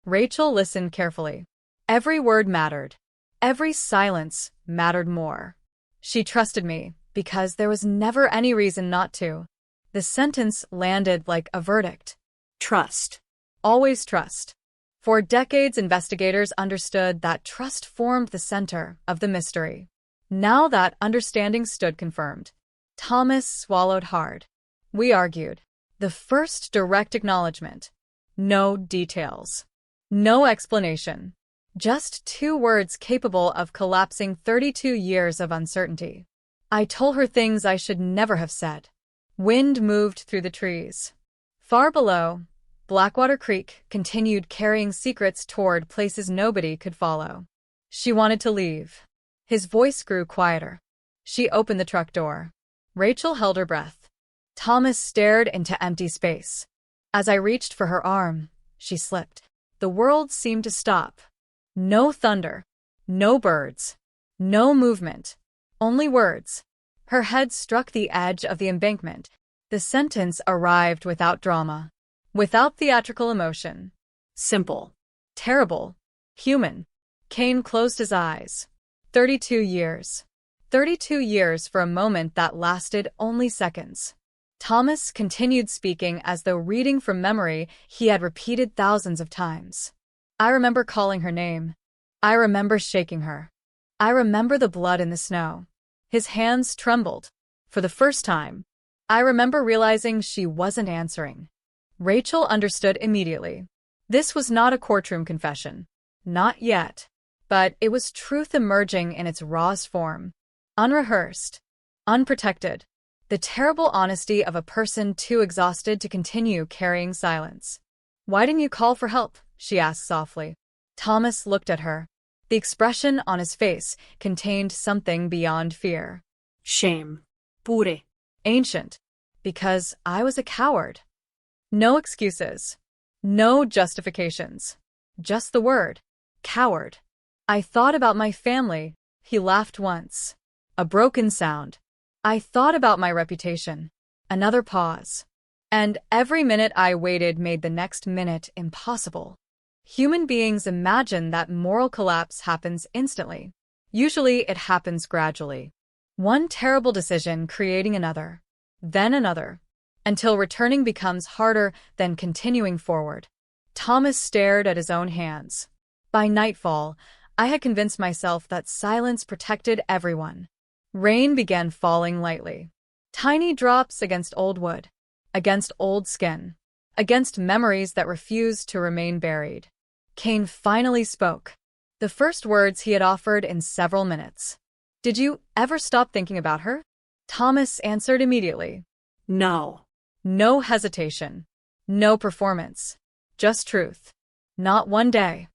Rachel listened carefully. Every word mattered. Every silence mattered more. She trusted me because there was never any reason not to. The sentence landed like a verdict. Trust. Always trust. For decades, investigators understood that trust formed the center of the mystery. Now that understanding stood confirmed. Thomas swallowed hard. We argued. The first direct acknowledgement. No details. No explanation. Just 2 words capable of collapsing 32 years of uncertainty. I told her things I should never have said. Wind moved through the trees. Far below, Blackwater Creek continued carrying secrets toward places nobody could follow. She wanted to leave. His voice grew quieter. She opened the truck door. Rachel held her breath. Thomas stared into empty space. As I reached for her arm, she slipped. The world seemed to stop. No thunder. No birds. No movement. Only words. Her head struck the edge of the embankment. The sentence arrived without drama. Without theatrical emotion. Simple. Terrible. Human. Kane closed his eyes. 32 years. 32 years for a moment that lasted only seconds. Thomas continued speaking as though reading from memory he had repeated thousands of times. I remember calling her name. I remember shaking her. I remember the blood in the snow. His hands trembled. For the first time, I remember realizing she wasn't answering. Rachel understood immediately. This was not a courtroom confession. Not yet. But it was truth emerging in its rawest form. Unrehearsed. Unprotected. The terrible honesty of a person too exhausted to continue carrying silence. Why didn't you call for help? She asked softly. Thomas looked at her. The expression on his face contained something beyond fear. Shame. Pure. Ancient. Because I was a coward. No excuses. No justifications. Just the word. Coward. I thought about my family. He laughed once. A broken sound. I thought about my reputation. Another pause. And every minute I waited made the next minute impossible. Human beings imagine that moral collapse happens instantly. Usually it happens gradually. One terrible decision creating another. Then another. Until returning becomes harder than continuing forward. Thomas stared at his own hands. By nightfall, I had convinced myself that silence protected everyone. Rain began falling lightly. Tiny drops against old wood. Against old skin. Against memories that refused to remain buried. Kane finally spoke. The first words he had offered in several minutes. Did you ever stop thinking about her? Thomas answered immediately. No. No hesitation. No performance. Just truth. Not one day.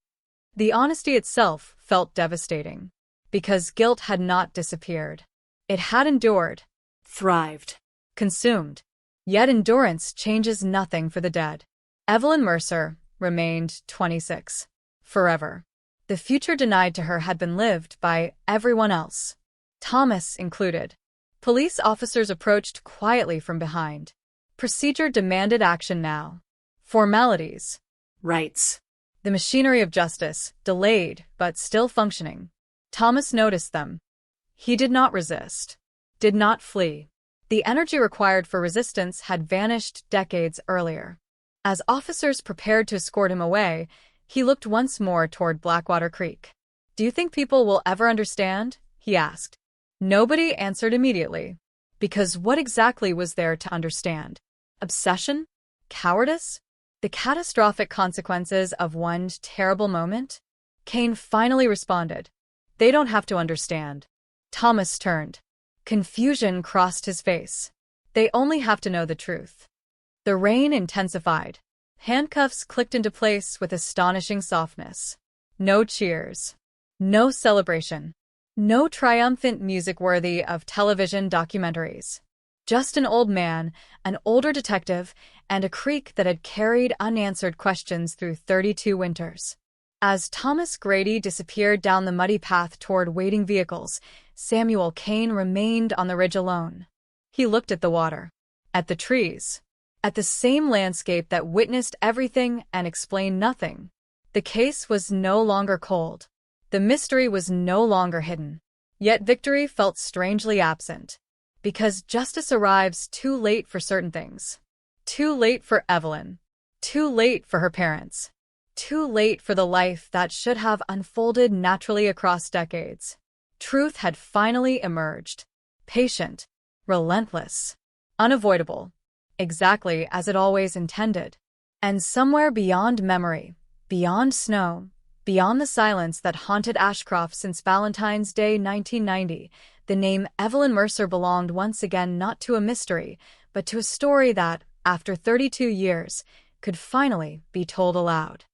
The honesty itself felt devastating. Because guilt had not disappeared. It had endured. Thrived. Consumed. Yet endurance changes nothing for the dead. Evelyn Mercer remained 26. Forever. The future denied to her had been lived by everyone else. Thomas included. Police officers approached quietly from behind. Procedure demanded action now. Formalities. Rights. The machinery of justice, delayed but still functioning. Thomas noticed them. He did not resist. Did not flee. The energy required for resistance had vanished decades earlier. As officers prepared to escort him away, he looked once more toward Blackwater Creek. Do you think people will ever understand? He asked. Nobody answered immediately. Because what exactly was there to understand? Obsession? Cowardice? The catastrophic consequences of one terrible moment? Kane finally responded. They don't have to understand. Thomas turned. Confusion crossed his face. They only have to know the truth. The rain intensified. Handcuffs clicked into place with astonishing softness. No cheers. No celebration. No triumphant music worthy of television documentaries. Just an old man, an older detective, and a creek that had carried unanswered questions through 32 winters. As Thomas Grady disappeared down the muddy path toward waiting vehicles, Samuel Kane remained on the ridge alone. He looked at the water, at the trees, at the same landscape that witnessed everything and explained nothing. The case was no longer cold. The mystery was no longer hidden. Yet victory felt strangely absent, because justice arrives too late for certain things. Too late for Evelyn. Too late for her parents. Too late for the life that should have unfolded naturally across decades. Truth had finally emerged. Patient, relentless, unavoidable, exactly as it always intended. And somewhere beyond memory, beyond snow, beyond the silence that haunted Ashcroft since Valentine's Day 1990, the name Evelyn Mercer belonged once again not to a mystery, but to a story that, after 32 years, could finally be told aloud.